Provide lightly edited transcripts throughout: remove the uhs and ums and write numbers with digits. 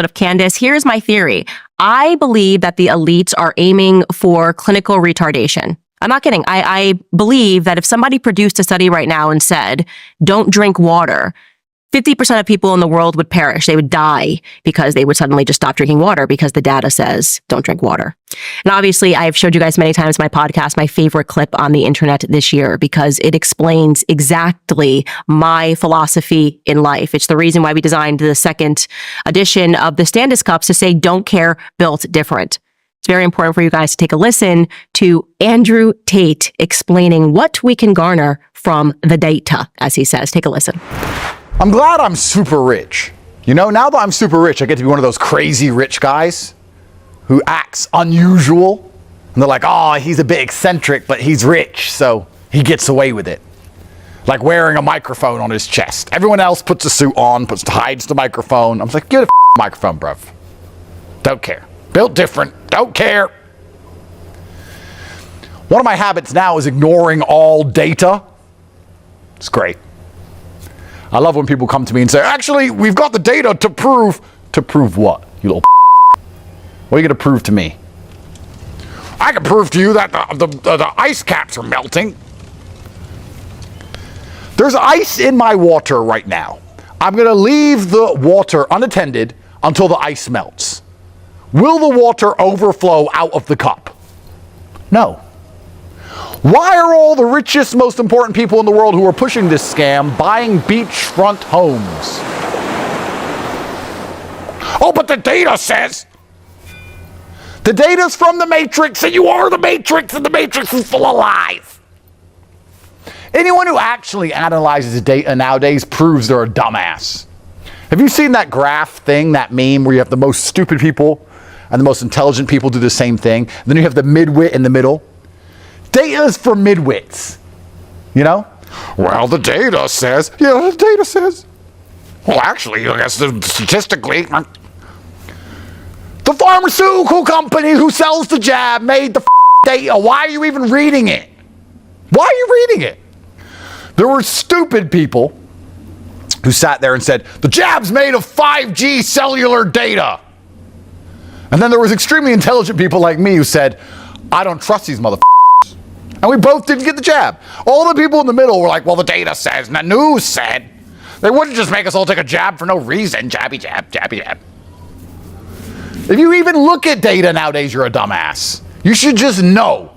of Candace. Here's my theory. I believe that the elites are aiming for clinical retardation. I'm not kidding. I believe that if somebody produced a study right now and said, don't drink water, 50% of people in the world would perish. They would die because they would suddenly just stop drinking water because the data says don't drink water. And obviously, I've showed you guys many times my podcast, my favorite clip on the internet this year, because it explains exactly my philosophy in life. It's the reason why we designed the second edition of the Candace Cups to say, don't care, built different. It's very important for you guys to take a listen to Andrew Tate explaining what we can garner from the data, as he says. Take a listen. I'm glad I'm super rich. You know, now that I'm super rich, I get to be one of those crazy rich guys who acts unusual. And they're like, oh, he's a bit eccentric, but he's rich, so he gets away with it. Like wearing a microphone on his chest. Everyone else puts a suit on, hides the microphone. I'm just like, get a microphone, bruv. Don't care. Built different. Don't care. One of my habits now is ignoring all data. It's great. I love when people come to me and say, actually, we've got the data to prove. To prove what, you little What are you going to prove to me? I can prove to you that the ice caps are melting. There's ice in my water right now. I'm going to leave the water unattended until the ice melts. Will the water overflow out of the cup? No. Why are all the richest, most important people in the world who are pushing this scam buying beachfront homes? Oh, but the data says. The data's from the Matrix, and you are the Matrix, and the Matrix is full of lies. Anyone who actually analyzes data nowadays proves they're a dumbass. Have you seen that graph thing, that meme, where you have the most stupid people and the most intelligent people do the same thing? And then you have the midwit in the middle. Data is for midwits, you know? Well, the data says. Yeah, the data says. Well, actually, I guess statistically, the pharmaceutical company who sells the jab made the data. Why are you even reading it? Why are you reading it? There were stupid people who sat there and said, the jab's made of 5G cellular data. And then there was extremely intelligent people like me who said, I don't trust these motherfuckers. And we both didn't get the jab. All the people in the middle were like, well, the data says, and the news said. They wouldn't just make us all take a jab for no reason. Jabby jab, jabby jab. If you even look at data nowadays, you're a dumbass. You should just know.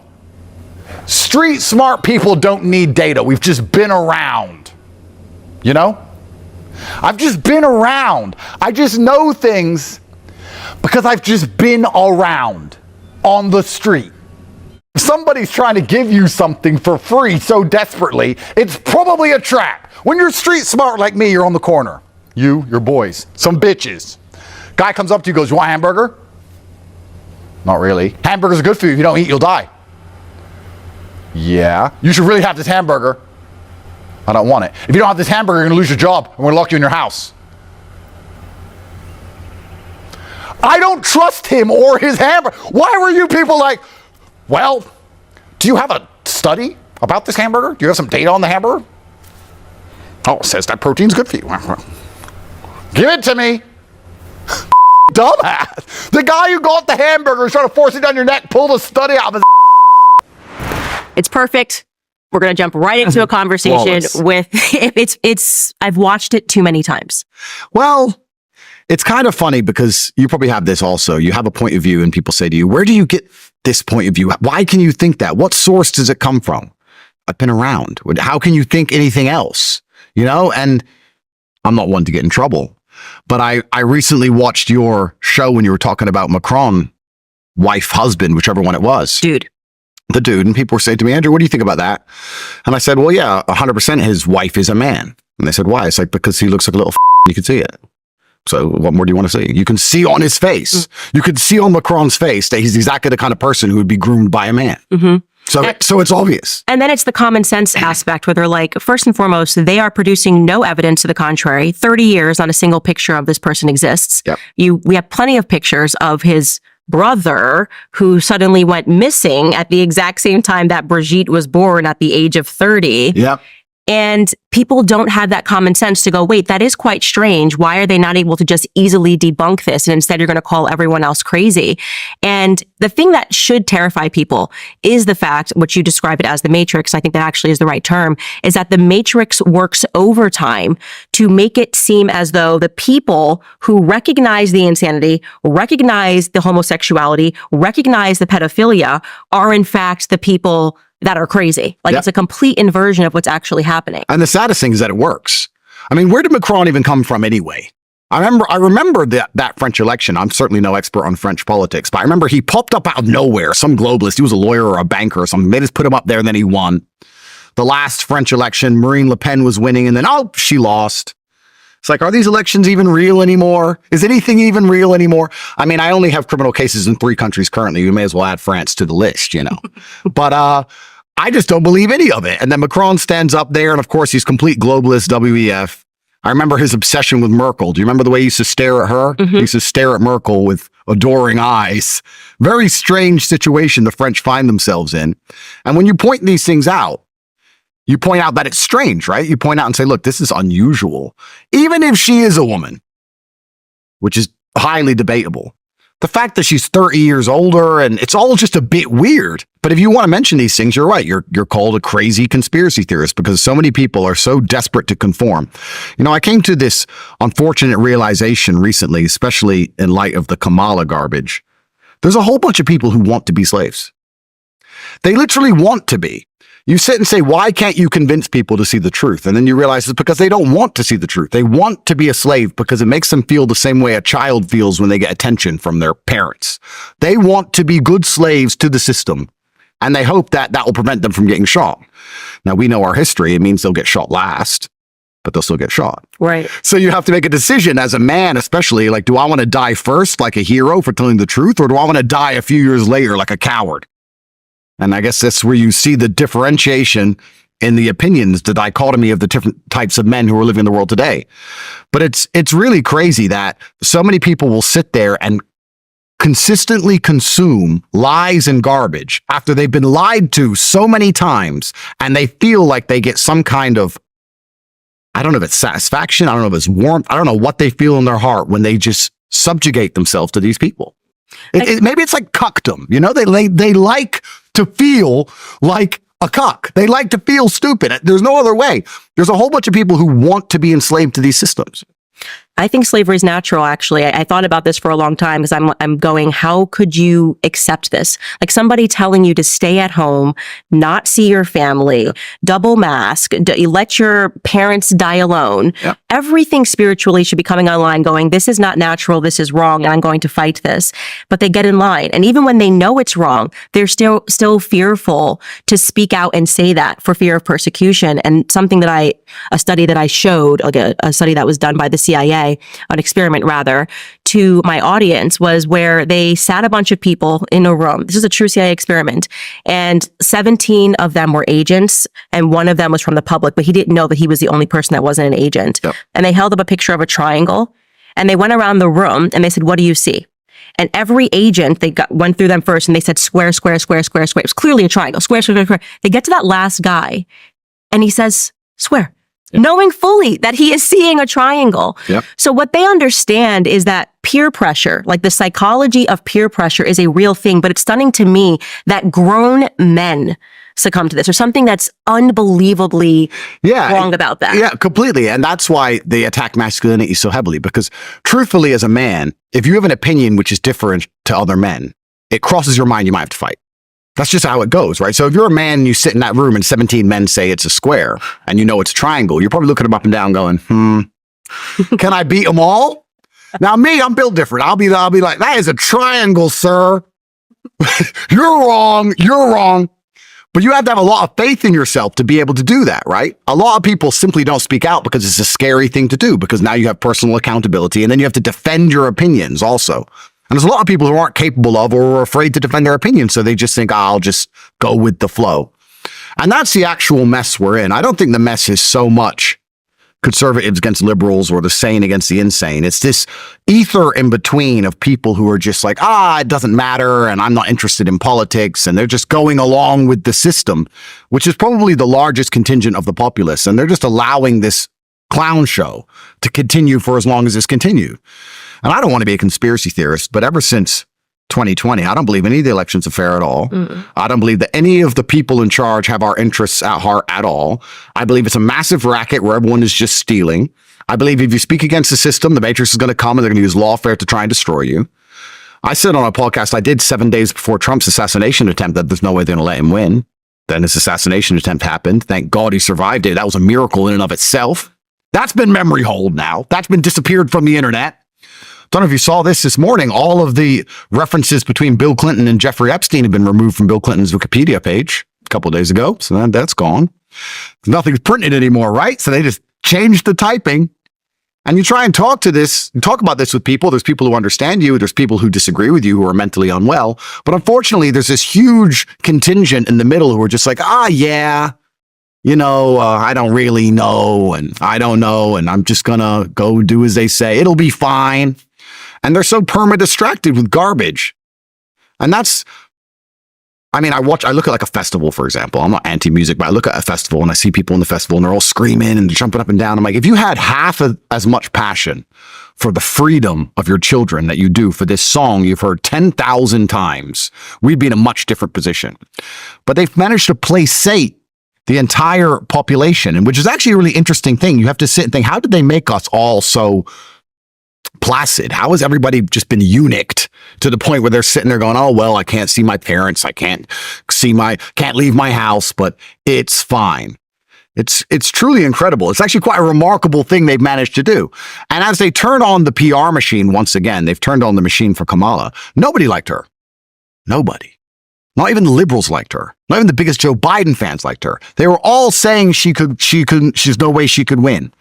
Street smart people don't need data. We've just been around. You know? I've just been around. I just know things because I've just been around on the street. If somebody's trying to give you something for free so desperately, it's probably a trap. When you're street smart like me, you're on the corner. You, your boys, some bitches. Guy comes up to you, goes, you want a hamburger? Not really. Hamburgers are good for you. If you don't eat, you'll die. Yeah. You should really have this hamburger. I don't want it. If you don't have this hamburger, you're going to lose your job. I'm going to lock you in your house. I don't trust him or his hamburger. Why were you people like, well, do you have a study about this hamburger? Do you have some data on the hamburger? Oh, it says that protein's good for you. Give it to me. Dumbass. The guy who got the hamburger is trying to force it down your neck, pull the study out of his. It's perfect. We're going to jump right into a conversation with, I've watched it too many times. Well, it's kind of funny because you probably have this also. You have a point of view and people say to you, where do you get this point of view? Why can you think that? What source does it come from? I've been around. How can you think anything else? You know, and I'm not one to get in trouble, but I recently watched your show when you were talking about Macron, wife, husband, whichever one it was. The dude. And people were saying to me, Andrew, what do you think about that? And I said, well, yeah, 100% his wife is a man. And they said, why? It's like, because he looks like a little you can see it. So what more do you want to see? You can see on his face. You can see on Macron's face that he's exactly the kind of person who would be groomed by a man. So it's obvious. And then it's the common sense aspect where they're like, first and foremost, they are producing no evidence to the contrary. 30 years, not a single picture of this person exists. Yep. We have plenty of pictures of his brother who suddenly went missing at the exact same time that Brigitte was born at the age of 30. Yep. And people don't have that common sense to go, wait, that is quite strange. Why are they not able to just easily debunk this? And instead, you're going to call everyone else crazy. And the thing that should terrify people is the fact, which you describe it as the matrix, I think that actually is the right term, is that the matrix works overtime to make it seem as though the people who recognize the insanity, recognize the homosexuality, recognize the pedophilia are in fact the people that are crazy. Like it's a complete inversion of what's actually happening. And the saddest thing is that it works. I mean, where did Macron even come from anyway? I remember that French election. I'm certainly no expert on French politics, but I remember he popped up out of nowhere. Some globalist, he was a lawyer or a banker or something. They just put him up there and then he won. The last French election, Marine Le Pen was winning and then, she lost. It's like, are these elections even real anymore? Is anything even real anymore? I mean, I only have criminal cases in 3 countries currently. You may as well add France to the list, But I just don't believe any of it. And then Macron stands up there, and of course, he's complete globalist WEF. I remember his obsession with Merkel. Do you remember the way he used to stare at her? He used to stare at Merkel with adoring eyes. Very strange situation the French find themselves in. And when you point these things out, you point out that it's strange, right? You point out and say, look, this is unusual. Even if she is a woman, which is highly debatable. The fact that she's 30 years older and it's all just a bit weird. But if you want to mention these things, you're right. You're called a crazy conspiracy theorist because so many people are so desperate to conform. I came to this unfortunate realization recently, especially in light of the Kamala garbage. There's a whole bunch of people who want to be slaves. They literally want to be. You sit and say, why can't you convince people to see the truth? And then you realize it's because they don't want to see the truth. They want to be a slave because it makes them feel the same way a child feels when they get attention from their parents. They want to be good slaves to the system, and they hope that will prevent them from getting shot. Now, we know our history. It means they'll get shot last, but they'll still get shot. Right. So you have to make a decision as a man, especially, like, do I want to die first like a hero for telling the truth, or do I want to die a few years later like a coward? And I guess that's where you see the differentiation in the opinions, the dichotomy of the different types of men who are living in the world today. But it's really crazy that so many people will sit there and consistently consume lies and garbage after they've been lied to so many times, and they feel like they get some kind of, I don't know if it's satisfaction, I don't know if it's warmth, I don't know what they feel in their heart when they just subjugate themselves to these people. Maybe it's like cuckdom, they like to feel like a cuck. They like to feel stupid. There's no other way. There's a whole bunch of people who want to be enslaved to these systems. I think slavery is natural, actually. I thought about this for a long time because I'm going, how could you accept this? Like somebody telling you to stay at home, not see your family, double mask, let your parents die alone. Yep. Everything spiritually should be coming online going, this is not natural, this is wrong, and I'm going to fight this. But they get in line. And even when they know it's wrong, they're still fearful to speak out and say that for fear of persecution. And a study that I showed, like a study that was done by the CIA, an experiment rather, to my audience was where they sat a bunch of people in a room. This is a true CIA experiment. And 17 of them were agents and one of them was from the public, but he didn't know that he was the only person that wasn't an agent. Yep. And they held up a picture of a triangle and they went around the room and they said, what do you see? And every agent, went through them first and they said square, square, square, square, square. It was clearly a triangle, square, square, square. They get to that last guy and he says, square. Yep. Knowing fully that he is seeing a triangle. Yep. So what they understand is that peer pressure, like the psychology of peer pressure, is a real thing, but it's stunning to me that grown men succumb to this, or something that's unbelievably wrong about that. Yeah, completely. And that's why they attack masculinity so heavily, because truthfully, as a man, if you have an opinion which is different to other men, it crosses your mind, you might have to fight. That's just how it goes, right? So if you're a man and you sit in that room and 17 men say it's a square and you know it's a triangle, you're probably looking them up and down going, can I beat them all? Now me, I'm built different. I'll be like, that is a triangle, sir. You're wrong. But you have to have a lot of faith in yourself to be able to do that, right? A lot of people simply don't speak out because it's a scary thing to do, because now you have personal accountability and then you have to defend your opinions also. And there's a lot of people who aren't capable of or are afraid to defend their opinions, so they just think, I'll just go with the flow. And that's the actual mess we're in. I don't think the mess is so much conservatives against liberals or the sane against the insane. It's this ether in between of people who are just like, it doesn't matter, and I'm not interested in politics, and they're just going along with the system, which is probably the largest contingent of the populace, and they're just allowing this clown show to continue for as long as it's continued. And I don't want to be a conspiracy theorist, but ever since 2020, I don't believe any of the elections are fair at all. I don't believe that any of the people in charge have our interests at heart at all. I believe it's a massive racket where everyone is just stealing. I believe if you speak against the system, the Matrix is going to come and they're going to use lawfare to try and destroy you. I said on a podcast I did 7 days before Trump's assassination attempt that there's no way they're going to let him win. Then his assassination attempt happened. Thank God he survived it. That was a miracle in and of itself. That's been memory hold now. That's been disappeared from the internet. Don't know if you saw this morning. All of the references between Bill Clinton and Jeffrey Epstein have been removed from Bill Clinton's Wikipedia page a couple of days ago. So that's gone. Nothing's printed anymore, right? So they just changed the typing. And you try and talk about this with people. There's people who understand you. There's people who disagree with you who are mentally unwell. But unfortunately, there's this huge contingent in the middle who are just like, yeah, I don't really know. And I don't know. And I'm just going to go do as they say. It'll be fine. And they're so perma-distracted with garbage. And that's, I look at like a festival, for example. I'm not anti-music, but I look at a festival and I see people in the festival and they're all screaming and jumping up and down. I'm like, if you had half as much passion for the freedom of your children that you do for this song you've heard 10,000 times, we'd be in a much different position. But they've managed to placate the entire population, and which is actually a really interesting thing. You have to sit and think, how did they make us all so placid? How has everybody just been eunuched to the point where they're sitting there going, oh, well, I can't see my parents. I can't leave my house, but it's fine. It's truly incredible. It's actually quite a remarkable thing they've managed to do. And as they turn on the PR machine once again, they've turned on the machine for Kamala. Nobody liked her. Nobody. Not even the liberals liked her. Not even the biggest Joe Biden fans liked her. They were all saying she's no way she could win.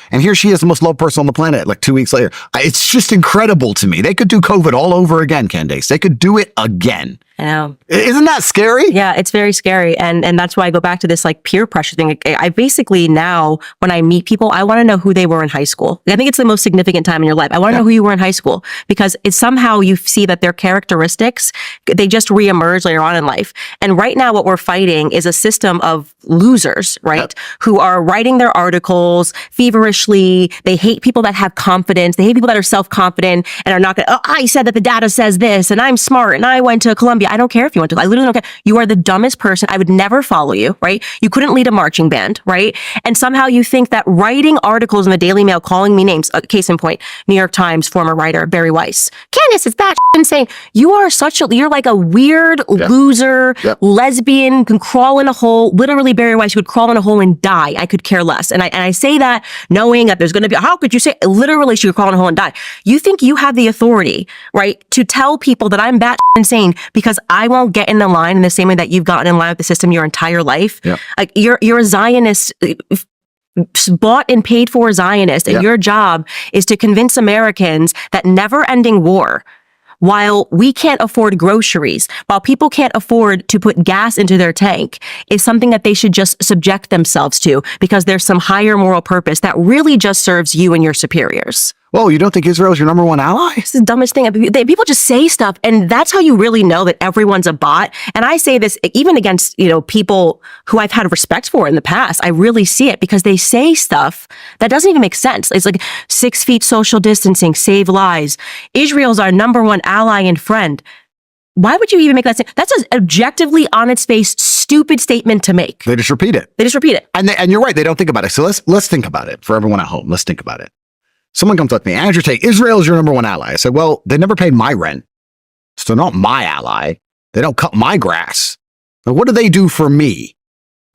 And here she is, the most loved person on the planet, like 2 weeks later. It's just incredible to me. They could do COVID all over again, Candace. They could do it again. I know. Isn't that scary? Yeah, it's very scary. And that's why I go back to this like peer pressure thing. I basically now, when I meet people, I want to know who they were in high school. I think it's the most significant time in your life. I want to know who you were in high school, because it's somehow you see that their characteristics, they just reemerge later on in life. And right now what we're fighting is a system of losers, right? Who are writing their articles feverishly. They hate people that have confidence. They hate people that are self-confident and are not going to, I said that the data says this and I'm smart and I went to Columbia. I don't care if you went to, I literally don't care. You are the dumbest person. I would never follow you, right? You couldn't lead a marching band, right? And somehow you think that writing articles in the Daily Mail, calling me names, case in point, New York Times former writer Barry Weiss. Candace, it's that insane. You are you're like a weird loser, lesbian, can crawl in a hole. Literally Barry Weiss, you could crawl in a hole and die. I could care less. And I say that knowing that there's going to be, how could you say, literally she could crawl in a hole and die. You think you have the authority, right, to tell people that I'm bat insane because I won't get in the line in the same way that you've gotten in line with the system your entire life. Like you're a Zionist, bought and paid for Zionist, and your job is to convince Americans that never-ending war, while we can't afford groceries, while people can't afford to put gas into their tank, is something that they should just subject themselves to because there's some higher moral purpose that really just serves you and your superiors. Whoa, you don't think Israel's your number one ally? It's the dumbest thing. People just say stuff, and that's how you really know that everyone's a bot. And I say this even against, people who I've had respect for in the past. I really see it because they say stuff that doesn't even make sense. It's like 6 feet social distancing, save lives. Israel's our number one ally and friend. Why would you even make that statement? That's an objectively on its face stupid statement to make. They just repeat it. And you're right. They don't think about it. So let's think about it for everyone at home. Let's think about it. Someone comes up to me, Andrew Tate, Israel is your number one ally. I said, well, they never paid my rent. So they're not my ally. They don't cut my grass. But what do they do for me?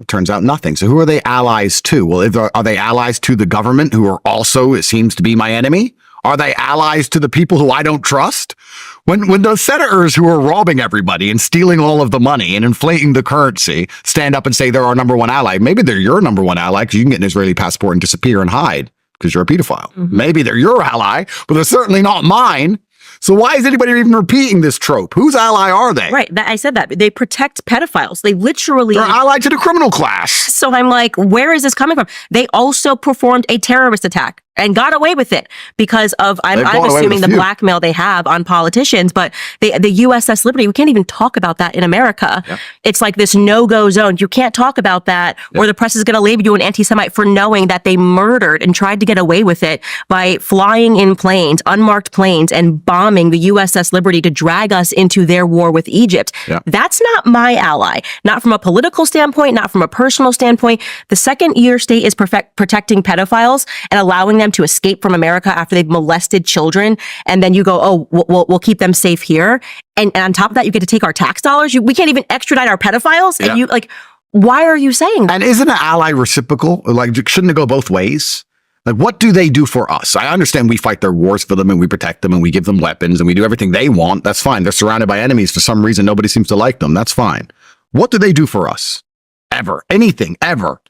It turns out nothing. So who are they allies to? Well, are they allies to the government, who are also, it seems to be, my enemy? Are they allies to the people who I don't trust? When those senators who are robbing everybody and stealing all of the money and inflating the currency stand up and say they're our number one ally, maybe they're your number one ally because you can get an Israeli passport and disappear and hide because you're a pedophile. Maybe they're your ally, but they're certainly not mine. So why is anybody even repeating this trope? Whose ally are they? Right. I said that. They protect pedophiles. They literally... They're allied to the criminal class. So I'm like, where is this coming from? They also performed a terrorist attack and got away with it because of, I'm assuming, the blackmail they have on politicians, but the USS Liberty, we can't even talk about that in America. Yep. It's like this no-go zone. You can't talk about that, or the press is going to label you an anti-Semite for knowing that they murdered and tried to get away with it by flying in planes, unmarked planes, and bombing the USS Liberty to drag us into their war with Egypt. Yep. That's not my ally. Not from a political standpoint, not from a personal standpoint. The second your state is protecting pedophiles and allowing them to escape from America after they've molested children, and then you go, oh, we'll keep them safe here, and on top of that, you get to take our tax dollars. We can't even extradite our pedophiles, and you like, why are you saying that? And isn't an ally reciprocal? Like, shouldn't it go both ways? Like, what do they do for us? I understand we fight their wars for them and we protect them and we give them weapons and we do everything they want. That's fine. They're surrounded by enemies for some reason. Nobody seems to like them. That's fine. What do they do for us? Ever? Anything? Ever?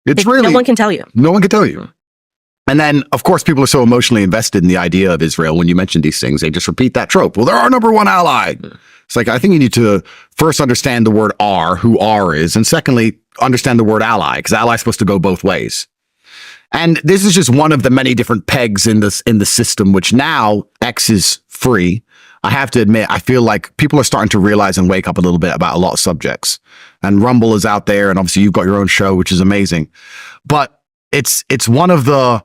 It's really... No one can tell you. No one can tell you. And then, of course, people are so emotionally invested in the idea of Israel. When you mention these things, they just repeat that trope. Well, they're our number one ally. It's like, I think you need to first understand the word "are," who "are" is, and secondly, understand the word ally, because ally is supposed to go both ways. And this is just one of the many different pegs in the system, which now X is free. I have to admit, I feel like people are starting to realize and wake up a little bit about a lot of subjects. And Rumble is out there, and obviously you've got your own show, which is amazing. But it's one of the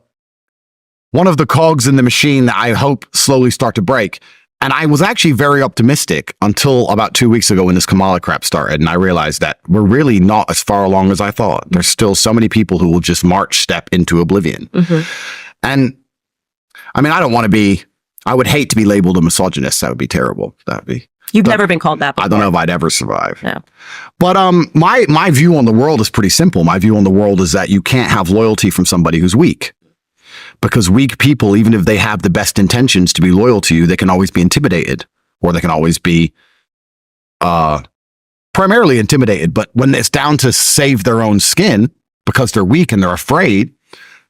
cogs in the machine that I hope slowly start to break. And I was actually very optimistic until about 2 weeks ago when this Kamala crap started. And I realized that we're really not as far along as I thought. There's still so many people who will just march step into oblivion. And I mean, I would hate to be labeled a misogynist. That would be terrible. You've never been called that before. I don't know if I'd ever survive. No. But my view on the world is pretty simple. My view on the world is that you can't have loyalty from somebody who's weak. Because weak people, even if they have the best intentions to be loyal to you, they can always be intimidated, or they can always be primarily intimidated. But when it's down to save their own skin because they're weak and they're afraid,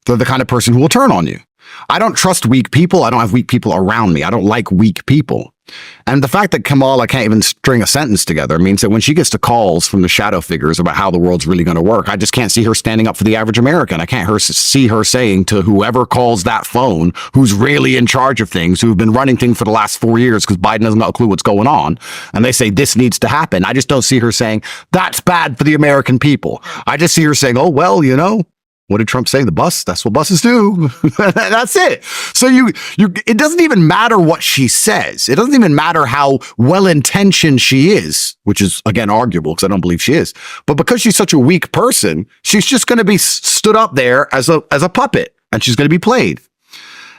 they're the kind of person who will turn on you. I don't trust weak people. I don't have weak people around me. I don't like weak people. And the fact that Kamala can't even string a sentence together means that when she gets to calls from the shadow figures about how the world's really going to work, I just can't see her standing up for the average American. I can't see her saying to whoever calls that phone, who's really in charge of things, who've been running things for the last 4 years because Biden doesn't have a clue what's going on, and they say this needs to happen. I just don't see her saying that's bad for the American people. I just see her saying, oh, well, you know, what did Trump say? The bus, that's what buses do. That's it. So it doesn't even matter what she says. It doesn't even matter how well-intentioned she is, which is, again, arguable because I don't believe she is. But because she's such a weak person, she's just going to be stood up there as a puppet, and she's going to be played.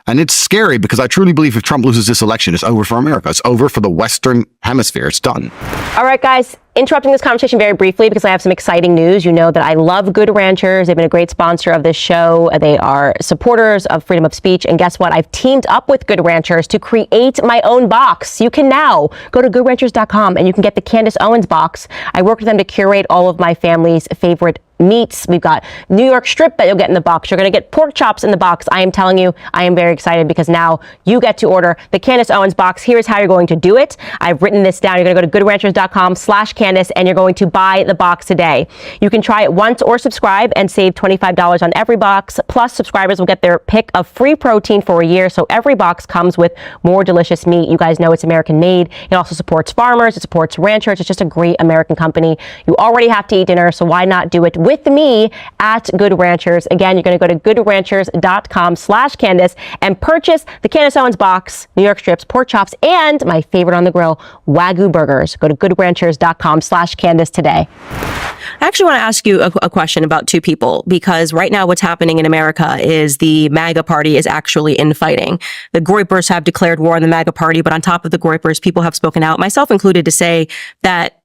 And it's scary because I truly believe if Trump loses this election, it's over for America. It's over for the Western Hemisphere. It's done. All right, guys. Interrupting this conversation very briefly because I have some exciting news. You know that I love Good Ranchers. They've been a great sponsor of this show. They are supporters of freedom of speech. And guess what? I've teamed up with Good Ranchers to create my own box. You can now go to goodranchers.com and you can get the Candace Owens box. I work with them to curate all of my family's favorite meats. We've got New York strip that you'll get in the box. You're going to get pork chops in the box. I am telling you, I am very excited because now you get to order the Candace Owens box. Here's how you're going to do it. I've written this down. You're going to go to goodranchers.com/Candace and you're going to buy the box today. You can try it once or subscribe and save $25 on every box. Plus, subscribers will get their pick of free protein for a year. So every box comes with more delicious meat. You guys know it's American made. It also supports farmers. It supports ranchers. It's just a great American company. You already have to eat dinner, so why not do it with me at Good Ranchers? Again, you're going to go to goodranchers.com/Candace and purchase the Candace Owens box, New York strips, pork chops, and my favorite on the grill, Wagyu burgers. Go to goodranchers.com/Candace today. I actually want to ask you a question about two people, because right now what's happening in America is the MAGA party is actually infighting. The Groypers have declared war on the MAGA party, but on top of the Groypers, people have spoken out, myself included, to say that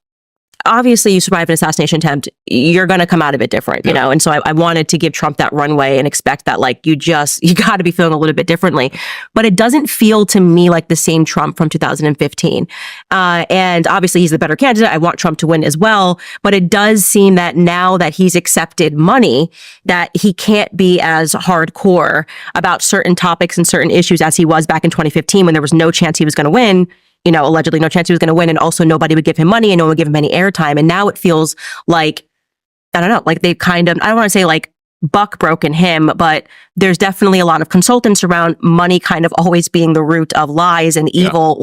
obviously you survive an assassination attempt, you're going to come out of it different, you know? And so I wanted to give Trump that runway and expect that, like, you got to be feeling a little bit differently. But it doesn't feel to me like the same Trump from 2015. And obviously he's the better candidate. I want Trump to win as well. But it does seem that now that he's accepted money, that he can't be as hardcore about certain topics and certain issues as he was back in 2015 when there was no chance he was going to win. You know, allegedly no chance he was going to win. And also nobody would give him money and no one would give him any airtime. And now it feels like, I don't know, like they've kind of, I don't want to say like buck broken him, but there's definitely a lot of consultants around money kind of always being the root of lies and evil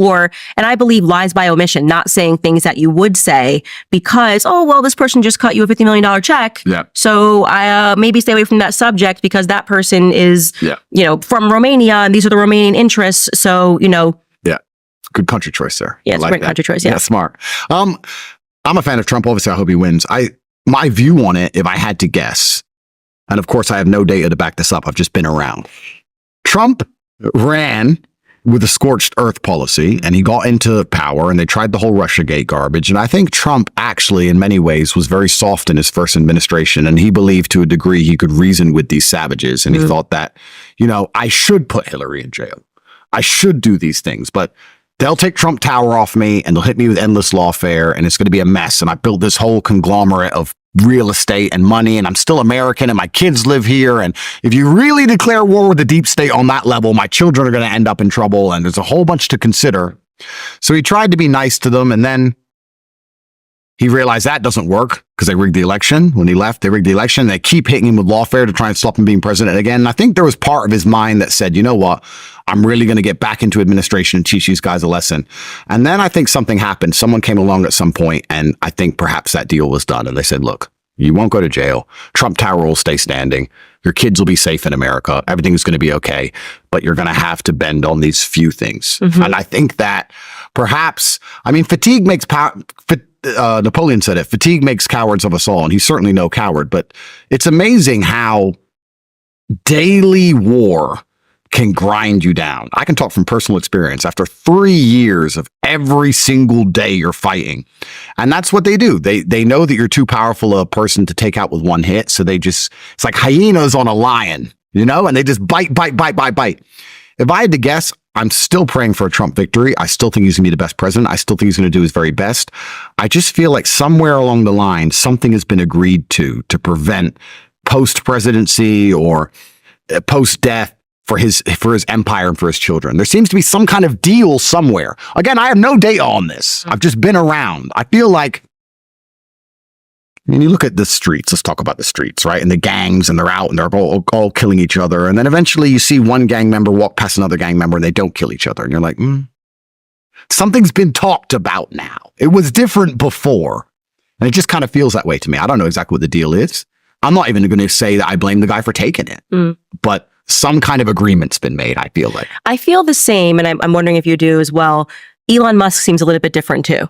and I believe lies by omission, not saying things that you would say because, oh, well, this person just cut you a $50 million check. Yeah. So I maybe stay away from that subject because that person is, you know, from Romania and these are the Romanian interests. So, you know, good country choice there. Yeah, it's a great country choice. Yeah, smart. I'm a fan of Trump. Obviously, I hope he wins. My view on it, if I had to guess, and of course I have no data to back this up, I've just been around. Trump ran with a scorched earth policy and he got into power and they tried the whole Russiagate garbage. And I think Trump actually, in many ways, was very soft in his first administration. And he believed to a degree he could reason with these savages. And he thought that, you know, I should put Hillary in jail. I should do these things, but they'll take Trump Tower off me and they'll hit me with endless lawfare and it's going to be a mess. And I built this whole conglomerate of real estate and money and I'm still American and my kids live here. And if you really declare war with the deep state on that level, my children are going to end up in trouble. And there's a whole bunch to consider. So he tried to be nice to them. And then he realized that doesn't work because they rigged the election. When he left, they rigged the election. They keep hitting him with lawfare to try and stop him being president again. And I think there was part of his mind that said, you know what? I'm really going to get back into administration and teach these guys a lesson. And then I think something happened. Someone came along at some point, and I think perhaps that deal was done. And they said, look, you won't go to jail. Trump Tower will stay standing. Your kids will be safe in America. Everything's going to be okay. But you're going to have to bend on these few things. And I think that perhaps, I mean, fatigue makes power. Napoleon said it, fatigue makes cowards of us all. And he's certainly no coward. But it's amazing how daily war can grind you down. I can talk from personal experience. After 3 years of every single day you're fighting, and that's what they do. They know that you're too powerful a person to take out with one hit, so they just, it's like hyenas on a lion, you know, and they just bite. If I had to guess, I'm still praying for a Trump victory. I still think he's going to be the best president. I still think he's going to do his very best. I just feel like somewhere along the line, something has been agreed to prevent post-presidency or post-death for his empire and for his children. There seems to be some kind of deal somewhere. Again, I have no data on this. I've just been around. I feel like, I mean, you look at the streets. Let's talk about the streets, right? And the gangs, and they're out and they're all killing each other. And then eventually you see one gang member walk past another gang member and they don't kill each other. And you're like, something's been talked about now. It was different before. And it just kind of feels that way to me. I don't know exactly what the deal is. I'm not even going to say that I blame the guy for taking it. But some kind of agreement's been made, I feel like. I feel the same, and I'm wondering if you do as well. Elon Musk seems a little bit different too.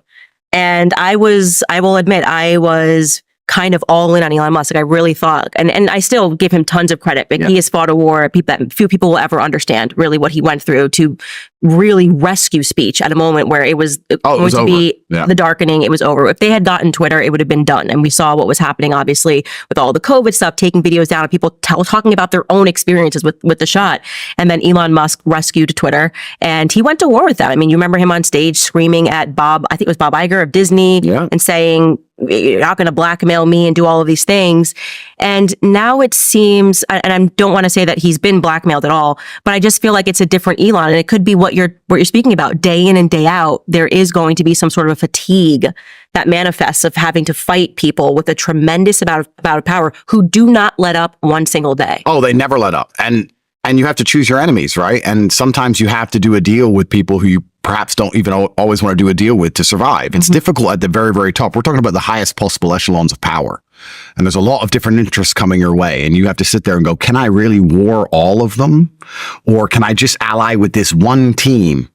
And I will admit, I was kind of all in on Elon Musk. Like, I really thought, and I still give him tons of credit, but he has fought a war that few people will ever understand really what he went through to really rescue speech at a moment where it was going to be the darkening. It was over. If they had gotten Twitter, it would have been done. And we saw what was happening, obviously, with all the COVID stuff, taking videos down of people talking about their own experiences with the shot. And then Elon Musk rescued Twitter and he went to war with them. I mean, you remember him on stage screaming at I think it was Bob Iger of Disney and saying, you're not going to blackmail me and do all of these things. And now it seems, and I don't want to say that he's been blackmailed at all, but I just feel like it's a different Elon. And it could be what you're speaking about. Day in and day out, there is going to be some sort of a fatigue that manifests of having to fight people with a tremendous amount of power who do not let up one single day. Oh, they never let up. And you have to choose your enemies, right? And sometimes you have to do a deal with people who you perhaps don't even always want to do a deal with to survive. It's difficult at the very, very top. We're talking about the highest possible echelons of power. And there's a lot of different interests coming your way. And you have to sit there and go, can I really war all of them? Or can I just ally with this one team?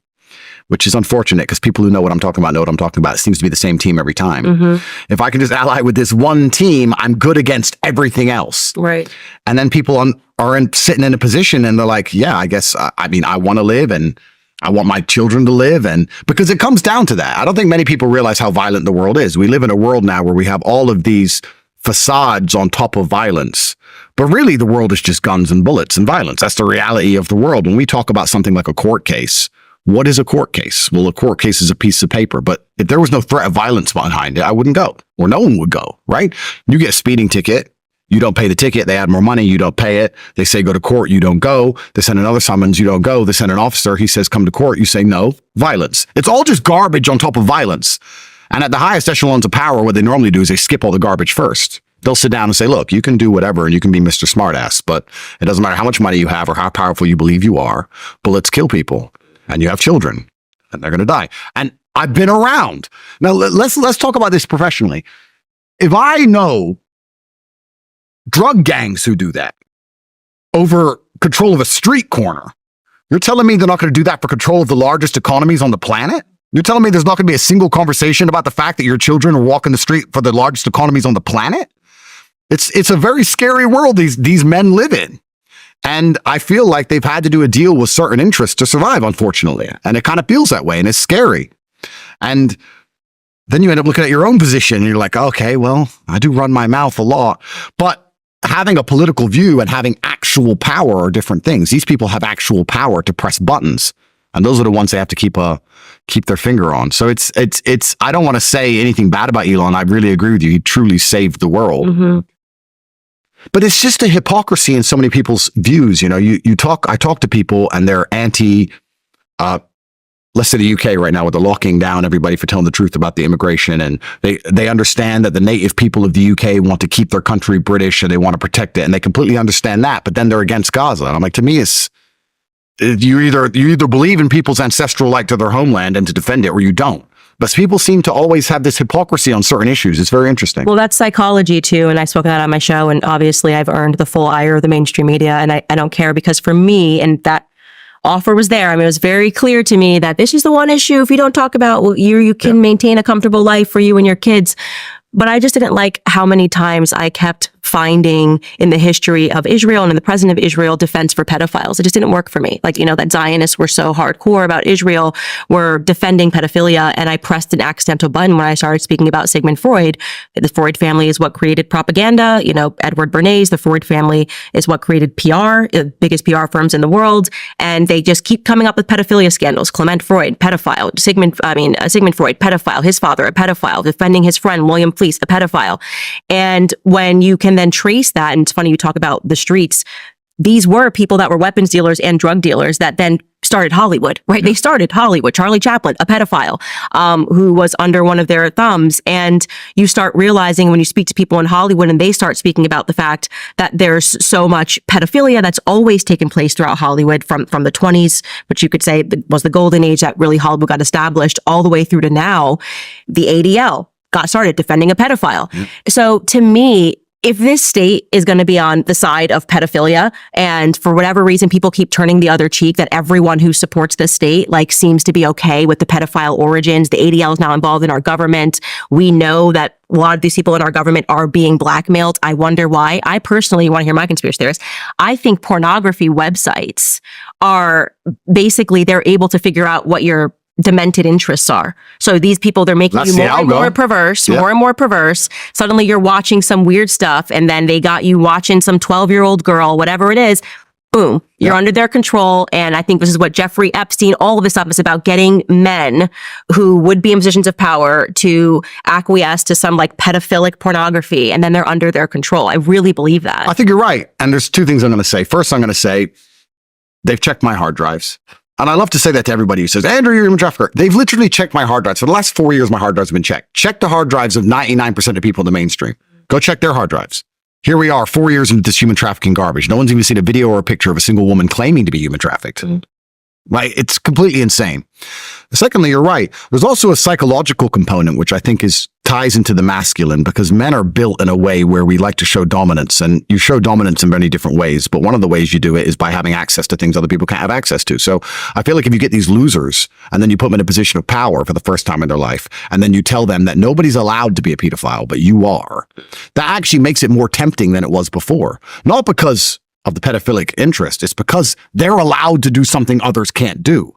Which is unfortunate because people who know what I'm talking about know what I'm talking about. It seems to be the same team every time. If I can just ally with this one team, I'm good against everything else. Right. And then people are sitting in a position and they're like, yeah, I guess, I mean, I want to live and I want my children to live. And because it comes down to that, I don't think many people realize how violent the world is. We live in a world now where we have all of these facades on top of violence. But really, the world is just guns and bullets and violence. That's the reality of the world. When we talk about something like a court case, what is a court case? Well, a court case is a piece of paper. But if there was no threat of violence behind it, I wouldn't go, or no one would go, right? You get a speeding ticket. You don't pay the ticket. They add more money. You don't pay it. They say go to court. You don't go. They send another summons. You don't go. They send an officer. He says come to court. You say no. Violence. It's all just garbage on top of violence. And at the highest echelons of power, what they normally do is they skip all the garbage first. They'll sit down and say, look, you can do whatever and you can be Mr. Smartass, but it doesn't matter how much money you have or how powerful you believe you are. Bullets kill people and you have children and they're going to die. And I've been around. Now let's talk about this professionally. If I know drug gangs who do that over control of a street corner, you're telling me they're not going to do that for control of the largest economies on the planet? You're telling me there's not going to be a single conversation about the fact that your children are walking the street for the largest economies on the planet? It's a very scary world these men live in. And I feel like they've had to do a deal with certain interests to survive, unfortunately. And it kind of feels that way and it's scary. And then you end up looking at your own position and you're like, okay, well, I do run my mouth a lot, but having a political view and having actual power are different things. These people have actual power to press buttons, and those are the ones they have to keep their finger on. So it's. I don't want to say anything bad about Elon. I really agree with you. He truly saved the world. Mm-hmm. But it's just a hypocrisy in so many people's views. You know, I talk to people and they're anti. Let's say the UK right now, where they're locking down everybody for telling the truth about the immigration. And they understand that the native people of the UK want to keep their country British and they want to protect it. And they completely understand that. But then they're against Gaza. And I'm like, to me, you either believe in people's ancestral right to their homeland and to defend it, or you don't. But people seem to always have this hypocrisy on certain issues. It's very interesting. Well, that's psychology too. And I spoke of that on my show. And obviously I've earned the full ire of the mainstream media. And I don't care, because for me, and that offer was there. I mean, it was very clear to me that this is the one issue. If you don't talk about, well, you can maintain a comfortable life for you and your kids. But I just didn't like how many times I kept finding in the history of Israel and in the president of Israel defense for pedophiles. It just didn't work for me. Like, that Zionists were so hardcore about Israel, were defending pedophilia. And I pressed an accidental button when I started speaking about Sigmund Freud. The Freud family is what created propaganda. Edward Bernays, the Freud family is what created PR, the biggest PR firms in the world. And they just keep coming up with pedophilia scandals. Clement Freud, pedophile. Sigmund Freud, pedophile. His father, a pedophile. Defending his friend, William Fleece, a pedophile. And when you can then trace that, and it's funny you talk about the streets, these were people that were weapons dealers and drug dealers that then started Hollywood, right? They started Hollywood. Charlie Chaplin, a pedophile, who was under one of their thumbs. And you start realizing when you speak to people in Hollywood and they start speaking about the fact that there's so much pedophilia that's always taken place throughout Hollywood from the 20s, which you could say was the golden age that really Hollywood got established, all the way through to now. The ADL got started defending a pedophile. Mm. So to me, if this state is going to be on the side of pedophilia, and for whatever reason people keep turning the other cheek, that everyone who supports this state seems to be okay with the pedophile origins, the ADL is now involved in our government. We know that a lot of these people in our government are being blackmailed. I wonder why. I personally, you want to hear my conspiracy theories, I think pornography websites are basically, they're able to figure out what your demented interests are. So these people, they're making you more and more perverse, more and more perverse. Suddenly you're watching some weird stuff, and then they got you watching some 12-year-old girl, whatever it is. Boom, you're under their control. And I think this is what Jeffrey Epstein, all of this stuff is about, getting men who would be in positions of power to acquiesce to some pedophilic pornography, and then they're under their control. I really believe that. I think you're right. And there's two things I'm going to say. First, I'm going to say they've checked my hard drives. And I love to say that to everybody who says, Andrew, you're a human trafficker. They've literally checked my hard drives. For the last 4 years, my hard drives have been checked. Check the hard drives of 99% of people in the mainstream. Go check their hard drives. Here we are, 4 years into this human trafficking garbage. No one's even seen a video or a picture of a single woman claiming to be human trafficked. Mm-hmm. Right? It's completely insane. Secondly, you're right. There's also a psychological component, which I think ties into the masculine, because men are built in a way where we like to show dominance, and you show dominance in many different ways. But one of the ways you do it is by having access to things other people can't have access to. So I feel like if you get these losers and then you put them in a position of power for the first time in their life, and then you tell them that nobody's allowed to be a pedophile, but you are, that actually makes it more tempting than it was before. Not because of the pedophilic interest. It's because they're allowed to do something others can't do.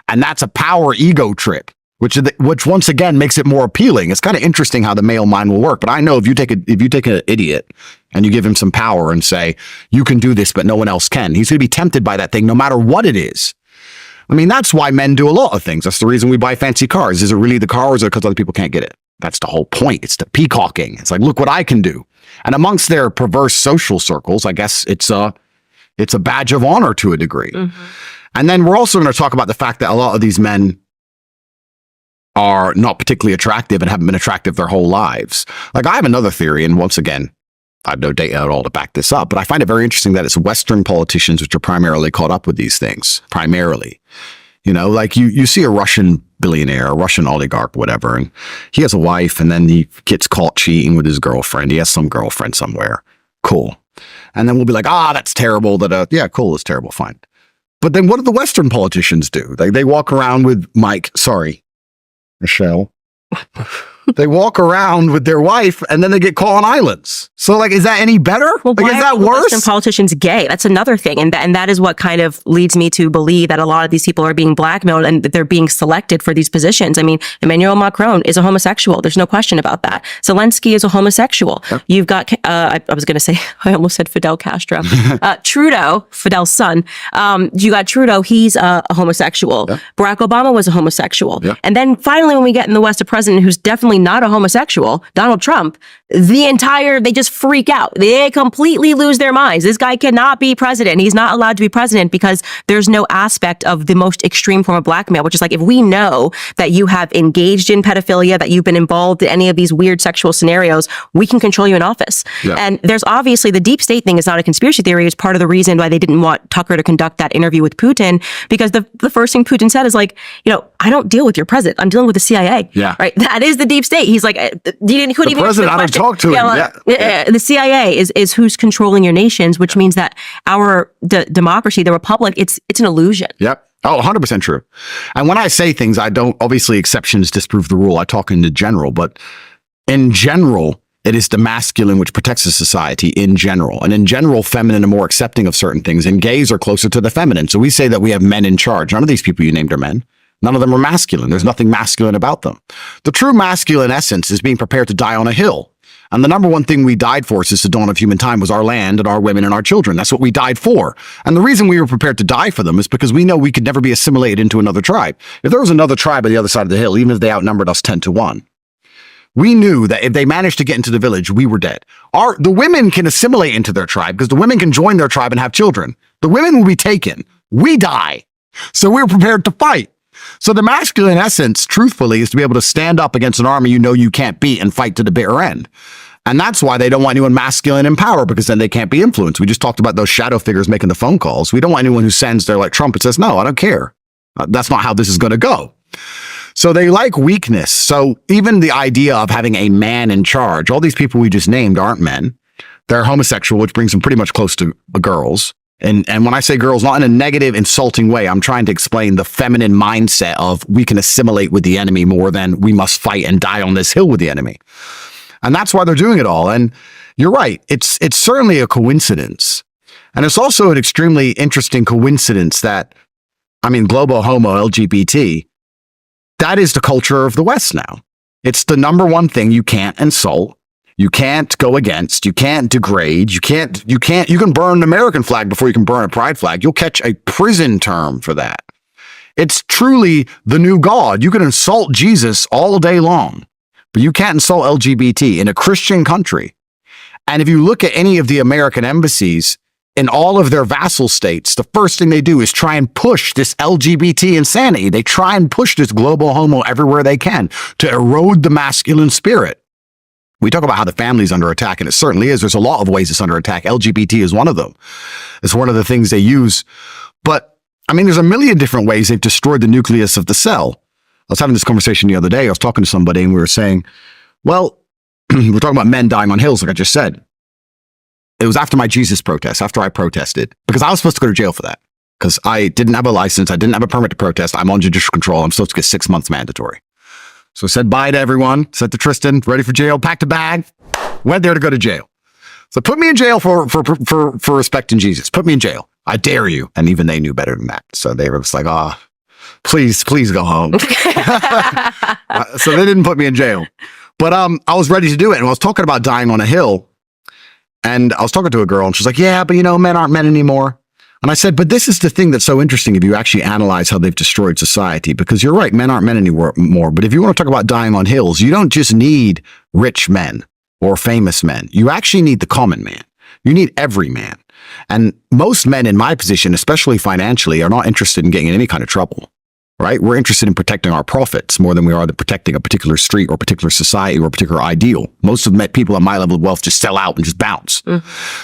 And that's a power ego trip, which once again makes it more appealing. It's kind of interesting how the male mind will work. But I know if you take an idiot and you give him some power and say, you can do this, but no one else can, he's going to be tempted by that thing no matter what it is. I mean, that's why men do a lot of things. That's the reason we buy fancy cars. Is it really the car, or is it because other people can't get it? That's the whole point. It's the peacocking. It's like, look what I can do. And amongst their perverse social circles, I guess it's a badge of honor to a degree. Mm-hmm. And then we're also going to talk about the fact that a lot of these men are not particularly attractive and haven't been attractive their whole lives. Like, I have another theory, and once again, I have no data at all to back this up, but I find it very interesting that it's Western politicians which are primarily caught up with these things. Primarily. You know, like you see a Russian billionaire, a Russian oligarch, whatever, and he has a wife, and then he gets caught cheating with his girlfriend. He has some girlfriend somewhere. Cool. And then we'll be like, that's terrible. Yeah, cool, it's terrible, fine. But then what do the Western politicians do? They walk around with Michelle. They walk around with their wife, and then they get caught on islands. So, like, is that any better? Well, like, why is that are worse? Western politicians gay? That's another thing, and that is what kind of leads me to believe that a lot of these people are being blackmailed and that they're being selected for these positions. I mean, Emmanuel Macron is a homosexual. There's no question about that. Zelensky is a homosexual. Yep. You've got, I was going to say, I almost said Fidel Castro. Trudeau, Fidel's son. You got Trudeau. He's a homosexual. Yep. Barack Obama was a homosexual. Yep. And then finally, when we get in the West, a president who's definitely not a homosexual, Donald Trump, they just freak out. They completely lose their minds. This guy cannot be president. He's not allowed to be president because there's no aspect of the most extreme form of blackmail, which is like, if we know that you have engaged in pedophilia, that you've been involved in any of these weird sexual scenarios, we can control you in office. Yeah. And there's obviously the deep state thing is not a conspiracy theory. It's part of the reason why they didn't want Tucker to conduct that interview with Putin, because the first thing Putin said is like, I don't deal with your president. I'm dealing with the CIA. Yeah. Right. That is the deep state. He's like, the president, I don't talk to him. The CIA is who's controlling your nations, which means that our democracy, the republic, it's an illusion. Yep. Oh, 100% true. And when I say things, I don't, obviously exceptions disprove the rule. I talk in general, but in general, it is the masculine which protects the society in general. And in general, feminine are more accepting of certain things, and gays are closer to the feminine. So we say that we have men in charge. None of these people you named are men. None of them are masculine. There's nothing masculine about them. The true masculine essence is being prepared to die on a hill. And the number one thing we died for since the dawn of human time was our land and our women and our children. That's what we died for. And the reason we were prepared to die for them is because we know we could never be assimilated into another tribe. If there was another tribe on the other side of the hill, even if they outnumbered us 10-1, we knew that if they managed to get into the village, we were dead. The women can assimilate into their tribe because the women can join their tribe and have children. The women will be taken. We die. So we're prepared to fight. So the masculine essence, truthfully, is to be able to stand up against an army you can't beat and fight to the bitter end. And that's why they don't want anyone masculine in power, because then they can't be influenced. We just talked about those shadow figures making the phone calls. We don't want anyone who sends their like Trump and says, no, I don't care. That's not how this is going to go. So they like weakness. So even the idea of having a man in charge, all these people we just named aren't men. They're homosexual, which brings them pretty much close to girls. And when I say girls, not in a negative, insulting way, I'm trying to explain the feminine mindset of we can assimilate with the enemy more than we must fight and die on this hill with the enemy. And that's why they're doing it all. And you're right. It's certainly a coincidence. And it's also an extremely interesting coincidence that, global homo LGBT, that is the culture of the West now. It's the number one thing you can't insult. You can't go against, you can't degrade, you can burn an American flag before you can burn a pride flag. You'll catch a prison term for that. It's truly the new God. You can insult Jesus all day long, but you can't insult LGBT in a Christian country. And if you look at any of the American embassies in all of their vassal states, the first thing they do is try and push this LGBT insanity. They try and push this global homo everywhere they can to erode the masculine spirit. We talk about how the family's under attack, and it certainly is. There's a lot of ways it's under attack. LGBT is one of them. It's one of the things they use. But, there's a million different ways they've destroyed the nucleus of the cell. I was having this conversation the other day. I was talking to somebody, and we were saying, well, we're talking about men dying on hills, like I just said. It was after my Jesus protest, after I protested, because I was supposed to go to jail for that. Because I didn't have a license. I didn't have a permit to protest. I'm on judicial control. I'm supposed to get 6 months mandatory. So I said bye to everyone, said to Tristan, ready for jail, packed a bag, went there to go to jail. So put me in jail for respecting Jesus. Put me in jail. I dare you. And even they knew better than that. So they were just like, Please go home. So they didn't put me in jail. But I was ready to do it. And I was talking about dying on a hill. And I was talking to a girl and she's like, yeah, but men aren't men anymore. And I said, but this is the thing that's so interesting if you actually analyze how they've destroyed society, because you're right, men aren't men anymore. But if you want to talk about dying on hills, you don't just need rich men or famous men. You actually need the common man. You need every man. And most men in my position, especially financially, are not interested in getting in any kind of trouble. Right? We're interested in protecting our profits more than we are protecting a particular street or particular society or a particular ideal. Most of the people at my level of wealth just sell out and just bounce. So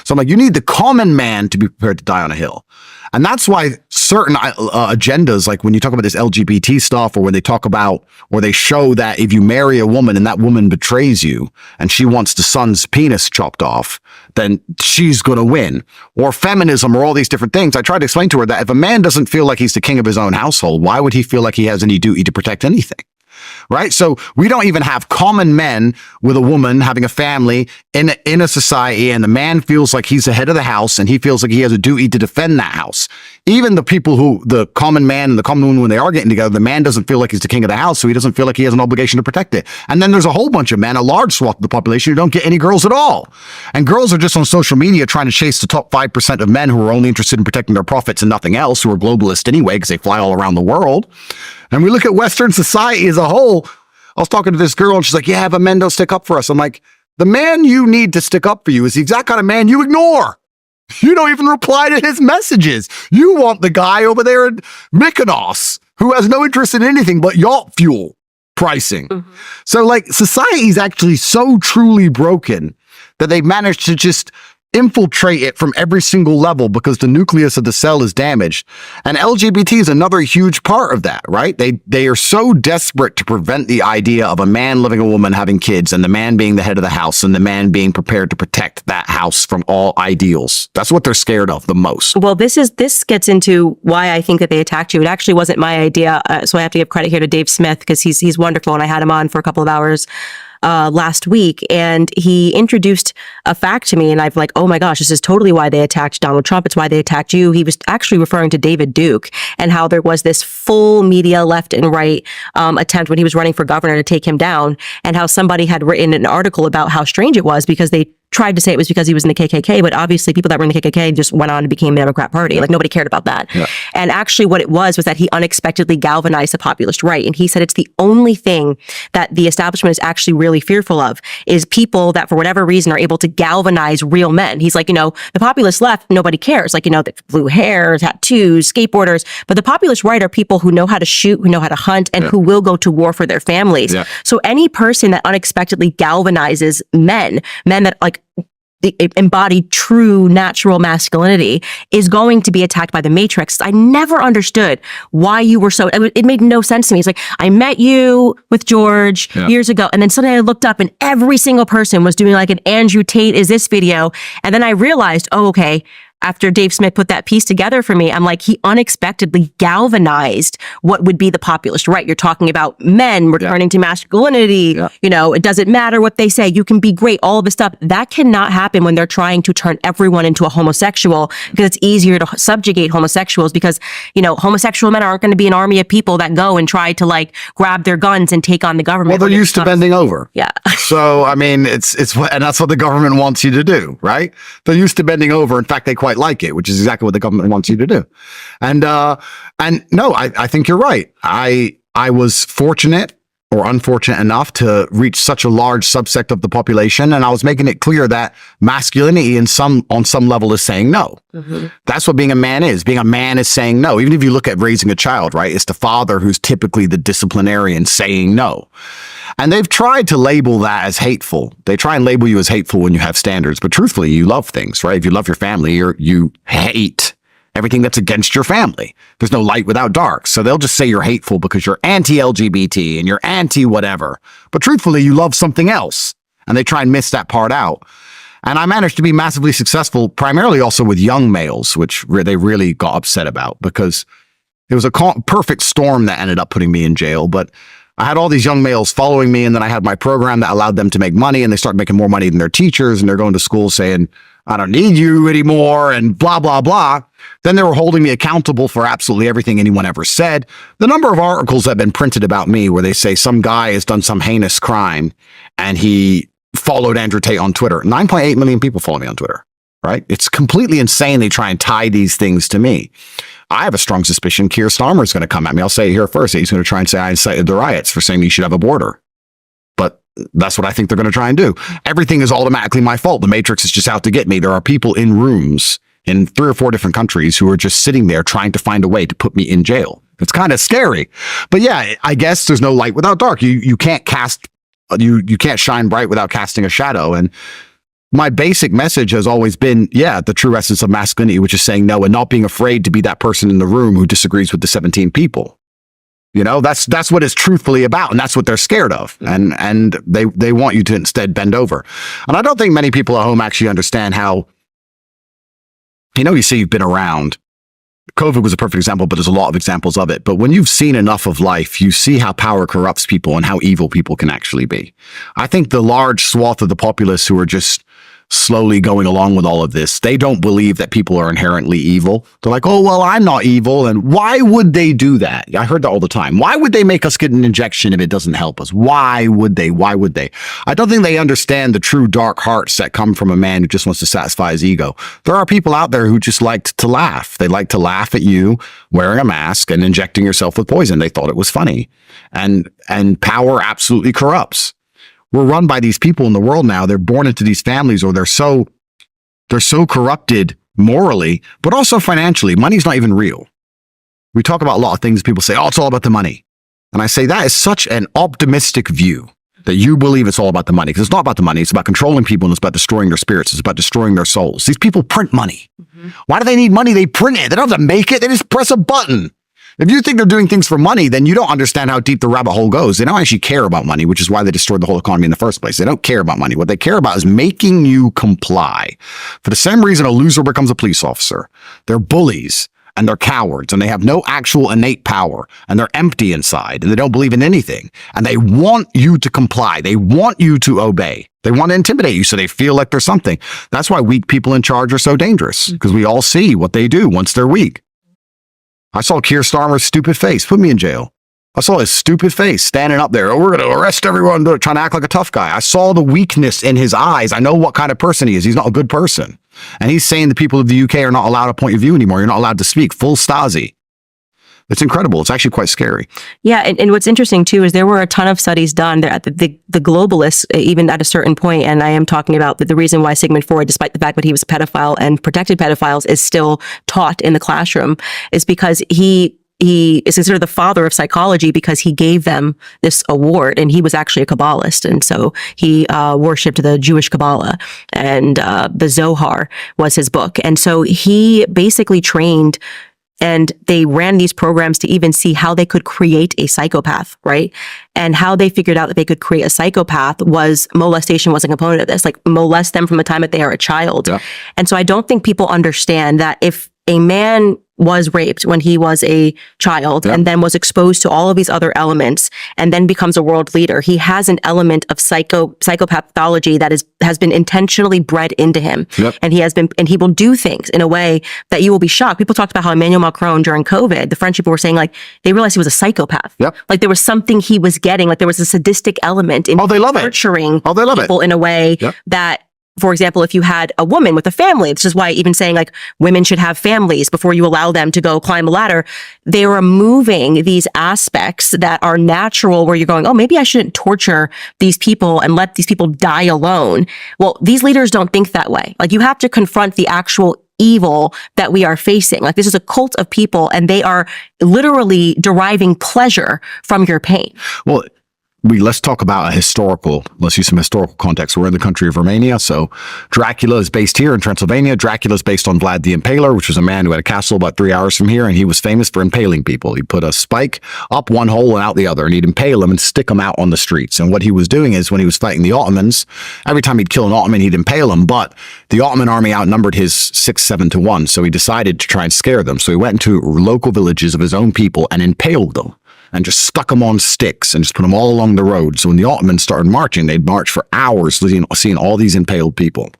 I'm like, you need the common man to be prepared to die on a hill. And that's why certain agendas, like when you talk about this LGBT stuff, or when they talk about, or they show that if you marry a woman and that woman betrays you and she wants the son's penis chopped off, then she's going to win. Or feminism, or all these different things. I tried to explain to her that if a man doesn't feel like he's the king of his own household, why would he feel like he has any duty to protect anything? Right? So we don't even have common men with a woman having a family in a society, and the man feels like he's the head of the house and he feels like he has a duty to defend that house. Even the people the common man and the common woman, when they are getting together, the man doesn't feel like he's the king of the house, so he doesn't feel like he has an obligation to protect it. And then there's a whole bunch of men, a large swath of the population, who don't get any girls at all. And girls are just on social media trying to chase the top 5% of men who are only interested in protecting their profits and nothing else, who are globalist anyway because they fly all around the world. And we look at Western society as a whole. I was talking to this girl and she's like, yeah, but men don't stick up for us. I'm like, the man you need to stick up for you is the exact kind of man you ignore. You don't even reply to his messages. You want the guy over there in Mykonos who has no interest in anything but yacht fuel pricing. So like, society is actually so truly broken that they've managed to just infiltrate it from every single level because the nucleus of the cell is damaged. And LGBT is another huge part of that, right? They are so desperate to prevent the idea of a man loving a woman having kids, and the man being the head of the house, and the man being prepared to protect that house from all ideals. That's what they're scared of the most. Well, this gets into why I think that they attacked you. It actually wasn't my idea, so I have to give credit here to Dave Smith because he's wonderful, and I had him on for a couple of hours last week, and he introduced a fact to me, and I've like, oh my gosh, this is totally why they attacked Donald Trump. It's why they attacked you. He was actually referring to David Duke and how there was this full media left and right attempt when he was running for governor to take him down, and how somebody had written an article about how strange it was because they tried to say it was because he was in the KKK, but obviously people that were in the KKK just went on and became the Democrat Party. Like nobody cared about that. Yeah. And actually what it was that he unexpectedly galvanized the populist right. And he said it's the only thing that the establishment is actually really fearful of is people that for whatever reason are able to galvanize real men. He's like, the populist left, nobody cares. Like, the blue hair, tattoos, skateboarders. But the populist right are people who know how to shoot, who know how to hunt, and who will go to war for their families. Yeah. So any person that unexpectedly galvanizes men that like embody true natural masculinity is going to be attacked by the Matrix. I never understood why you were so, it made no sense to me. It's like, I met you with George years ago, and then suddenly I looked up and every single person was doing like an Andrew Tate is this video. And then I realized, oh, okay, after Dave Smith put that piece together for me, I'm like, he unexpectedly galvanized what would be the populist right. You're talking about men returning to masculinity. Yeah. It doesn't matter what they say. You can be great. All of this stuff. That cannot happen when they're trying to turn everyone into a homosexual, because it's easier to subjugate homosexuals because, homosexual men aren't going to be an army of people that go and try to like grab their guns and take on the government. Well, they're used to bending over. Yeah. So, I mean, and that's what the government wants you to do, right? They're used to bending over. In fact, they quite like it, which is exactly what the government wants you to do. And no, I think you're right. I was fortunate or unfortunate enough to reach such a large subsect of the population, and I was making it clear that masculinity on some level is saying no. Mm-hmm. That's what being a man is. Being a man is saying no. Even if you look at raising a child, right? It's the father who's typically the disciplinarian saying no. And they've tried to label that as hateful. They try and label you as hateful when you have standards, but truthfully, you love things, right? If you love your family, you hate everything that's against your family. There's no light without dark. So they'll just say you're hateful because you're anti-LGBT and you're anti-whatever. But truthfully, you love something else. And they try and miss that part out. And I managed to be massively successful, primarily also with young males, which they really got upset about because it was a perfect storm that ended up putting me in jail. But I had all these young males following me, and then I had my program that allowed them to make money, and they started making more money than their teachers, and they're going to school saying, I don't need you anymore, and blah, blah, blah. Then they were holding me accountable for absolutely everything anyone ever said. The number of articles that have been printed about me where they say some guy has done some heinous crime and he followed Andrew Tate on Twitter. 9.8 million people follow me on Twitter, right? It's completely insane they try and tie these things to me. I have a strong suspicion Keir Starmer is going to come at me. I'll say it here first. He's going to try and say I incited the riots for saying you should have a border. But that's what I think they're going to try and do. Everything is automatically my fault. The Matrix is just out to get me. There are people in rooms in 3 or 4 different countries who are just sitting there trying to find a way to put me in jail. It's kind of scary. But yeah, I guess there's no light without dark. You can't cast, you can't shine bright without casting a shadow. And my basic message has always been, the true essence of masculinity, which is saying no and not being afraid to be that person in the room who disagrees with the 17 people. You know, that's what it's truthfully about, and that's what they're scared of. And they want you to instead bend over. And I don't think many people at home actually understand how, you say you've been around. COVID was a perfect example, but there's a lot of examples of it. But when you've seen enough of life, you see how power corrupts people and how evil people can actually be. I think the large swath of the populace who are just slowly going along with all of this, they don't believe that people are inherently evil. They're like, oh, well, I'm not evil. And why would they do that? I heard that all the time. Why would they make us get an injection if it doesn't help us? Why would they? Why would they? I don't think they understand the true dark hearts that come from a man who just wants to satisfy his ego. There are people out there who just like to laugh. They like to laugh at you wearing a mask and injecting yourself with poison. They thought it was funny. And power absolutely corrupts. We're run by these people in the world now. They're born into these families, or they're so corrupted morally, but also financially. Money's not even real. We talk about a lot of things. People say, oh, it's all about the money. And I say that is such an optimistic view that you believe it's all about the money, because it's not about the money. It's about controlling people, and it's about destroying their spirits. It's about destroying their souls. These people print money. Mm-hmm. Why do they need money? They print it. They don't have to make it. They just press a button. If you think they're doing things for money, then you don't understand how deep the rabbit hole goes. They don't actually care about money, which is why they destroyed the whole economy in the first place. They don't care about money. What they care about is making you comply. For the same reason a loser becomes a police officer. They're bullies and they're cowards and they have no actual innate power and they're empty inside and they don't believe in anything. And they want you to comply. They want you to obey. They want to intimidate you so they feel like they're something. That's why weak people in charge are so dangerous, because we all see what they do once they're weak. I saw Keir Starmer's stupid face. Put me in jail. I saw his stupid face standing up there. Oh, we're going to arrest everyone, trying to act like a tough guy. I saw the weakness in his eyes. I know what kind of person he is. He's not a good person. And he's saying the people of the UK are not allowed a point of view anymore. You're not allowed to speak. Full Stasi. It's incredible. It's actually quite scary. Yeah, and what's interesting too is there were a ton of studies done there at the globalists, even at a certain point, and I am talking about the reason why Sigmund Freud, despite the fact that he was a pedophile and protected pedophiles, is still taught in the classroom, is because he is considered the father of psychology because he gave them this award, and he was actually a Kabbalist, and so he worshipped the Jewish Kabbalah, and the Zohar was his book, and so he basically trained. And they ran these programs to even see how they could create a psychopath, right? And how they figured out that they could create a psychopath was molestation was a component of this, like molest them from the time that they are a child. Yeah. And so I don't think people understand that if a man was raped when he was a child and then was exposed to all of these other elements and then becomes a world leader, he has an element of psychopathology that has been intentionally bred into him. Yep. And he will do things in a way that you will be shocked. People talked about how Emmanuel Macron during COVID, the French people were saying like they realized he was a psychopath. Yep. Like there was something he was getting, like there was a sadistic element in nurturing people in a way that, for example, if you had a woman with a family, this is why even saying like women should have families before you allow them to go climb a ladder, they are removing these aspects that are natural where you're going, oh, maybe I shouldn't torture these people and let these people die alone. Well, these leaders don't think that way. Like you have to confront the actual evil that we are facing. Like this is a cult of people and they are literally deriving pleasure from your pain. Well, let's talk about let's use some historical context. We're in the country of Romania. So Dracula is based here in Transylvania. Dracula is based on Vlad the Impaler, which was a man who had a castle about 3 hours from here. And he was famous for impaling people. He'd put a spike up one hole and out the other, and he'd impale them and stick them out on the streets. And what he was doing is when he was fighting the Ottomans, every time he'd kill an Ottoman, he'd impale him. But the Ottoman army outnumbered his 6-7 to 1. So he decided to try and scare them. So he went into local villages of his own people and impaled them. And just stuck them on sticks and just put them all along the road. So when the Ottomans started marching, they'd march for hours seeing all these impaled people.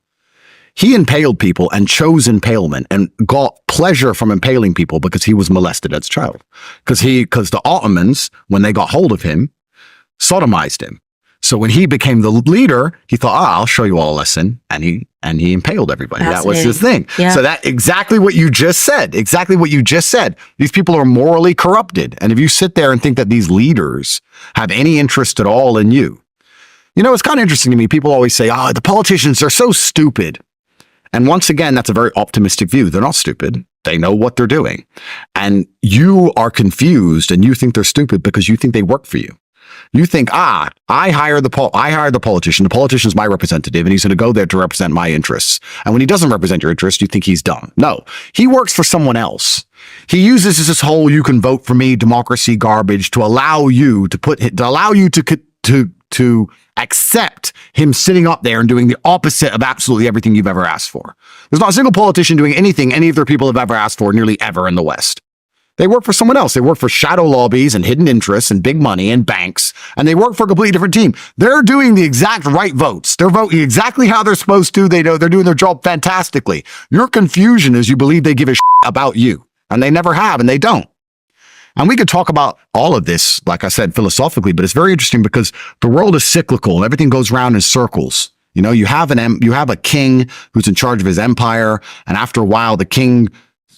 He impaled people and chose impalement and got pleasure from impaling people because he was molested as a child. Because the Ottomans, when they got hold of him, sodomized him. So when he became the leader, he thought, I'll show you all a lesson. And he impaled everybody. That was his thing. Yeah. So that exactly what you just said. Exactly what you just said. These people are morally corrupted. And if you sit there and think that these leaders have any interest at all in you, it's kind of interesting to me. People always say, the politicians are so stupid. And once again, that's a very optimistic view. They're not stupid. They know what they're doing. And you are confused and you think they're stupid because you think they work for you. You think, I hired the politician. The politician's my representative, and he's going to go there to represent my interests. And when he doesn't represent your interests, you think he's dumb. No, he works for someone else. He uses this whole "you can vote for me" democracy garbage to allow you to accept him sitting up there and doing the opposite of absolutely everything you've ever asked for. There's not a single politician doing anything any of their people have ever asked for, nearly ever in the West. They work for someone else. They work for shadow lobbies and hidden interests and big money and banks, and they work for a completely different team. They're doing the exact right votes. They're voting exactly how they're supposed to. They know they're doing their job fantastically. Your confusion is you believe they give a shit about you, and they never have, and they don't. And we could talk about all of this, like I said, philosophically, but it's very interesting because the world is cyclical and everything goes around in circles. You have a king who's in charge of his empire, and after a while, the king's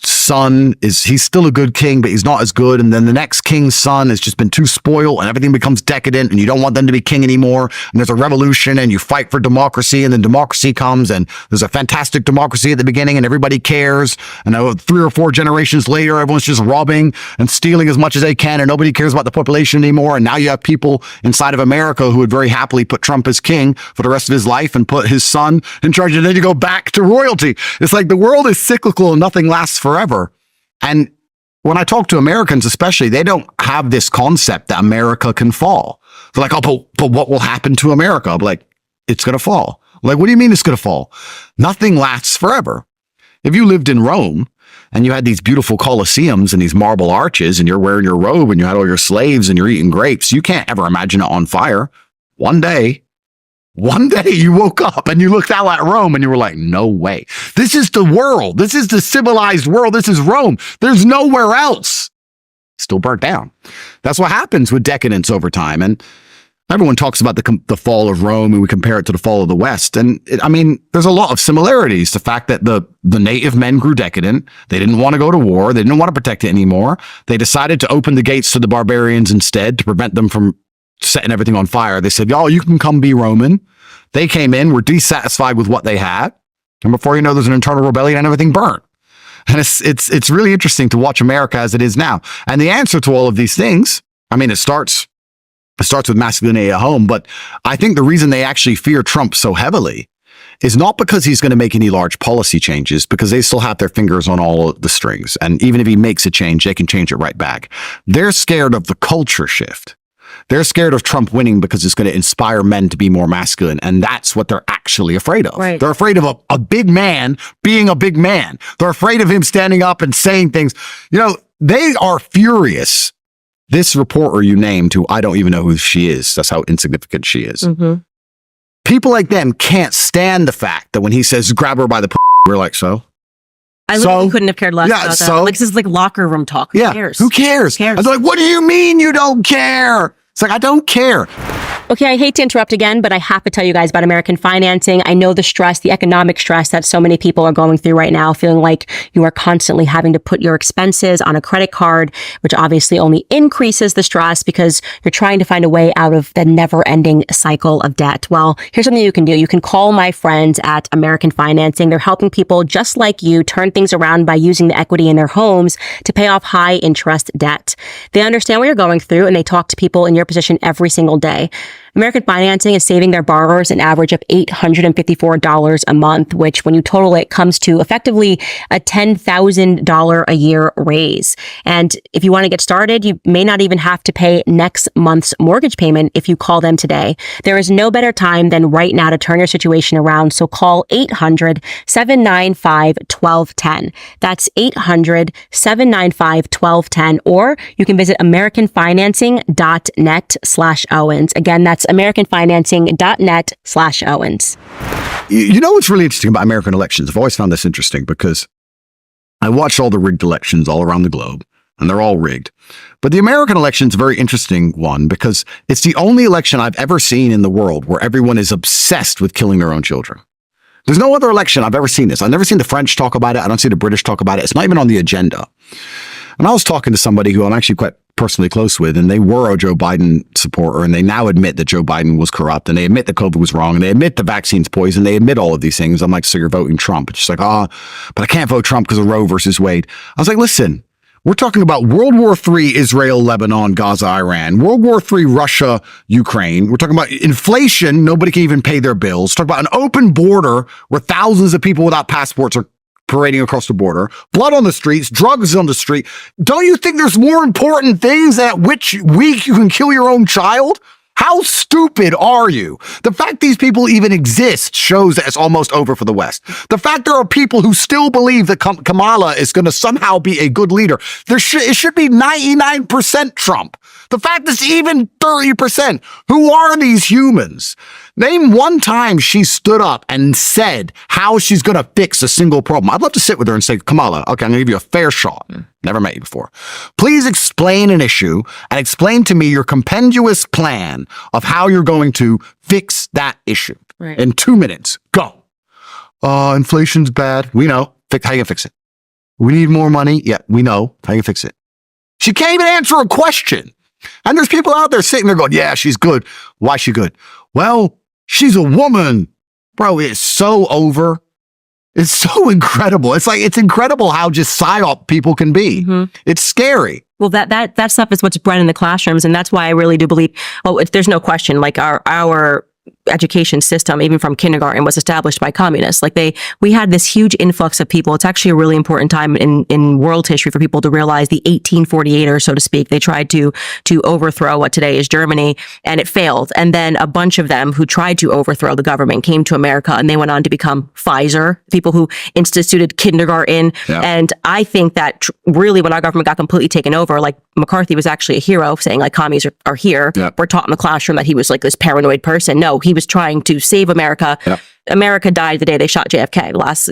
son he's still a good king, but he's not as good. And then the next king's son has just been too spoiled and everything becomes decadent and you don't want them to be king anymore. And there's a revolution and you fight for democracy, and then democracy comes and there's a fantastic democracy at the beginning and everybody cares. And 3 or 4 generations later, everyone's just robbing and stealing as much as they can and nobody cares about the population anymore. And now you have people inside of America who would very happily put Trump as king for the rest of his life and put his son in charge, and then you go back to royalty. It's like the world is cyclical and nothing lasts forever. And when I talk to Americans, especially, they don't have this concept that America can fall. They're like, but what will happen to America? I'm like, it's going to fall. I'm like, what do you mean it's going to fall? Nothing lasts forever. If you lived in Rome and you had these beautiful Colosseums and these marble arches and you're wearing your robe and you had all your slaves and you're eating grapes, you can't ever imagine it on fire. One day you woke up and you looked out at Rome and you were like, no way. This is the world. This is the civilized world. This is Rome. There's nowhere else. Still burnt down. That's what happens with decadence over time. And everyone talks about the fall of Rome and we compare it to the fall of the West. And there's a lot of similarities. The fact that the native men grew decadent. They didn't want to go to war. They didn't want to protect it anymore. They decided to open the gates to the barbarians instead to prevent them from setting everything on fire. They said, y'all, you can come be Roman. They came in, were dissatisfied with what they had. And before you know, there's an internal rebellion and everything burnt. And it's really interesting to watch America as it is now. And the answer to all of these things, it starts with masculinity at home. But I think the reason they actually fear Trump so heavily is not because he's going to make any large policy changes, because they still have their fingers on all of the strings. And even if he makes a change, they can change it right back. They're scared of the culture shift. They're scared of Trump winning because it's going to inspire men to be more masculine. And that's what they're actually afraid of. Right. They're afraid of a big man being a big man. They're afraid of him standing up and saying things. They are furious. This reporter you named, who I don't even know who she is. That's how insignificant she is. Mm-hmm. People like them can't stand the fact that when he says, grab her by the we're like, so? I literally couldn't have cared less about that. Like, this is like locker room talk. Who cares? Who cares? Who cares? I was like, what do you mean you don't care? It's like, I don't care. Okay, I hate to interrupt again, but I have to tell you guys about American financing. I know the stress, the economic stress that so many people are going through right now, feeling like you are constantly having to put your expenses on a credit card, which obviously only increases the stress because you're trying to find a way out of the never-ending cycle of debt. Well, here's something you can do. You can call my friends at American Financing. They're helping people just like you turn things around by using the equity in their homes to pay off high-interest debt. They understand what you're going through, and they talk to people in your position every single day. American Financing is saving their borrowers an average of $854 a month, which when you total it comes to effectively a $10,000 a year raise. And if you want to get started, you may not even have to pay next month's mortgage payment if you call them today. There is no better time than right now to turn your situation around. So call 800-795-1210. That's 800-795-1210. Or you can visit AmericanFinancing.net/Owens. Again, that's americanfinancing.net/Owens. You know what's really interesting about American elections? I've always found this interesting because I watch all the rigged elections all around the globe, and they're all rigged. But the American election is a very interesting one because it's the only election I've ever seen in the world where everyone is obsessed with killing their own children. There's no other election I've ever seen this. I've never seen the French talk about it. I don't see the British talk about it. It's not even on the agenda. And I was talking to somebody who I'm actually quite personally close with, and they were a Joe Biden supporter, and they now admit that Joe Biden was corrupt, and they admit that COVID was wrong, and they admit the vaccine's poison. They admit all of these things. I'm like, so you're voting Trump? It's just like, but I can't vote Trump because of Roe versus Wade. I was like, listen, we're talking about World War III, Israel, Lebanon, Gaza, Iran, World War III, Russia, Ukraine. We're talking about inflation. Nobody can even pay their bills. Talk about an open border where thousands of people without passports are parading across the border, blood on the streets, drugs on the street. Don't you think there's more important things at which week you can kill your own child? How stupid are you? The fact these people even exist shows that it's almost over for the West. The fact there are people who still believe that Kamala is going to somehow be a good leader. It should be 99% Trump. The fact it's even 30%. Who are these humans? Name one time she stood up and said how she's going to fix a single problem. I'd love to sit with her and say, Kamala, okay, I'm going to give you a fair shot. Never met you before. Please explain an issue and explain to me your compendious plan of how you're going to fix that issue. Right. In 2 minutes. Go. Inflation's bad. We know. How you going to fix it? We need more money. Yeah, we know. How you going to fix it? She can't even answer a question. And there's people out there sitting there going, yeah, she's good. Why is she good? Well, she's a woman. Bro, it's so over. It's so incredible. It's incredible how just psyop people can be. Mm-hmm. It's scary. Well, that stuff is what's bred in the classrooms. And that's why I really do believe, there's no question, like our education system, even from kindergarten, was established by communists. We had this huge influx of people. It's actually a really important time in world history for people to realize the 1848ers, so to speak. They tried to overthrow what today is Germany, and it failed. And then a bunch of them who tried to overthrow the government came to America, and they went on to become Pfizer, people who instituted kindergarten. Yeah. And I think that really when our government got completely taken over, like McCarthy was actually a hero, saying like commies are here. Yeah. We're taught in the classroom that he was like this paranoid person. No, he was trying to save America. Yeah. America died the day they shot JFK. The last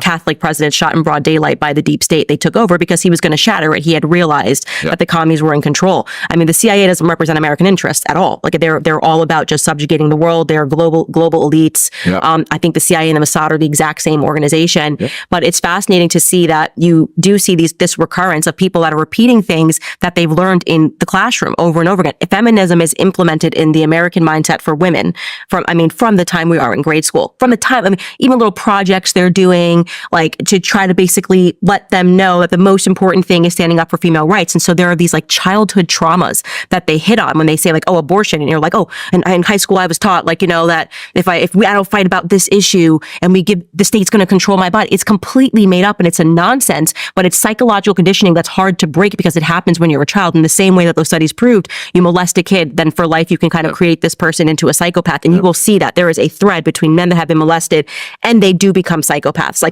Catholic president shot in broad daylight by the deep state. They took over because he was going to shatter it. He had realized that the commies were in control. I mean, the CIA doesn't represent American interests at all. Like they're all about just subjugating the world. They're global elites. Yeah. I think the CIA and the Mossad are the exact same organization. Yeah. But it's fascinating to see that you do see this recurrence of people that are repeating things that they've learned in the classroom over and over again. Feminism is implemented in the American mindset for women from the time we are in grade school. From the time, even little projects they're doing, like to try to basically let them know that the most important thing is standing up for female rights. And so there are these like childhood traumas that they hit on when they say like, oh, abortion. And you're like, oh, and in high school I was taught like, that if I don't fight about this issue and the state's going to control my body. It's completely made up and it's a nonsense, but it's psychological conditioning that's hard to break because it happens when you're a child. In the same way that those studies proved, you molest a kid, then for life you can kind of create this person into a psychopath. And you will see that there is a thread between men that have been molested and they do become psychopaths.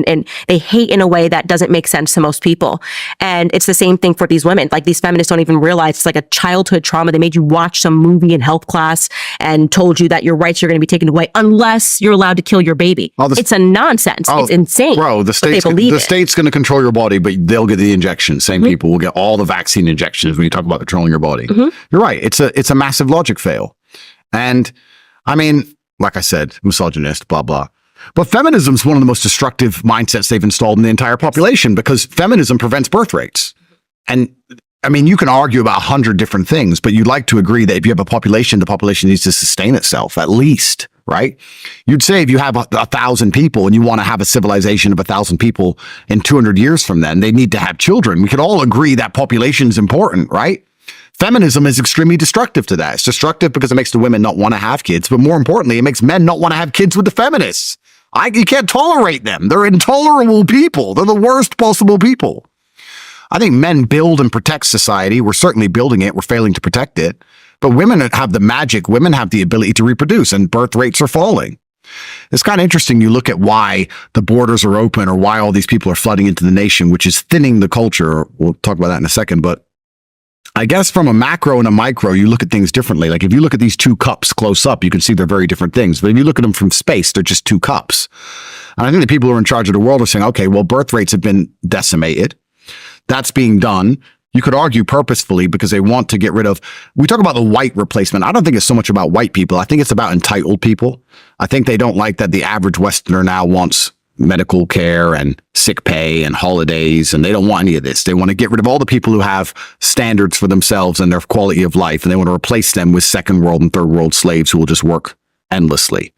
And they hate in a way that doesn't make sense to most people. And it's the same thing for these women. Like these feminists don't even realize it's like a childhood trauma. They made you watch some movie in health class and told you that your rights are going to be taken away unless you're allowed to kill your baby. It's a nonsense. It's insane. Bro, the state's going to control your body, but they'll get the injections. Same people will get all the vaccine injections when you talk about controlling your body. Mm-hmm. You're right. It's a massive logic fail. And I mean, like I said, misogynist, blah, blah. But feminism is one of the most destructive mindsets they've installed in the entire population because feminism prevents birth rates. And I mean, you can argue about 100 different things, but you'd like to agree that if you have a population, the population needs to sustain itself at least, right? You'd say if you have 1,000 people and you want to have a civilization of 1,000 people in 200 years from then, they need to have children. We could all agree that population is important, right? Feminism is extremely destructive to that. It's destructive because it makes the women not want to have kids, but more importantly, it makes men not want to have kids with the feminists. You can't tolerate them. They're intolerable people. They're the worst possible people. I think men build and protect society. We're certainly building it. We're failing to protect it. But women have the magic. Women have the ability to reproduce, and birth rates are falling. It's kind of interesting. You look at why the borders are open or why all these people are flooding into the nation, which is thinning the culture. We'll talk about that in a second. But I guess from a macro and a micro, you look at things differently. Like if you look at these two cups close up, you can see they're very different things. But if you look at them from space, they're just two cups. And I think the people who are in charge of the world are saying, okay, well, birth rates have been decimated. That's being done. You could argue purposefully because they want to get rid of, we talk about the white replacement. I don't think it's so much about white people. I think it's about entitled people. I think they don't like that the average Westerner now wants medical care and sick pay and holidays, and they don't want any of this. They want to get rid of all the people who have standards for themselves and their quality of life, and they want to replace them with second world and third world slaves who will just work endlessly.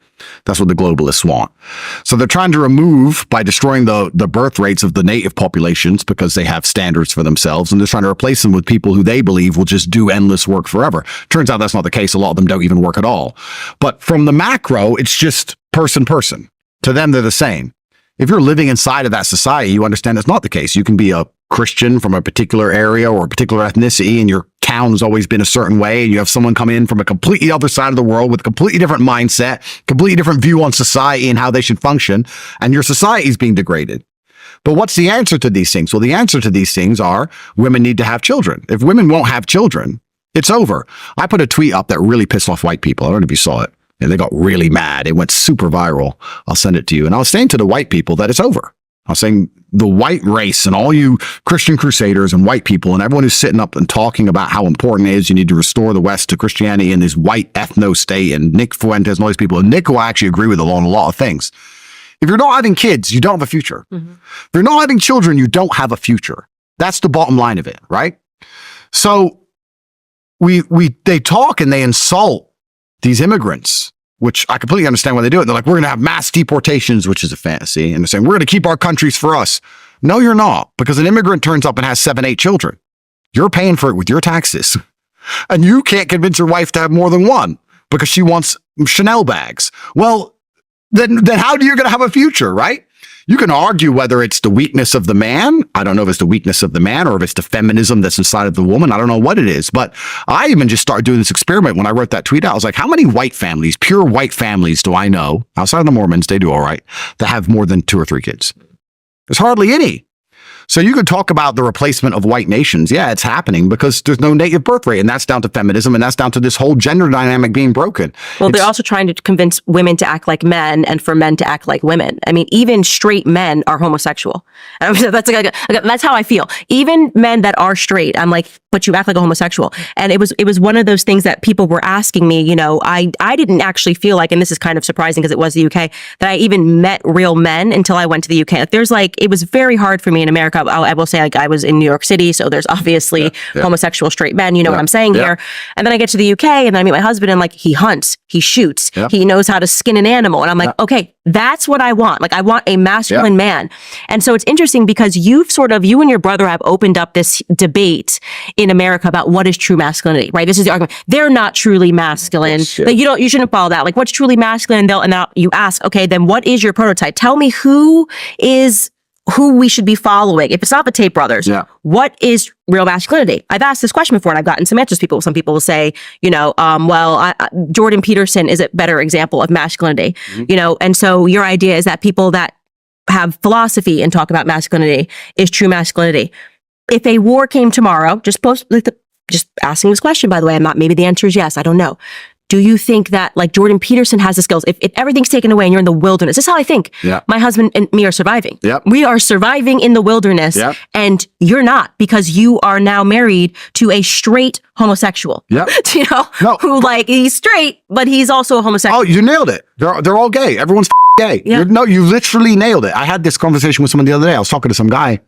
That's what the globalists want. So they're trying to remove, by destroying the birth rates of the native populations because they have standards for themselves, and they're trying to replace them with people who they believe will just do endless work forever. Turns out that's not the case. A lot of them don't even work at all. But from the macro, it's just person. To them, they're the same. If you're living inside of that society, you understand it's not the case. You can be a Christian from a particular area or a particular ethnicity, and your town's always been a certain way, and you have someone come in from a completely other side of the world with a completely different mindset, completely different view on society and how they should function, and your society is being degraded. But what's the answer to these things? Well, the answer to these things are women need to have children. If women won't have children, it's over. I put a tweet up that really pissed off white people. I don't know if you saw it. And they got really mad. It went super viral. I'll send it to you. And I was saying to the white people that it's over. I was saying the white race and all you Christian crusaders and white people and everyone who's sitting up and talking about how important it is you need to restore the West to Christianity in this white ethno state, and Nick Fuentes and all these people. And Nick will actually agree with on a lot of things. If you're not having kids, you don't have a future. Mm-hmm. If you're not having children, you don't have a future. That's the bottom line of it, right? So they talk and they insult these immigrants, which I completely understand why they do it. They're like, we're going to have mass deportations, which is a fantasy. And they're saying, we're going to keep our countries for us. No, you're not, because an immigrant turns up and has 7, 8 children. You're paying for it with your taxes. And you can't convince your wife to have more than one because she wants Chanel bags. Well, then how do you going to have a future, right? You can argue whether it's the weakness of the man. I don't know if it's the weakness of the man or if it's the feminism that's inside of the woman. I don't know what it is. But I even just started doing this experiment when I wrote that tweet out. I was like, how many white families, pure white families do I know, outside of the Mormons, they do all right, that have more than 2 or 3 kids? There's hardly any. So you could talk about the replacement of white nations. Yeah, it's happening because there's no native birth rate, and that's down to feminism, and that's down to this whole gender dynamic being broken. Well, they're also trying to convince women to act like men and for men to act like women. I mean, even straight men are homosexual. That's how I feel. Even men that are straight, I'm like, but you act like a homosexual. And it was one of those things that people were asking me. You know, I didn't actually feel like, and this is kind of surprising because it was the UK, that I even met real men until I went to the UK. Like, it was very hard for me in America. I will say, like, I was in New York City, so there's obviously homosexual straight men, you know what I'm saying here. And then I get to the UK and then I meet my husband and, like, he hunts, he shoots, he knows how to skin an animal. And I'm like, okay, that's what I want. Like, I want a masculine man. And so it's interesting because you and your brother have opened up this debate in America about what is true masculinity, right? This is the argument. They're not truly masculine. Like, you shouldn't follow that. Like, what's truly masculine? And now you ask, okay, then what is your prototype? Tell me who we should be following. If it's not the Tate brothers, what is real masculinity? I've asked this question before and I've gotten some answers. Some people will say, Jordan Peterson is a better example of masculinity, and so your idea is that people that have philosophy and talk about masculinity is true masculinity. If a war came tomorrow, just asking this question, by the way, maybe the answer is yes, I don't know. Do you think that, like, Jordan Peterson has the skills? If everything's taken away and you're in the wilderness, this is how I think. My husband and me are surviving. We are surviving in the wilderness, and you're not, because you are now married to a straight homosexual. Who, like, he's straight, but he's also a homosexual. Oh, you nailed it. They're all gay. Everyone's gay. You literally nailed it. I had this conversation with someone the other day. I was talking to some guy,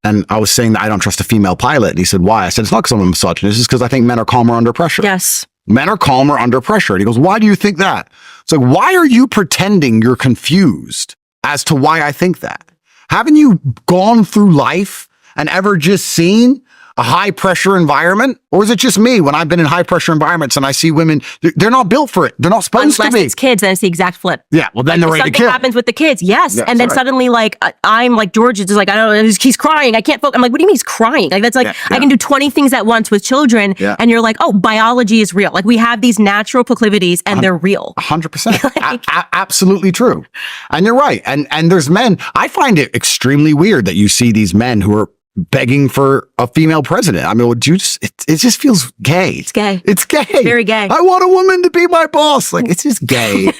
and I was saying that I don't trust a female pilot. And he said, why? I said, it's not because I'm a misogynist. It's because I think men are calmer under pressure. Yes. Men are calmer under pressure. And he goes, why do you think that? It's like, why are you pretending you're confused as to why I think that? Haven't you gone through life and ever just seen a high pressure environment? Or is it just me when I've been in high pressure environments and I see women, they're not built for it. They're not supposed to be. Unless it's kids, then it's the exact flip. Yeah, well, then they're ready to kill. Something happens with the kids, yes. And then suddenly, like, I'm like, George is just like, I don't know, he's crying. I can't focus. I'm like, what do you mean he's crying? Like, that's like, I can do 20 things at once with children. And you're like, oh, biology is real. Like, we have these natural proclivities and they're real. 100%. Absolutely true. And you're right. And there's men, I find it extremely weird that you see these men who are begging for a female president. I mean, would you just, it just feels gay. It's gay. It's gay. Very gay. I want a woman to be my boss. Like, it's just gay.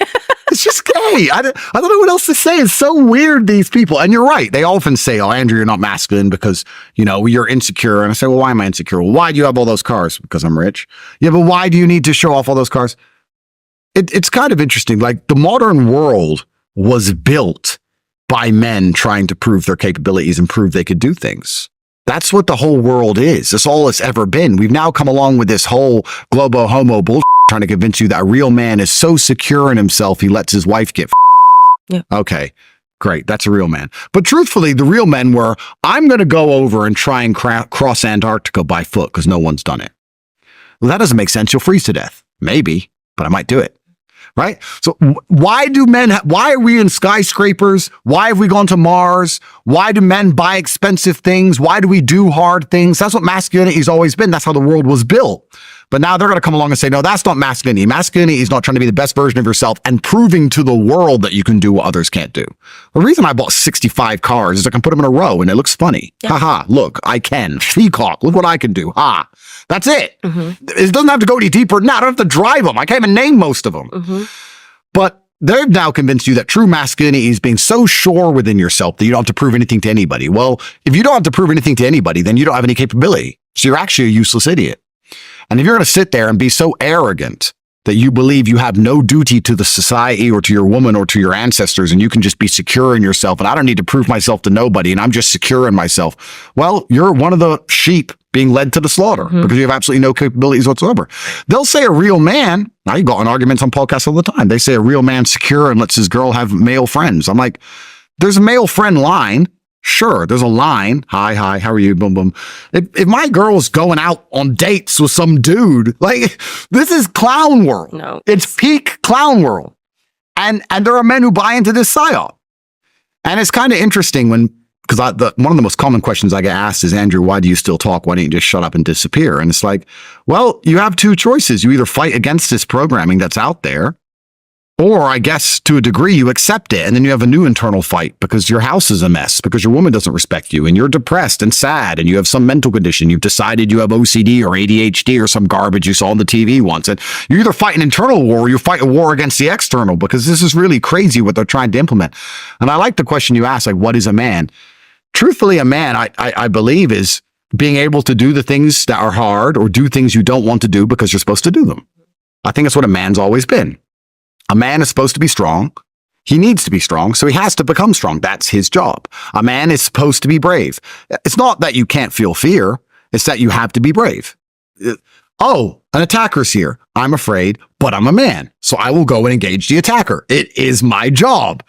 It's just gay. I don't know what else to say. It's so weird, these people. And you're right. They often say, oh, Andrew, you're not masculine because, you know, you're insecure. And I say, well, why am I insecure? Well, why do you have all those cars? Because I'm rich. Yeah, but why do you need to show off all those cars? It's kind of interesting. Like, the modern world was built by men trying to prove their capabilities and prove they could do things. That's what the whole world is. That's all it's ever been. We've now come along with this whole globo homo bullshit trying to convince you that a real man is so secure in himself he lets his wife get yeah. Okay, great. That's a real man. But truthfully, the real men were, I'm going to go over and try and cross Antarctica by foot because no one's done it. Well, that doesn't make sense. You'll freeze to death. Maybe, but I might do it. Right? So why do men, why are we in skyscrapers? Why have we gone to Mars? Why do men buy expensive things? Why do we do hard things? That's what masculinity has always been. That's how the world was built. But now they're going to come along and say, no, that's not masculinity. Masculinity is not trying to be the best version of yourself and proving to the world that you can do what others can't do. The reason I bought 65 cars is I can put them in a row and it looks funny. Yeah. Ha, look, I can. Peacock, look what I can do. Ha. That's it. Mm-hmm. It doesn't have to go any deeper. No, I don't have to drive them. I can't even name most of them. Mm-hmm. But they've now convinced you that true masculinity is being so sure within yourself that you don't have to prove anything to anybody. Well, if you don't have to prove anything to anybody, then you don't have any capability. So you're actually a useless idiot. And if you're going to sit there and be so arrogant that you believe you have no duty to the society or to your woman or to your ancestors, and you can just be secure in yourself, and I don't need to prove myself to nobody, and I'm just secure in myself, well, you're one of the sheep being led to the slaughter because you have absolutely no capabilities whatsoever. They'll say a real man, now you got in arguments on podcasts all the time, they say a real man's secure and lets his girl have male friends. I'm like, there's a male friend line. Sure, there's a line. Hi, how are you? Boom, boom. If my girl's going out on dates with some dude, like, this is clown world. No. It's peak clown world. And there are men who buy into this psyop. And it's kind of interesting because one of the most common questions I get asked is, Andrew, why do you still talk? Why don't you just shut up and disappear? And it's like, well, you have two choices. You either fight against this programming that's out there, or I guess to a degree you accept it, and then you have a new internal fight because your house is a mess, because your woman doesn't respect you, and you're depressed and sad, and you have some mental condition. You've decided you have OCD or ADHD or some garbage you saw on the TV once. And you either fight an internal war or you fight a war against the external, because this is really crazy what they're trying to implement. And I like the question you asked, like, what is a man? Truthfully, a man, I believe, is being able to do the things that are hard or do things you don't want to do because you're supposed to do them. I think that's what a man's always been. A man is supposed to be strong. He needs to be strong, so he has to become strong. That's his job. A man is supposed to be brave. It's not that you can't feel fear. It's that you have to be brave. Oh, an attacker's here. I'm afraid, but I'm a man, so I will go and engage the attacker. It is my job.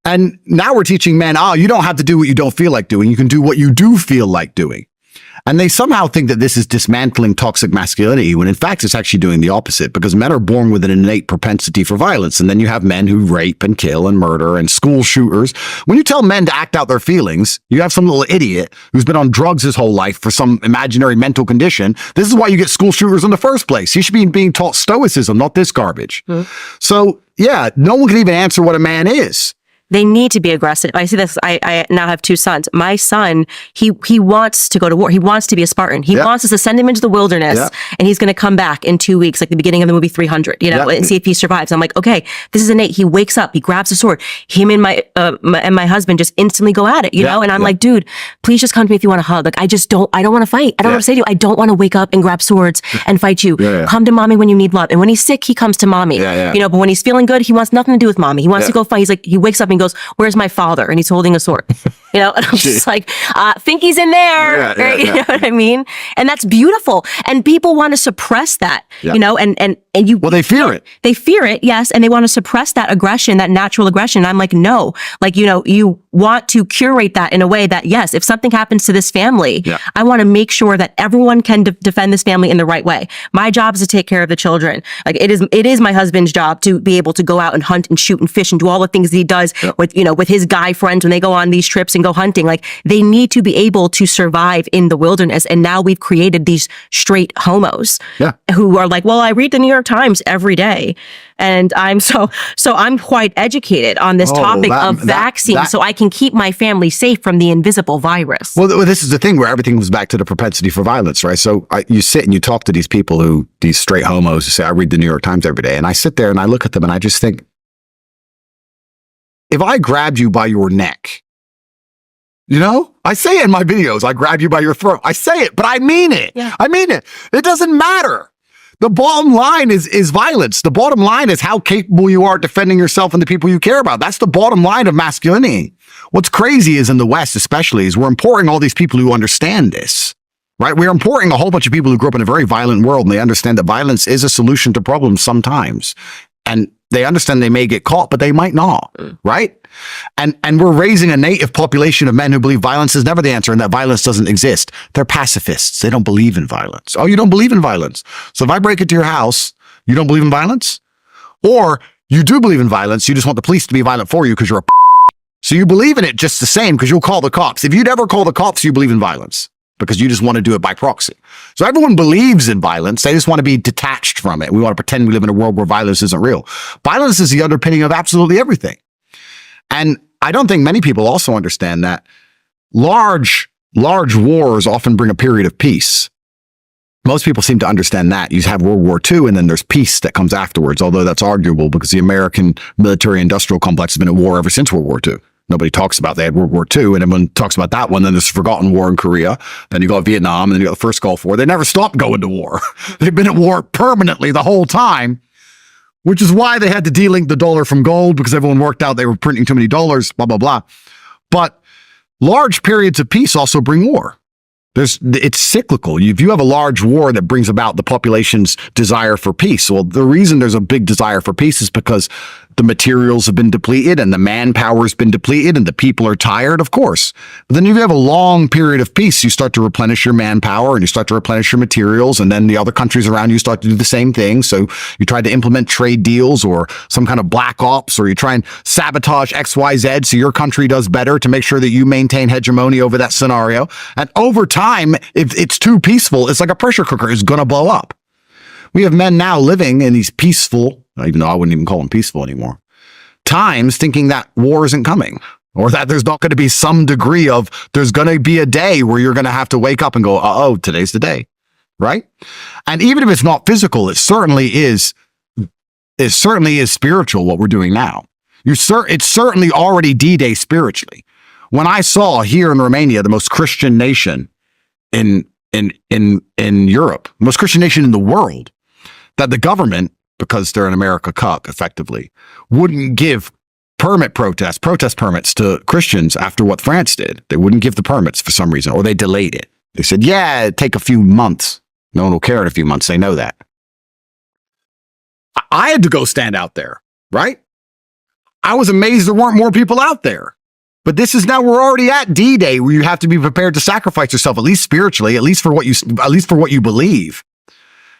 And now we're teaching men, you don't have to do what you don't feel like doing. You can do what you do feel like doing. And they somehow think that this is dismantling toxic masculinity, when in fact it's actually doing the opposite, because men are born with an innate propensity for violence. And then you have men who rape and kill and murder and school shooters. When you tell men to act out their feelings, you have some little idiot who's been on drugs his whole life for some imaginary mental condition. This is why you get school shooters in the first place. He should be being taught stoicism, not this garbage. So yeah, no one can even answer what a man is. They need to be aggressive. I see this. I now have two sons. My son, he wants to go to war. He wants to be a Spartan. He wants us to send him into the wilderness, and he's going to come back in 2 weeks, like the beginning of the movie 300, and see if he survives. I'm like, okay, this is innate. He wakes up, he grabs a sword. Him and my husband just instantly go at it, know? And I'm like, dude, please just come to me if you want to hug. Like, I don't want to fight. I don't want to say to you, I don't want to wake up and grab swords and fight you. Come to mommy when you need love. And when he's sick, he comes to mommy, but when he's feeling good, he wants nothing to do with mommy. He wants to go fight. He's like, he wakes up and goes, where's my father? And he's holding a sword, and I'm just like, think he's in there. Right? You know what I mean? And that's beautiful. And people want to suppress that, and you. Well, they fear it. They fear it. Yes. And they want to suppress that aggression, that natural aggression. And I'm like, no, like, you want to curate that in a way that, yes, if something happens to this family, I want to make sure that everyone can defend this family in the right way. My job is to take care of the children. Like, it is my husband's job to be able to go out and hunt and shoot and fish and do all the things that he does with his guy friends when they go on these trips and go hunting. Like, they need to be able to survive in the wilderness. And now we've created these straight homos who are like, well, I read the New York Times every day. And I'm I'm quite educated on this topic of vaccines, so I can keep my family safe from the invisible virus. Well, this is the thing where everything goes back to the propensity for violence, right? So you sit and you talk to these people these straight homos who say, I read the New York Times every day. And I sit there and I look at them and I just think, if I grabbed you by your neck, I say it in my videos, I grab you by your throat. I say it, but I mean it. Yeah. I mean it. It doesn't matter. The bottom line is violence. The bottom line is how capable you are defending yourself and the people you care about. That's the bottom line of masculinity. What's crazy is in the West, especially, is we're importing all these people who understand this, right? We're importing a whole bunch of people who grew up in a very violent world, and they understand that violence is a solution to problems sometimes. And they understand they may get caught, but they might not, right? And we're raising a native population of men who believe violence is never the answer and that violence doesn't exist. They're pacifists. They don't believe in violence. Oh, you don't believe in violence. So if I break into your house, you don't believe in violence? Or you do believe in violence, you just want the police to be violent for you because you're a So you believe in it just the same because you'll call the cops. If you'd ever call the cops, you believe in violence because you just want to do it by proxy. So everyone believes in violence. They just want to be detached from it. We want to pretend we live in a world where violence isn't real. Violence is the underpinning of absolutely everything. And I don't think many people also understand that large wars often bring a period of peace. Most people seem to understand that. You have World War II and then there's peace that comes afterwards, although that's arguable because the American military-industrial complex has been at war ever since World War II. Nobody talks about they had World War II, and everyone talks about that one. Then there's the forgotten war in Korea. Then you got Vietnam, and then you got the first Gulf War. They never stopped going to war. They've been at war permanently the whole time, which is why they had to de-link the dollar from gold because everyone worked out they were printing too many dollars, blah, blah, blah. But large periods of peace also bring war. It's cyclical. If you have a large war that brings about the population's desire for peace, well, the reason there's a big desire for peace is because the materials have been depleted and the manpower has been depleted and the people are tired, of course. But then if you have a long period of peace, you start to replenish your manpower and you start to replenish your materials, and then the other countries around you start to do the same thing. So you try to implement trade deals or some kind of black ops, or you try and sabotage XYZ so your country does better to make sure that you maintain hegemony over that scenario. And over time, if it's too peaceful, it's like a pressure cooker. It's going to blow up. We have men now living in these peaceful, even though I wouldn't even call them peaceful anymore, times thinking that war isn't coming, or that there's not going to be some degree of, there's going to be a day where you're going to have to wake up and go, oh, today's the day, right? And even if it's not physical, it certainly is spiritual what we're doing now. It's certainly already D-Day spiritually. When I saw here in Romania, the most Christian nation in Europe, the most Christian nation in the world, that the government, because they're an America cuck, effectively, wouldn't give protest permits to Christians after what France did. They wouldn't give the permits for some reason, or they delayed it. They said, yeah, it'd take a few months. No one will care in a few months. They know that. I had to go stand out there, right? I was amazed there weren't more people out there. But this is now, we're already at D-Day, where you have to be prepared to sacrifice yourself, at least spiritually, at least for what you believe.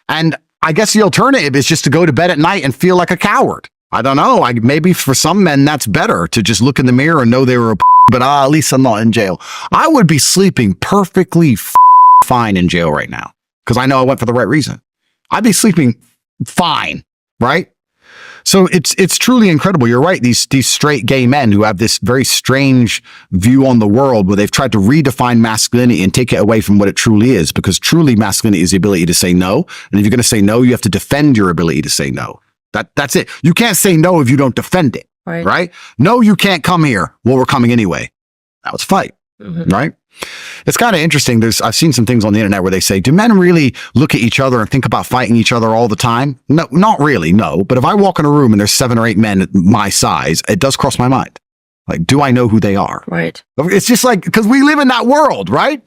And I guess the alternative is just to go to bed at night and feel like a coward. I don't know. Maybe for some men that's better, to just look in the mirror and know they were but at least I'm not in jail. I would be sleeping perfectly fine in jail right now because I know I went for the right reason. I'd be sleeping fine, right? So it's truly incredible. You're right. These straight gay men who have this very strange view on the world where they've tried to redefine masculinity and take it away from what it truly is, because truly masculinity is the ability to say no. And if you're going to say no, you have to defend your ability to say no. That's it. You can't say no if you don't defend it, right? No, you can't come here. Well, we're coming anyway. Now let's fight, right? It's kind of interesting. I've seen some things on the internet where they say, do men really look at each other and think about fighting each other all the time? No, not really, no. But if I walk in a room and there's 7 or 8 men my size, it does cross my mind. Like, do I know who they are? Right. It's just like, because we live in that world, right?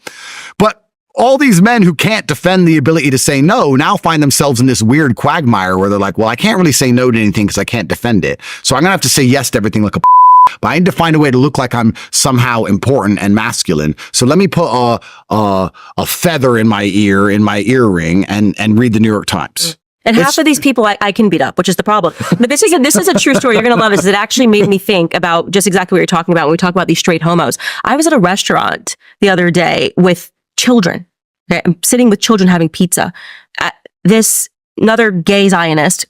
But all these men who can't defend the ability to say no now find themselves in this weird quagmire where they're like, well, I can't really say no to anything because I can't defend it. So I'm going to have to say yes to everything like a but I need to find a way to look like I'm somehow important and masculine. So let me put a feather in my ear, in my earring, and read the New York Times. And half of these people I can beat up, which is the problem. But this is a true story. You're going to love this. It actually made me think about just exactly what you're talking about when we talk about these straight homos. I was at a restaurant the other day with children. Okay? I'm sitting with children having pizza. Another gay Zionist,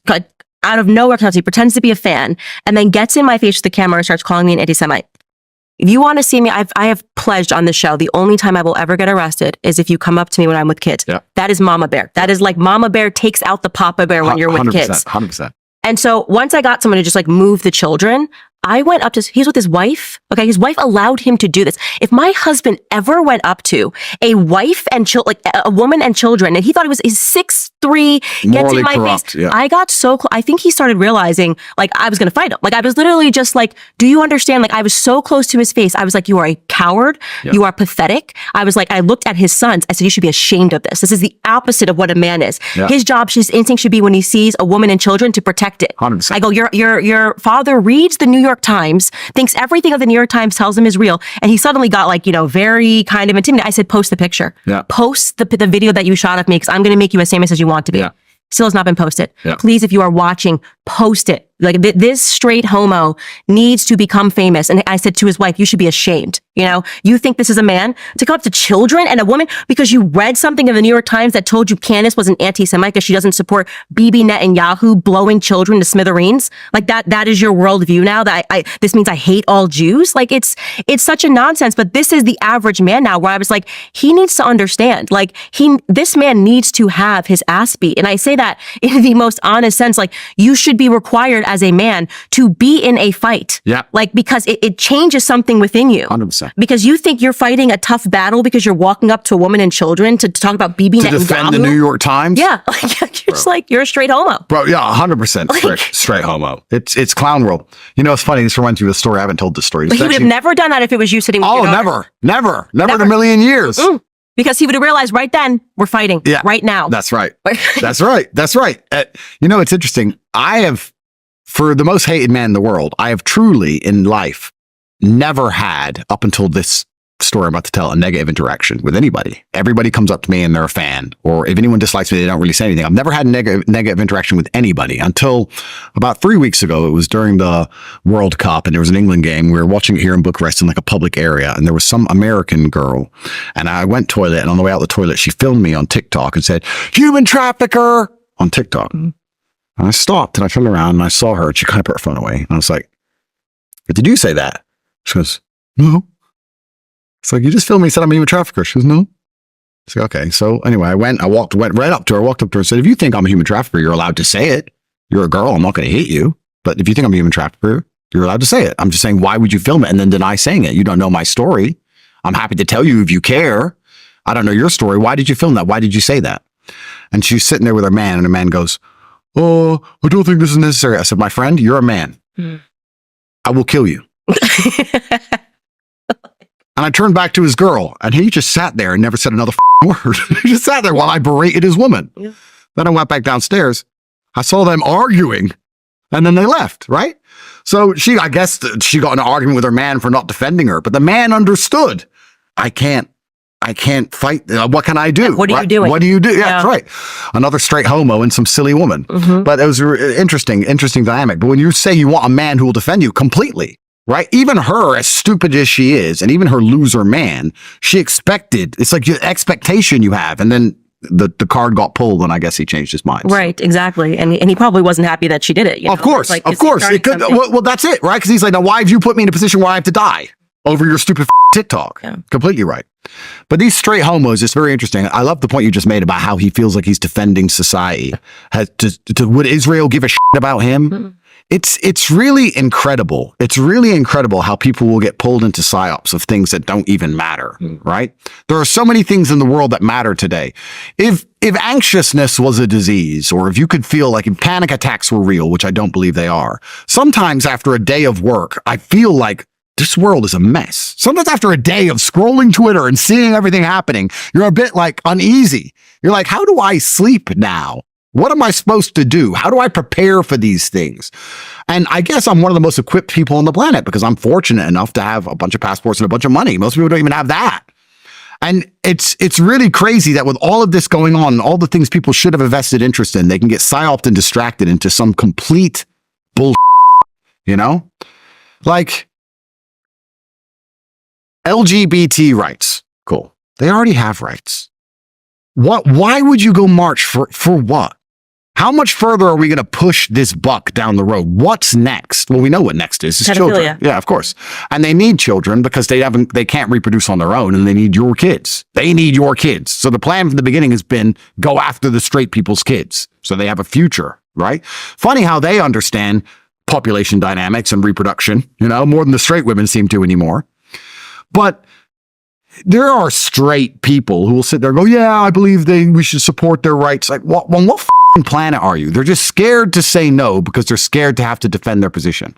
out of nowhere, he pretends to be a fan and then gets in my face with the camera and starts calling me an anti-Semite. If you want to see me, I have pledged on the show, the only time I will ever get arrested is if you come up to me when I'm with kids. Yeah. That is Mama Bear. That is like Mama Bear takes out the Papa Bear when you're with kids. 100%. And so once I got someone to just like move the children, I went up to, he's with his wife. Okay. His wife allowed him to do this. If my husband ever went up to a wife and like a woman and children, and he thought he was, he's 6'3", gets in my face. Yeah. I got so close. I think he started realizing like I was going to fight him. Like I was literally just like, do you understand? Like I was so close to his face. I was like, you are a coward. Yeah. You are pathetic. I was like, I looked at his sons. I said, you should be ashamed of this. This is the opposite of what a man is. Yeah. His job, his instinct should be when he sees a woman and children to protect it. 100%. I go, your father reads the New York Times, thinks everything of the New York Times tells him is real. And he suddenly got like, very kind of intimidated. I said, post the picture. Yeah. Post the video that you shot of me because I'm going to make you as famous as you want to be. Yeah. Still has not been posted. Yeah. Please, if you are watching, post it. Like this straight homo needs to become famous. And I said to his wife, you should be ashamed. You think this is a man to come up to children and a woman because you read something in the New York Times that told you Candace was an anti-Semite because she doesn't support Bibi Netanyahu blowing children to smithereens. Like that is your worldview now that this means I hate all Jews. Like it's such a nonsense, but this is the average man now where I was like, he needs to understand, like this man needs to have his ass beat. And I say that in the most honest sense, like you should be required as a man to be in a fight. Yeah. Like, because it changes something within you. 100%. Because you think you're fighting a tough battle because you're walking up to a woman and children to talk about Bibi Netanyahu. To defend the New York Times? Yeah. You're just like, you're a straight homo. Bro, yeah, 100% straight homo. It's clown world. It's funny. This reminds me of a story. I haven't told this story. He would have never done that if it was you sitting with your daughter. Never in a million years. Because he would have realized right then, we're fighting right now. That's right. That's right. It's interesting. I have, for the most hated man in the world, I have truly in life never had, up until this story I'm about to tell, a negative interaction with anybody. Everybody comes up to me and they're a fan, or if anyone dislikes me, they don't really say anything. I've never had a negative interaction with anybody until about 3 weeks ago. It was during the World Cup and there was an England game. We were watching it here in Bucharest in like a public area, and there was some American girl, and I went toilet, and on the way out the toilet, she filmed me on TikTok and said, "Human trafficker," on TikTok. And I stopped and I turned around and I saw her, and she kind of put her phone away. And I was like, "Did you say that?" She goes, "No." It's like, "You just filmed me and said I'm a human trafficker." She goes, "No." It's like, okay. So anyway, I went right up to her, and said, "If you think I'm a human trafficker, you're allowed to say it. You're a girl. I'm not going to hit you. But if you think I'm a human trafficker, you're allowed to say it. I'm just saying, why would you film it and then deny saying it? You don't know my story. I'm happy to tell you if you care. I don't know your story. Why did you film that? Why did you say that?" And she's sitting there with her man, and the man goes, "Oh, I don't think this is necessary." I said, "My friend, you're a man. I will kill you." And I turned back to his girl, and he just sat there and never said another word. He just sat there while I berated his woman. Yeah. Then I went back downstairs. I saw them arguing, and then they left, right? So I guess she got in an argument with her man for not defending her, but the man understood. I can't fight. What can I do? Yeah, what are you doing? What do you do? Yeah, that's right. Another straight homo and some silly woman. Mm-hmm. But it was interesting dynamic. But when you say you want a man who will defend you completely, right? Even her, as stupid as she is, and even her loser man, she expected, it's like your expectation you have. And then the card got pulled, and I guess he changed his mind. Right, exactly. And he probably wasn't happy that she did it. Of course. It could, well, that's it, right? Because he's like, now why have you put me in a position where I have to die over your stupid TikTok? Yeah. Completely right. But these straight homos, it's very interesting. I love the point you just made about how he feels like he's defending society. Would Israel give a shit about him? Mm-hmm. It's really incredible. It's really incredible how people will get pulled into psyops of things that don't even matter, right? There are so many things in the world that matter today. If anxiousness was a disease, or if you could feel like if panic attacks were real, which I don't believe they are, sometimes after a day of work, I feel like this world is a mess. Sometimes after a day of scrolling Twitter and seeing everything happening, you're a bit like uneasy. You're like, how do I sleep now? What am I supposed to do? How do I prepare for these things? And I guess I'm one of the most equipped people on the planet because I'm fortunate enough to have a bunch of passports and a bunch of money. Most people don't even have that. And it's really crazy that with all of this going on, all the things people should have a vested interest in, they can get psyoped and distracted into some complete bull, you know? Like LGBT rights. Cool. They already have rights. Why would you go march for what? How much further are we going to push this buck down the road? What's next? Well, we know what next is. It's children. Yeah, of course. And they need children because they can't reproduce on their own, and they need your kids. They need your kids. So the plan from the beginning has been go after the straight people's kids so they have a future, right? Funny how they understand population dynamics and reproduction, more than the straight women seem to anymore. But there are straight people who will sit there and go, yeah, I believe we should support their rights. Like, what planet are you? They're just scared to say no because they're scared to have to defend their position.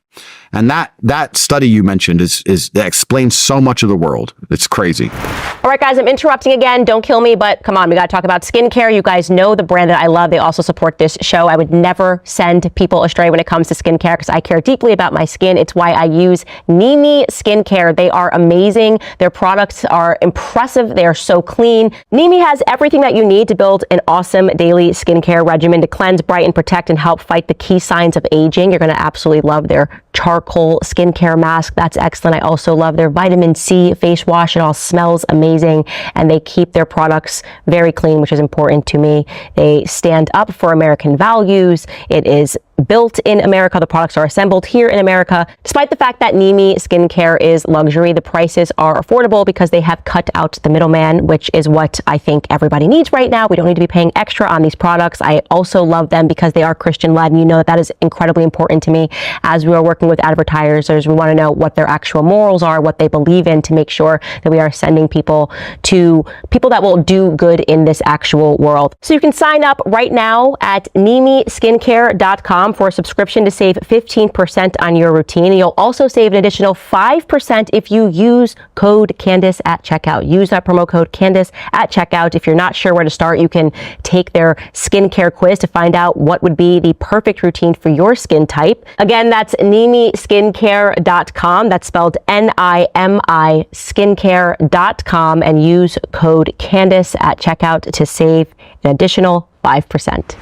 And that study you mentioned that explains so much of the world. It's crazy. All right, guys, I'm interrupting again. Don't kill me, but come on, we got to talk about skincare. You guys know the brand that I love. They also support this show. I would never send people astray when it comes to skincare because I care deeply about my skin. It's why I use Nimi Skincare. They are amazing. Their products are impressive. They are so clean. Nimi has everything that you need to build an awesome daily skincare regimen to cleanse, brighten, protect, and help fight the key signs of aging. You're going to absolutely love their charcoal skincare mask. That's excellent. I also love their vitamin C face wash. It all smells amazing, and they keep their products very clean, which is important to me. They stand up for American values. It is built in America. The products are assembled here in America. Despite the fact that Nimi Skincare is luxury, the prices are affordable because they have cut out the middleman, which is what I think everybody needs right now. We don't need to be paying extra on these products. I also love them because they are Christian-led, and you know that is incredibly important to me. As we are working with advertisers, we want to know what their actual morals are, what they believe in, to make sure that we are sending people to people that will do good in this actual world. So you can sign up right now at NimiSkincare.com for a subscription to save 15% on your routine. You'll also save an additional 5% if you use code Candace at checkout. Use that promo code Candace at checkout. If you're not sure where to start, you can take their skincare quiz to find out what would be the perfect routine for your skin type. Again, that's NimiSkincare.com. That's spelled Nimi skincare.com, and use code Candace at checkout to save an additional 5%.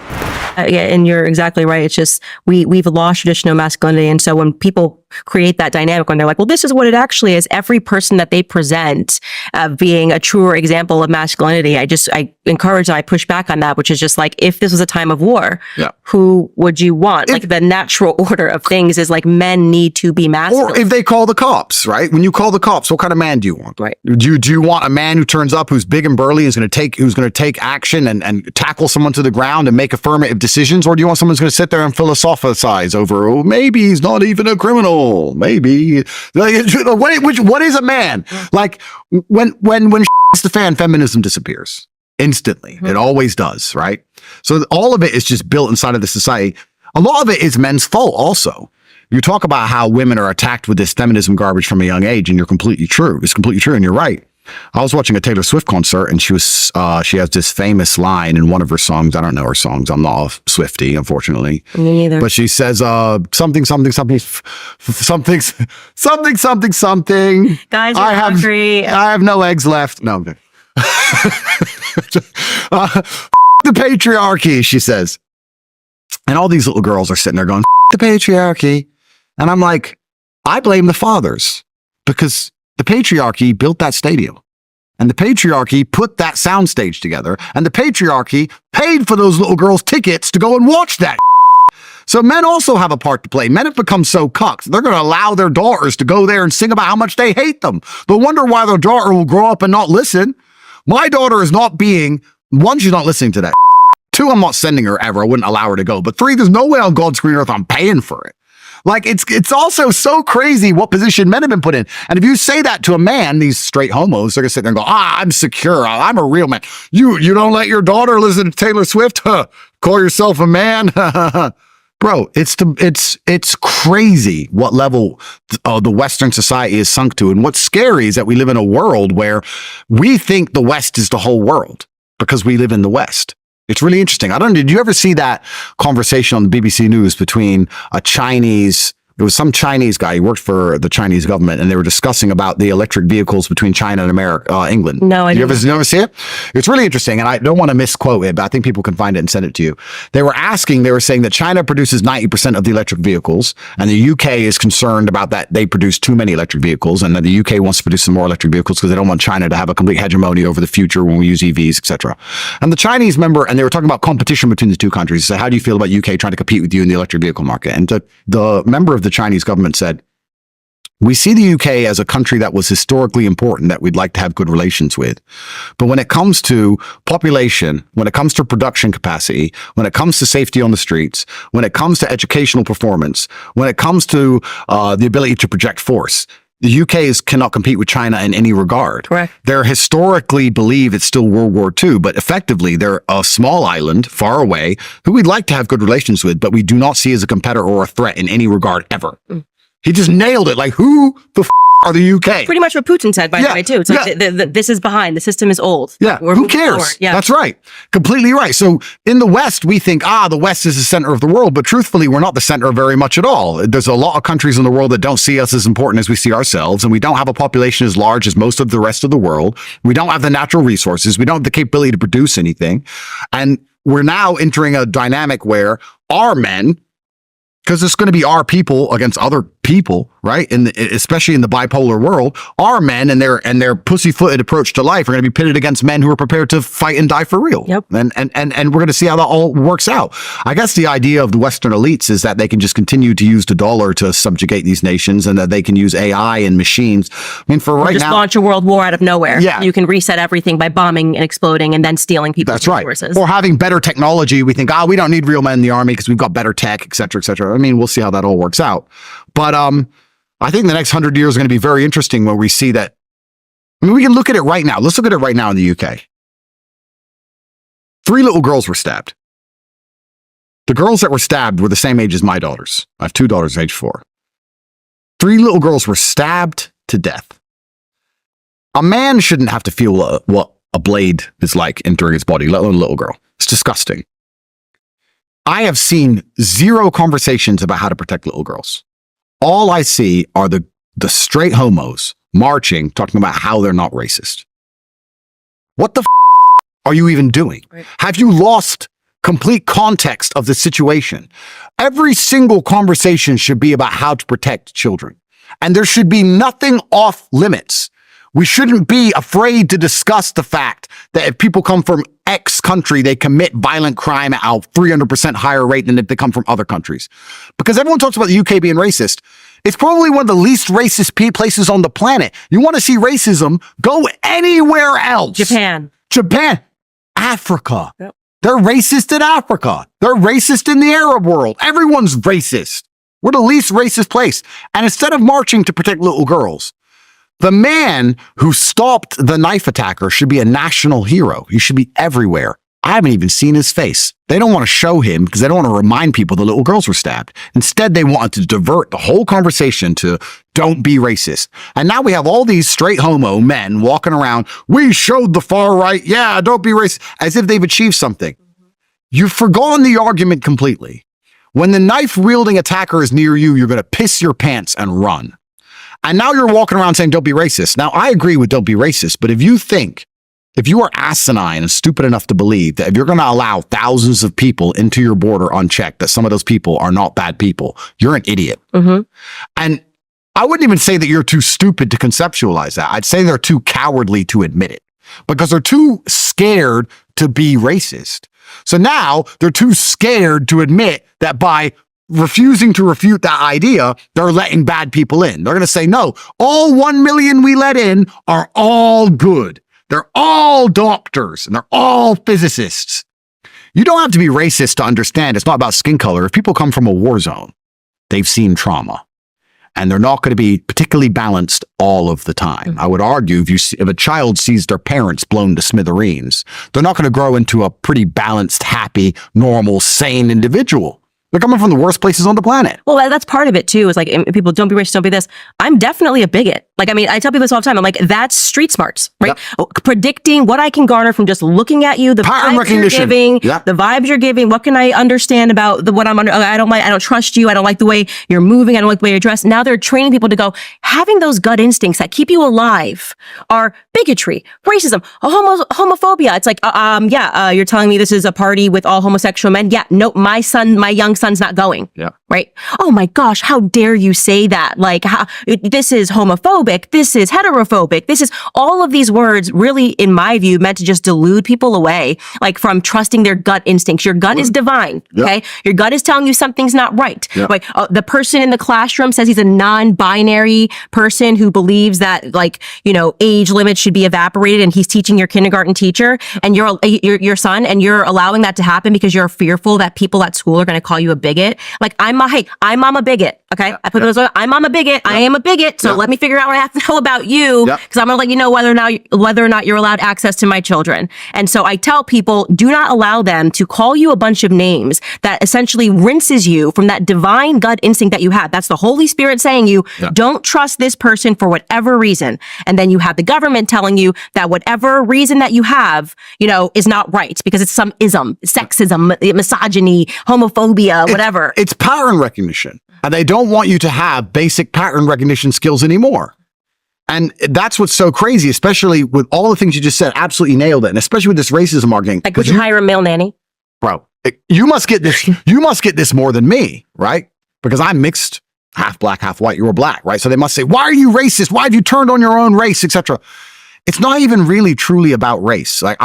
Yeah, and you're exactly right. It's just we've lost traditional masculinity, and so when people create that dynamic, when they're like, "Well, this is what it actually is," every person that they present being a truer example of masculinity, I encourage and I push back on that, which is just like, if this was a time of war, who would you want? Like, the natural order of things is like men need to be masculine. Or if they call the cops, right? When you call the cops, what kind of man do you want? Right. Do you want a man who turns up, who's big and burly, who's going to take action and tackle someone to the ground and make affirmative decisions? Or do you want someone who's going to sit there and philosophize over, oh, maybe he's not even a criminal, maybe what is a man? Like, when hits the fan, feminism disappears instantly. It always does, right? So all of it is just built inside of the society. A lot of it is men's fault also. You talk about how women are attacked with this feminism garbage from a young age, and you're completely true. It's completely true, and you're right. I was watching a Taylor Swift concert, and she has this famous line in one of her songs. I don't know her songs. I'm not a Swiftie, unfortunately. Me neither. But she says something. Guys, I have no eggs left. No. Okay. The patriarchy, she says. And all these little girls are sitting there going, the patriarchy. And I'm like, I blame the fathers, because the patriarchy built that stadium, and the patriarchy put that soundstage together, and the patriarchy paid for those little girls' tickets to go and watch that. So men also have a part to play. Men have become so cucked, they're going to allow their daughters to go there and sing about how much they hate them. They'll wonder why their daughter will grow up and not listen. My daughter is not being, one, she's not listening to that. Two, I'm not sending her ever. I wouldn't allow her to go. But three, there's no way on God's green earth I'm paying for it. Like, it's also so crazy what position men have been put in. And if you say that to a man, these straight homos, they're going to sit there and go, I'm secure. I'm a real man. You don't let your daughter listen to Taylor Swift? Huh. Call yourself a man? Bro, it's crazy what level the Western society is sunk to. And what's scary is that we live in a world where we think the West is the whole world because we live in the West. It's really interesting. I don't know, did you ever see that conversation on the BBC News between a Chinese It was some Chinese guy. He worked for the Chinese government, and they were discussing about the electric vehicles between China and America, England. No, I you didn't. ever see it? It's really interesting, and I don't want to misquote it, but I think people can find it and send it to you. They were saying that China produces 90% of the electric vehicles, and the UK is concerned about that they produce too many electric vehicles, and that the UK wants to produce some more electric vehicles because they don't want China to have a complete hegemony over the future when we use EVs, etc. And the Chinese and they were talking about competition between the two countries. So how do you feel about UK trying to compete with you in the electric vehicle market? And the member of the Chinese government said, we see the UK as a country that was historically important that we'd like to have good relations with. But when it comes to population, when it comes to production capacity, when it comes to safety on the streets, when it comes to educational performance, when it comes to the ability to project force, the UK cannot compete with China in any regard. Correct. They're historically believe it's still World War II, but effectively they're a small island far away who we'd like to have good relations with, but we do not see as a competitor or a threat in any regard ever. He just nailed it. Like, who the are the UK? Pretty much what Putin said, by the way, too. It's like, this is behind. The system is old. Yeah, We're who moving cares? forward. Yeah. That's right. Completely right. So in the West, we think, the West is the center of the world, but truthfully, we're not the center very much at all. There's a lot of countries in the world that don't see us as important as we see ourselves, and we don't have a population as large as most of the rest of the world. We don't have the natural resources. We don't have the capability to produce anything. And we're now entering a dynamic where our men, because it's going to be our people against other people, right? Especially in the bipolar world, our men and their pussy-footed approach to life are going to be pitted against men who are prepared to fight and die for real. Yep. And we're going to see how that all works out. I guess the idea of the Western elites is that they can just continue to use the dollar to subjugate these nations, and that they can use AI and machines. I mean, for right now, just launch a world war out of nowhere. Yeah. You can reset everything by bombing and exploding and then stealing people's that's right. resources. Or having better technology. We think, we don't need real men in the army because we've got better tech, et cetera, et cetera. I mean, we'll see how that all works out. But I think the next 100 years are going to be very interesting where we see that. I mean, we can look at it right now. Let's look at it right now in the UK. 3 little girls were stabbed. The girls that were stabbed were the same age as my daughters. I have 2 daughters, age 4. 3 little girls were stabbed to death. A man shouldn't have to feel what a blade is like entering his body, let alone a little girl. It's disgusting. I have seen 0 conversations about how to protect little girls. All I see are the straight homos marching, talking about how they're not racist. What the are you even doing? Right. Have you lost complete context of the situation? Every single conversation should be about how to protect children. And there should be nothing off limits. We shouldn't be afraid to discuss the fact that if people come from X country, they commit violent crime at a 300% higher rate than if they come from other countries. Because everyone talks about the UK being racist. It's probably one of the least racist places on the planet. You want to see racism? Go anywhere else. Japan. Africa. Yep. They're racist in Africa. They're racist in the Arab world. Everyone's racist. We're the least racist place. And instead of marching to protect little girls, the man who stopped the knife attacker should be a national hero. He should be everywhere. I haven't even seen his face. They don't want to show him because they don't want to remind people the little girls were stabbed. Instead, they wanted to divert the whole conversation to don't be racist. And now we have all these straight homo men walking around. We showed the far right. Yeah, don't be racist. As if they've achieved something. You've forgone the argument completely. When the knife wielding attacker is near you, you're going to piss your pants and run. And now you're walking around saying, don't be racist. Now, I agree with don't be racist, but if you are asinine and stupid enough to believe that if you're going to allow thousands of people into your border unchecked, that some of those people are not bad people, you're an idiot. Mm-hmm. And I wouldn't even say that you're too stupid to conceptualize that. I'd say they're too cowardly to admit it because they're too scared to be racist. So now they're too scared to admit that by refusing to refute that idea, they're letting bad people in. They're going to say, no, all 1 million we let in are all good. They're all doctors and they're all physicists. You don't have to be racist to understand it's not about skin color. If people come from a war zone, they've seen trauma and they're not going to be particularly balanced all of the time. Mm-hmm. I would argue if a child sees their parents blown to smithereens, they're not going to grow into a pretty balanced, happy, normal, sane individual. They're coming from the worst places on the planet. Well, that's part of it too. Is like people don't be racist, don't be this. I'm definitely a bigot. Like, I mean, I tell people this all the time. I'm like, that's street smarts, right? Yep. Predicting what I can garner from just looking at you, the Pattern vibes recognition. you're giving, Yep. the vibes you're giving. What can I understand about what I'm under? I don't trust you. I don't like the way you're moving. I don't like the way you're dressed. Now they're training people to go, having those gut instincts that keep you alive are bigotry, racism, homophobia. It's like, you're telling me this is a party with all homosexual men. Yeah, no, my young son's not going. Yeah. Right? Oh my gosh, how dare you say that? Like, this is homophobic. This is heterophobic. This is all of these words really, in my view, meant to just delude people away, like from trusting their gut instincts. Your gut is divine. Yep. Okay. Your gut is telling you something's not right. Yep. Like the person in the classroom says he's a non-binary person who believes that age limits should be evaporated, and he's teaching your kindergarten teacher and your son, and you're allowing that to happen because you're fearful that people at school are going to call you a bigot. Like I'm a bigot. Okay. I put those on. I'm a bigot. I am a bigot. So let me figure out what I have to know about you, because I'm going to let you know whether or not you're allowed access to my children. And so I tell people, do not allow them to call you a bunch of names that essentially rinses you from that divine gut instinct that you have. That's the Holy Spirit saying don't trust this person for whatever reason. And then you have the government telling you that whatever reason that you have, is not right because it's some ism, sexism, misogyny, homophobia, whatever. It's pattern recognition. And they don't want you to have basic pattern recognition skills anymore. And that's what's so crazy, especially with all the things you just said. Absolutely nailed it. And especially with this racism argument. Like, would you hire a male nanny? Bro, you must get this. You must get this more than me, right? Because I'm mixed, half black, half white. You were black, right? So they must say, why are you racist? Why have you turned on your own race, etc.? It's not even really truly about race. Like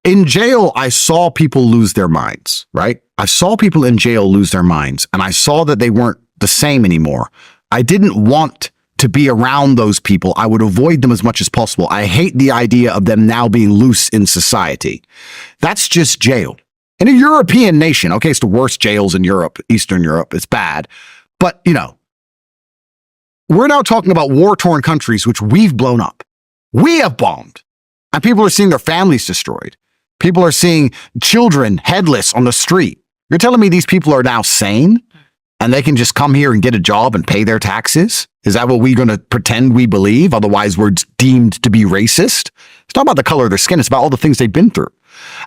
in jail, I saw people lose their minds, right? I saw people in jail lose their minds, and I saw that they weren't the same anymore. I didn't want to be around those people. I would avoid them as much as possible. I hate the idea of them now being loose in society. That's just jail. In a European nation, okay, it's the worst jails in Europe, Eastern Europe. It's bad. But, we're now talking about war-torn countries, which we've blown up. We have bombed. And people are seeing their families destroyed. People are seeing children headless on the street. You're telling me these people are now sane? And they can just come here and get a job and pay their taxes? Is that what we're going to pretend we believe? Otherwise, we're deemed to be racist? It's not about the color of their skin. It's about all the things they've been through.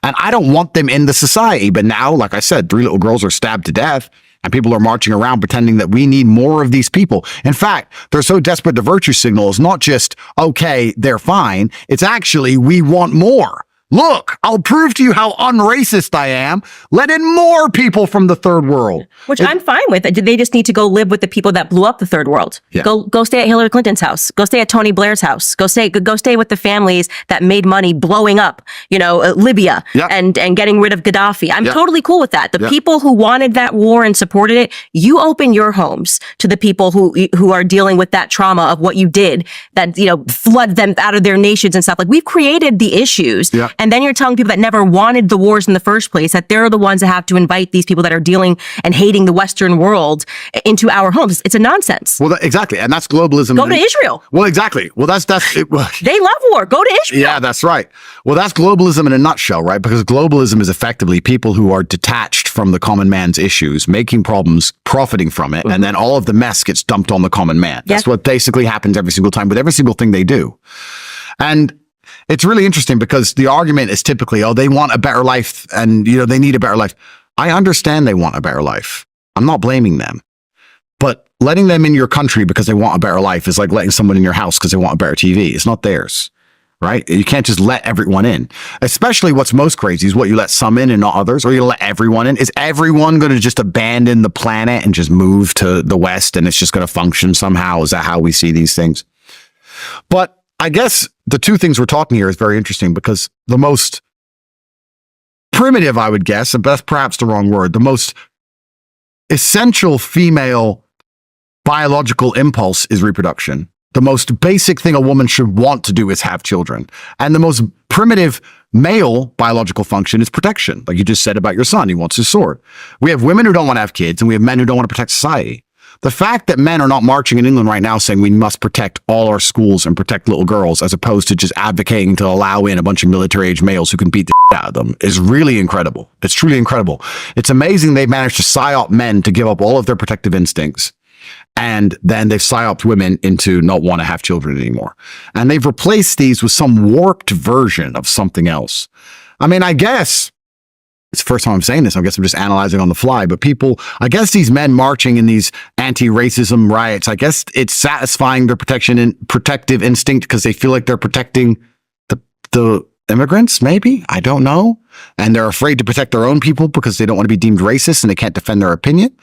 And I don't want them in the society. But now, like I said, 3 little girls are stabbed to death, and people are marching around pretending that we need more of these people. In fact, they're so desperate to virtue signal. It's not just, okay, they're fine. It's actually, we want more. Look, I'll prove to you how unracist I am. Let in more people from the third world. Which I'm fine with. They just need to go live with the people that blew up the third world. Yeah. Go stay at Hillary Clinton's house. Go stay at Tony Blair's house. Go stay with the families that made money blowing up, Libya and getting rid of Gaddafi. I'm totally cool with that. The people who wanted that war and supported it, you open your homes to the people who are dealing with that trauma of what you did, that, flood them out of their nations and stuff. Like, we've created the issues. Yeah. And then you're telling people that never wanted the wars in the first place that they're the ones that have to invite these people that are dealing and hating the Western world into our homes. It's a nonsense. Well, exactly. And that's globalism. Go to Israel. Well, exactly. Well, that's it. They love war. Go to Israel. Yeah, that's right. Well, that's globalism in a nutshell, right? Because globalism is effectively people who are detached from the common man's issues, making problems, profiting from it, and then all of the mess gets dumped on the common man. That's what basically happens every single time with every single thing they do. And it's really interesting because the argument is typically, they want a better life and, they need a better life. I understand they want a better life. I'm not blaming them. But letting them in your country because they want a better life is like letting someone in your house because they want a better TV. It's not theirs, right? You can't just let everyone in. Especially what's most crazy is what you let some in and not others, or you let everyone in. Is everyone going to just abandon the planet and just move to the West and it's just going to function somehow? Is that how we see these things? But I guess the two things we're talking here is very interesting because the most primitive, I would guess, and that's perhaps the wrong word, the most essential female biological impulse is reproduction. The most basic thing a woman should want to do is have children. And the most primitive male biological function is protection. Like you just said about your son, he wants his sword. We have women who don't want to have kids and we have men who don't want to protect society. The fact that men are not marching in England right now saying we must protect all our schools and protect little girls as opposed to just advocating to allow in a bunch of military-age males who can beat the out of them is really incredible. It's truly incredible. It's amazing they've managed to psyop men to give up all of their protective instincts. And then they've psyoped women into not want to have children anymore. And they've replaced these with some warped version of something else. I mean, I guess it's the first time I'm saying this. I guess I'm just analyzing on the fly. But people, I guess these men marching in these anti-racism riots, I guess it's satisfying their protective instinct because they feel like they're protecting the immigrants, maybe? I don't know. And they're afraid to protect their own people because they don't want to be deemed racist and they can't defend their opinion.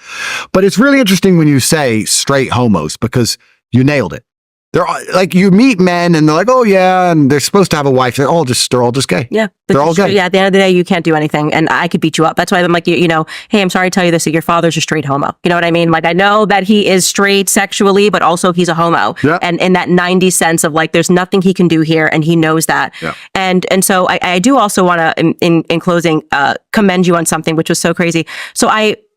But it's really interesting when you say straight homos because you nailed it. They're like, you meet men and they're like, oh yeah, and they're supposed to have a wife. They're all just gay. Yeah. They're all gay. Yeah. At the end of the day, you can't do anything. And I could beat you up. That's why I'm like, you know, hey, I'm sorry to tell you this, that your father's a straight homo. You know what I mean? Like, I know that he is straight sexually, but also he's a homo. Yeah. And in that 90 sense of like, there's nothing he can do here. And he knows that. Yeah. And so I do also want to, in closing, commend you on something, which was so crazy. So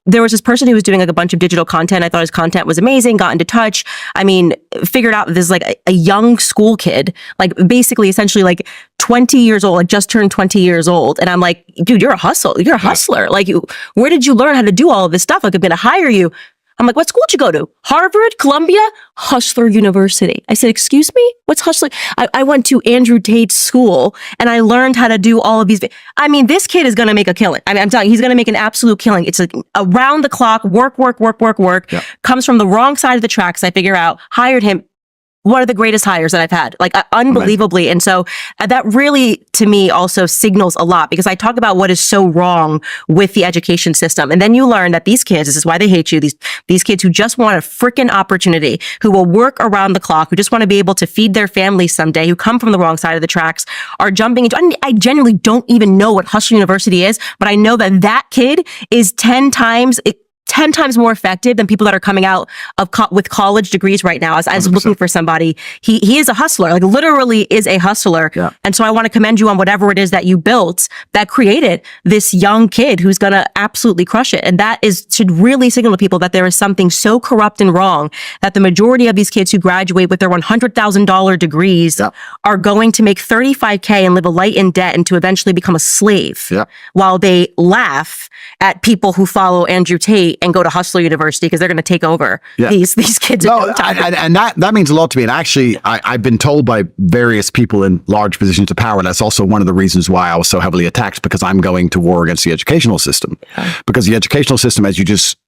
there was this person who was doing like a bunch of digital content. I thought his content was amazing, got into touch. I mean, figured out this is like a young school kid, like basically essentially like 20 years old, like just turned 20 years old. And I'm like, dude, you're a hustler. Like, where did you learn how to do all of this stuff? Like, I'm going to hire you. I'm like, what school did you go to? Harvard, Columbia, Hustler University. I said, excuse me? What's Hustler? I went to Andrew Tate's school and I learned how to do all of these. I mean, this kid is going to make a killing. I mean, I'm telling you, he's going to make an absolute killing. It's like around the clock, work. Yeah. Comes from the wrong side of the tracks. I figure out, hired him. One of the greatest hires that I've had, like unbelievably. And so that really, to me, also signals a lot because I talk about what is so wrong with the education system. And then you learn that these kids, this is why they hate you, these kids who just want a freaking opportunity, who will work around the clock, who just want to be able to feed their families someday, who come from the wrong side of the tracks, are jumping into, I genuinely don't even know what Hustler University is, but I know that kid is 10 times more effective than people that are coming out of with college degrees right now as looking for somebody. He is a hustler, like literally is a hustler. Yeah. And so I want to commend you on whatever it is that you built that created this young kid who's going to absolutely crush it. And that should really signal to people that there is something so corrupt and wrong that the majority of these kids who graduate with their $100,000 degrees are going to make $35K and live a life in debt and to eventually become a slave while they laugh at people who follow Andrew Tate and go to Hustler University because they're going to take over these kids. No, and that means a lot to me. And actually, I've been told by various people in large positions of power, and that's also one of the reasons why I was so heavily attacked, because I'm going to war against the educational system. Because the educational system, as you just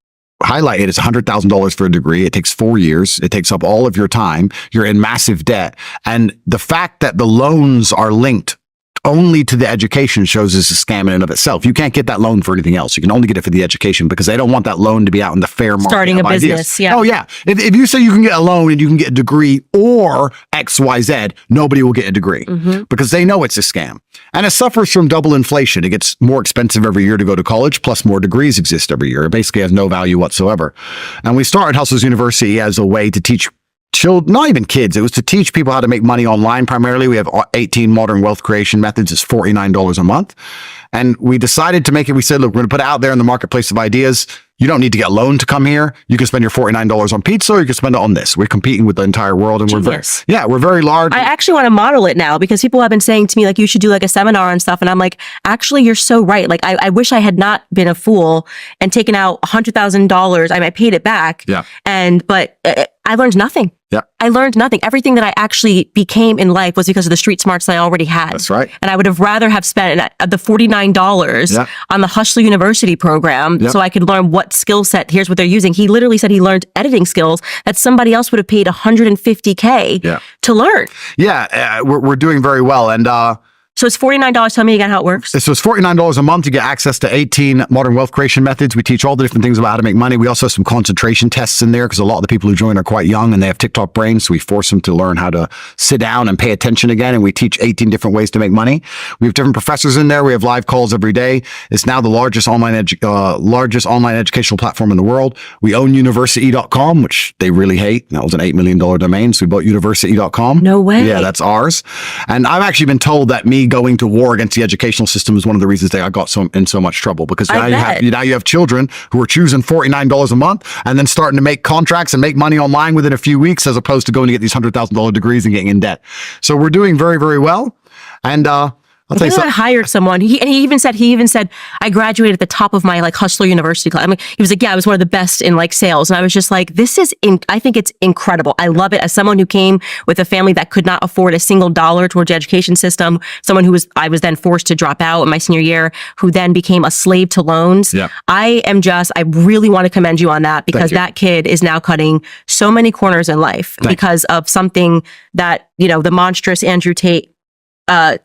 highlighted, is $100,000 for a degree. It takes 4 years. It takes up all of your time. You're in massive debt. And the fact that the loans are linked only to the education shows it's a scam in and of itself. You can't get that loan for anything else. You can only get it for the education because they don't want that loan to be out in the fair market. Starting a business, ideas. yeah. Oh, yeah. If you say you can get a loan and you can get a degree or XYZ, nobody will get a degree because they know it's a scam. And it suffers from double inflation. It gets more expensive every year to go to college, plus more degrees exist every year. It basically has no value whatsoever. And we started Hustlers University as a way to teach children, not even kids. It was to teach people how to make money online primarily. We have 18 modern wealth creation methods. It's $49 a month. And we decided to make it, we said, look, we're going to put it out there in the marketplace of ideas. You don't need to get a loan to come here. You can spend your $49 on pizza or you can spend it on this. We're competing with the entire world and we're very large. I actually want to model it now because people have been saying to me, like, you should do like a seminar and stuff. And I'm like, actually, you're so right. Like, I wish I had not been a fool and taken out $100,000. I paid it back. Yeah. But I learned nothing. Yeah. I learned nothing. Everything that I actually became in life was because of the street smarts that I already had. That's right. And I would have rather have spent the $49 on the Hustler University program so I could learn what skill set, here's what they're using. He literally said he learned editing skills that somebody else would have paid $150K to learn. Yeah, we're doing very well. And so it's $49. Tell me again how it works. So it's $49 a month. You get access to 18 modern wealth creation methods. We teach all the different things about how to make money. We also have some concentration tests in there because a lot of the people who join are quite young and they have TikTok brains. So we force them to learn how to sit down and pay attention again. And we teach 18 different ways to make money. We have different professors in there. We have live calls every day. It's now the largest online educational platform in the world. We own university.com, which they really hate. That was an $8 million domain. So we bought university.com. No way. Yeah, that's ours. And I've actually been told that me me going to war against the educational system is one of the reasons that I got in so much trouble, because now you have children who are choosing $49 a month and then starting to make contracts and make money online within a few weeks, as opposed to going to get these $100,000 degrees and getting in debt. So we're doing very, very well. And I'll tell you something. I hired someone. He even said, I graduated at the top of my like Hustler University class. I mean, he was like, yeah, I was one of the best in like sales. And I was just like, I think it's incredible. I love it. As someone who came with a family that could not afford a single dollar towards the education system, someone I was then forced to drop out in my senior year, who then became a slave to loans. Yeah. I really want to commend you on that, because that kid is now cutting so many corners in life because of something that, the monstrous Andrew Tate, taught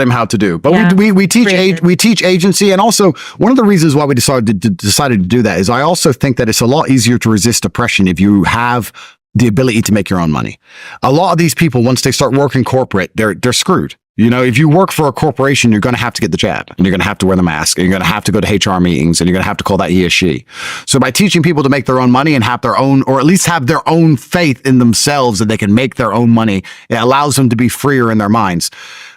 him how to do. But we teach agency, and also one of the reasons why we decided to do that is I also think that it's a lot easier to resist depression if you have the ability to make your own money. A lot of these people, once they start working corporate, they're screwed. If you work for a corporation, you're going to have to get the jab, and you're going to have to wear the mask, and you're going to have to go to HR meetings, and you're going to have to call that he or she. So by teaching people to make their own money and have their own, or at least have their own faith in themselves that they can make their own money, it allows them to be freer in their minds.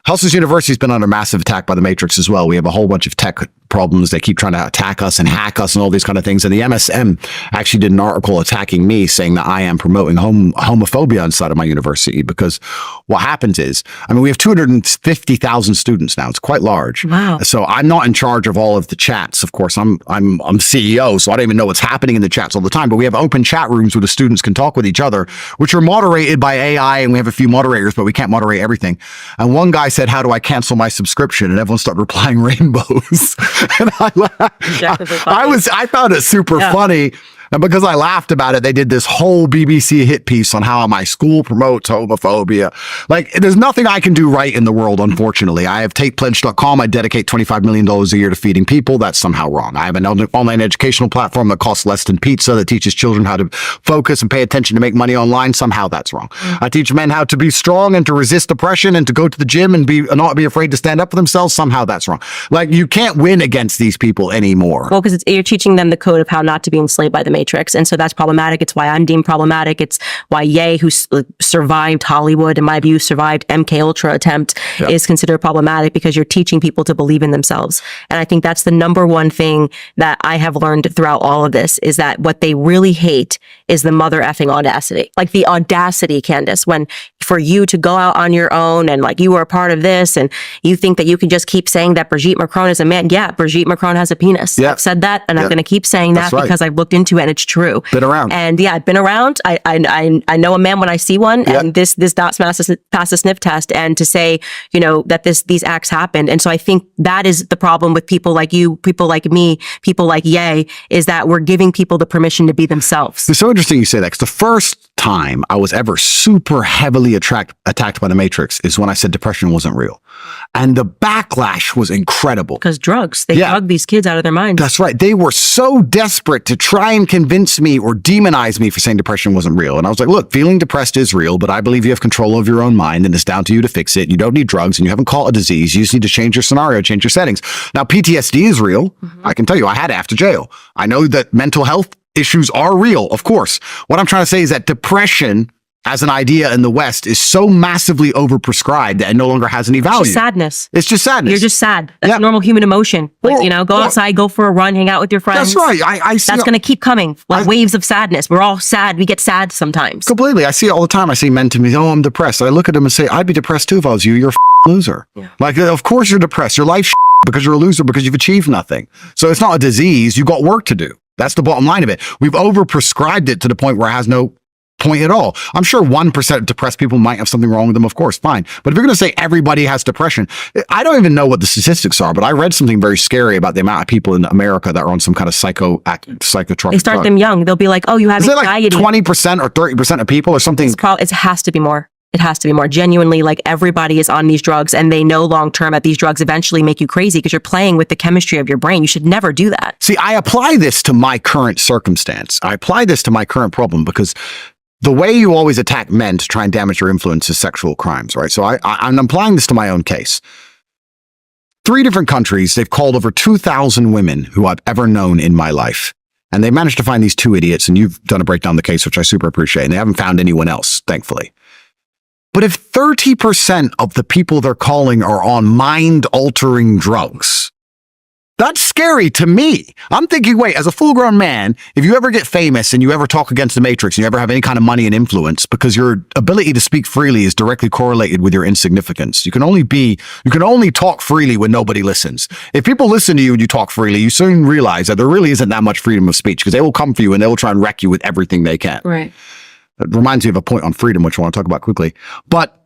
Hustlers University has been under massive attack by the Matrix as well. We have a whole bunch of tech problems. They keep trying to attack us and hack us and all these kind of things. And the MSM actually did an article attacking me, saying that I am promoting homophobia inside of my university, because what happens is, we have 250,000 students now. It's quite large. Wow. So I'm not in charge of all of the chats. Of course, I'm CEO, so I don't even know what's happening in the chats all the time. But we have open chat rooms where the students can talk with each other, which are moderated by AI, and we have a few moderators, but we can't moderate everything. And one guy said, how do I cancel my subscription? And everyone started replying rainbows. And I found it super funny. And because I laughed about it, they did this whole BBC hit piece on how my school promotes homophobia. Like, there's nothing I can do right in the world, unfortunately. I have TatePledge.com. I dedicate $25 million a year to feeding people. That's somehow wrong. I have an online educational platform that costs less than pizza, that teaches children how to focus and pay attention to make money online. Somehow that's wrong. I teach men how to be strong and to resist depression and to go to the gym and not be afraid to stand up for themselves. Somehow that's wrong. Like, you can't win against these people anymore. Well, because you're teaching them the code of how not to be enslaved by the Matrix. And so that's problematic. It's why I'm deemed problematic. It's why Ye, who survived Hollywood, in my view, survived MK Ultra attempt, is considered problematic, because you're teaching people to believe in themselves. And I think that's the number one thing that I have learned throughout all of this, is that what they really hate is the mother effing audacity. Like, the audacity, Candace, when for you to go out on your own and like you are a part of this, and you think that you can just keep saying that Brigitte Macron is a man. Yeah, Brigitte Macron has a penis. I've said that, and I'm going to keep saying that because I've looked into it and it's true. Been around. And I've been around. I know a man when I see one, and this does pass the sniff test. And to say, that these acts happened. And so I think that is the problem with people like you, people like me, people like Ye, is that we're giving people the permission to be themselves. It's so interesting you say that, because the first time I was ever super heavily attacked by the Matrix is when I said depression wasn't real. And the backlash was incredible. Because drugs, they drug these kids out of their minds. That's right. They were so desperate to try and convince me or demonize me for saying depression wasn't real. And I was like, look, feeling depressed is real, but I believe you have control of your own mind, and it's down to you to fix it. You don't need drugs, and you haven't caught a disease. You just need to change your scenario, change your settings. Now, PTSD is real. Mm-hmm. I can tell you, I had it after jail. I know that mental health issues are real, of course. What I'm trying to say is that depression as an idea in the West is so massively overprescribed that it no longer has any value. It's just sadness. It's just sadness. You're just sad. That's a normal human emotion. Like, go outside, go for a run, hang out with your friends. That's right. I see that's going to keep coming. Like waves of sadness. We're all sad. We get sad sometimes. Completely. I see it all the time. I see men to me, oh, I'm depressed. I look at them and say, I'd be depressed too if I was you. You're a loser. Yeah. Like, of course you're depressed. Your life's because you're a loser, because you've achieved nothing. So it's not a disease. You've got work to do. That's the bottom line of it. We've overprescribed it to the point where it has no point at all. I'm sure 1% of depressed people might have something wrong with them, of course, fine. But if you're going to say everybody has depression, I don't even know what the statistics are, but I read something very scary about the amount of people in America that are on some kind of psychotropic. They start them young. They'll be like, oh, you have anxiety. Is it like 20% or 30% of people or something? It has to be more. It has to be more. Genuinely, like, everybody is on these drugs, and they know long term that these drugs eventually make you crazy because you're playing with the chemistry of your brain. You should never do that. See, I apply this to my current circumstance. I apply this to my current problem, because the way you always attack men to try and damage your influence is sexual crimes, right? So I'm applying this to my own case. 3 different countries, they've called over 2,000 women who I've ever known in my life. And they managed to find these 2 idiots, and you've done a breakdown of the case, which I super appreciate. And they haven't found anyone else, thankfully. But if 30% of the people they're calling are on mind-altering drugs, that's scary to me. I'm thinking, wait, as a full-grown man, if you ever get famous and you ever talk against the Matrix and you ever have any kind of money and influence, because your ability to speak freely is directly correlated with your insignificance. You can only talk freely when nobody listens. If people listen to you and you talk freely, you soon realize that there really isn't that much freedom of speech, because they will come for you and they will try and wreck you with everything they can. Right. It reminds me of a point on freedom, which I want to talk about quickly. But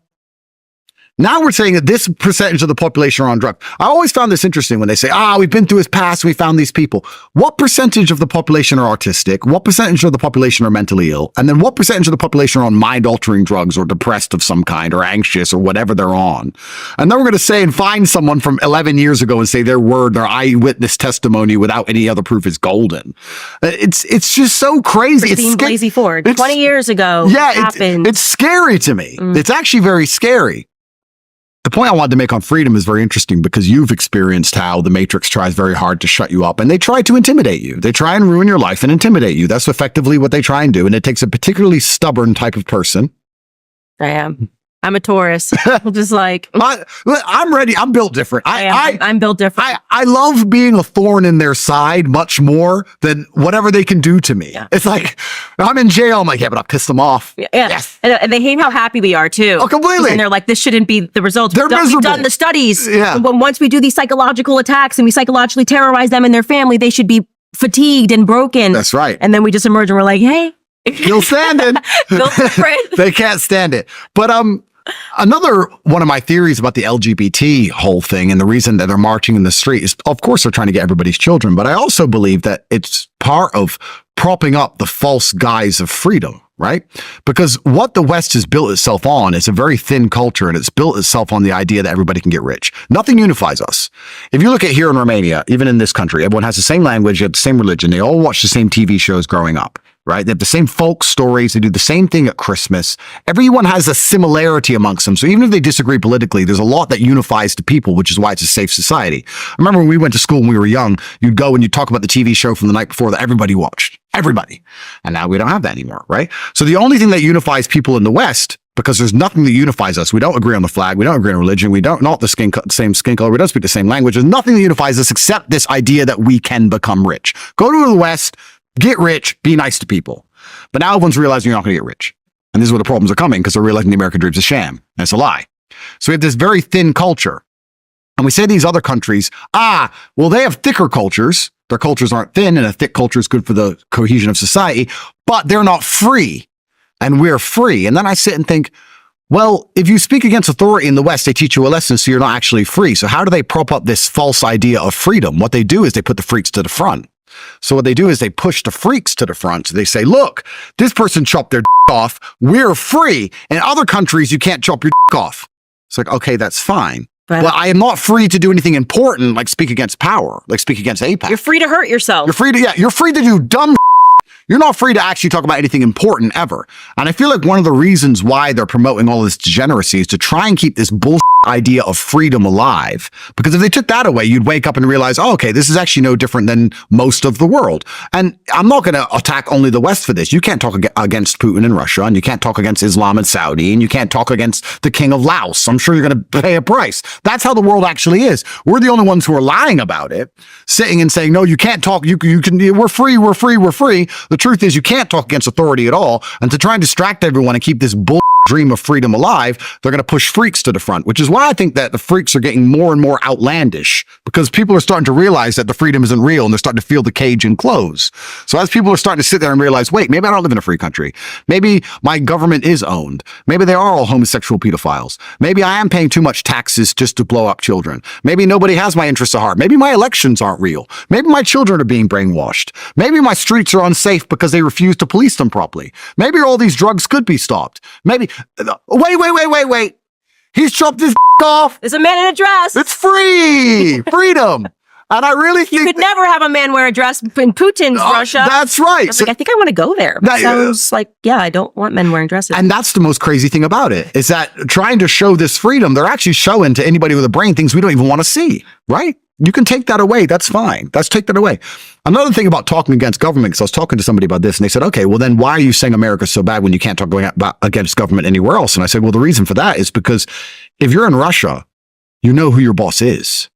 now we're saying that this percentage of the population are on drugs. I always found this interesting when they say, we've been through his past, we found these people. What percentage of the population are autistic? What percentage of the population are mentally ill? And then what percentage of the population are on mind-altering drugs or depressed of some kind or anxious or whatever they're on? And then we're going to say and find someone from 11 years ago and say their eyewitness testimony without any other proof is golden. It's just so crazy. Christine Blasey Ford, 20 years ago, happened. It's scary to me. It's actually very scary. The point I wanted to make on freedom is very interesting because you've experienced how the Matrix tries very hard to shut you up, and they try to intimidate you. They try and ruin your life and intimidate you. That's effectively what they try and do. And it takes a particularly stubborn type of person. I am. I'm a Taurus. I'm just like, I'm ready. I'm built different. I'm built different. I love being a thorn in their side much more than whatever they can do to me. Yeah. It's like, I'm in jail. I'm like, yeah, but I'll piss them off. Yeah. Yes. And they hate how happy we are too. Oh, completely. And they're like, this shouldn't be the results. They're miserable. We've done the studies. Yeah. When once we do these psychological attacks and we psychologically terrorize them and their family, they should be fatigued and broken. That's right. And then we just emerge and we're like, hey. Still standing. Built different. They can't stand it. But another one of my theories about the LGBT whole thing and the reason that they're marching in the street is, of course, they're trying to get everybody's children. But I also believe that it's part of propping up the false guise of freedom, right? Because what the West has built itself on is a very thin culture, and it's built itself on the idea that everybody can get rich. Nothing unifies us. If you look at here in Romania, even in this country, everyone has the same language, they have the same religion, they all watch the same TV shows growing up. Right? They have the same folk stories. They do the same thing at Christmas. Everyone has a similarity amongst them. So even if they disagree politically, there's a lot that unifies the people, which is why it's a safe society. I remember when we went to school when we were young, you'd go and you'd talk about the TV show from the night before that everybody watched. Everybody. And now we don't have that anymore, right? So the only thing that unifies people in the West, because there's nothing that unifies us. We don't agree on the flag. We don't agree on religion. We don't not the same skin color. We don't speak the same language. There's nothing that unifies us except this idea that we can become rich. Go to the West, get rich, be nice to people. But now everyone's realizing you're not going to get rich. And this is where the problems are coming, because they're realizing the American dream's a sham. And it's a lie. So we have this very thin culture. And we say these other countries, well, they have thicker cultures. Their cultures aren't thin, and a thick culture is good for the cohesion of society, but they're not free. And we're free. And then I sit and think, well, if you speak against authority in the West, they teach you a lesson, so you're not actually free. So how do they prop up this false idea of freedom? What they do is they put the freaks to the front. So what they do is they push the freaks to the front. So they say, look, this person chopped their off. We're free. In other countries, you can't chop your off. It's like, okay, that's fine. But I am not free to do anything important, like speak against power, like speak against AIPAC. You're free to hurt yourself. You're free to do dumb. You're not free to actually talk about anything important ever. And I feel like one of the reasons why they're promoting all this degeneracy is to try and keep this bullshit idea of freedom alive. Because if they took that away, you'd wake up and realize, oh, okay, this is actually no different than most of the world. And I'm not going to attack only the West for this. You can't talk against Putin in Russia, and you can't talk against Islam in Saudi, and you can't talk against the king of Laos. I'm sure you're going to pay a price. That's how the world actually is. We're the only ones who are lying about it, sitting and saying, no, you can't talk. You can. We're free. We're free. We're free. The truth is you can't talk against authority at all. And to try and distract everyone and keep this bull dream of freedom alive, they're going to push freaks to the front, which is why I think that the freaks are getting more and more outlandish, because people are starting to realize that the freedom isn't real, and they're starting to feel the cage and close. So as people are starting to sit there and realize, wait, maybe I don't live in a free country. Maybe my government is owned. Maybe they are all homosexual pedophiles. Maybe I am paying too much taxes just to blow up children. Maybe nobody has my interests at heart. Maybe my elections aren't real. Maybe my children are being brainwashed. Maybe my streets are unsafe because they refuse to police them properly. Maybe all these drugs could be stopped. Maybe, wait. He's chopped his off. There's a man in a dress. It's free. Freedom. And I really think you could never have a man wear a dress in Putin's Russia. That's right. I think I want to go there. That sounds like, yeah, I don't want men wearing dresses. And that's the most crazy thing about it, is that trying to show this freedom, they're actually showing to anybody with a brain things we don't even want to see, right? You can take that away. That's fine. Let's take that away. Another thing about talking against government, because I was talking to somebody about this and they said, okay, well then why are you saying America's so bad when you can't talk against government anywhere else? And I said, well, the reason for that is because if you're in Russia, you know who your boss is,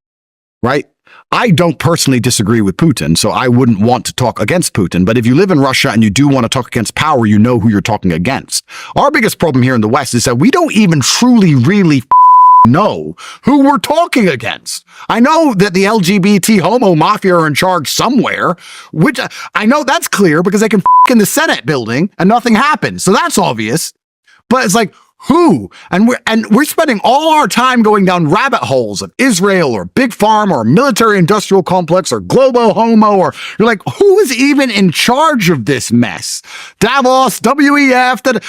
right? I don't personally disagree with Putin, so I wouldn't want to talk against Putin. But if you live in Russia and you do want to talk against power, you know who you're talking against. Our biggest problem here in the West is that we don't even truly, really know who we're talking against. I know that the LGBT homo mafia are in charge somewhere, which I know that's clear because they can in the Senate building and nothing happens. So that's obvious. But it's like, who? And we're spending all our time going down rabbit holes of Israel or Big Pharma or military industrial complex or Globo Homo, or you're like, who is even in charge of this mess? Davos, WEF,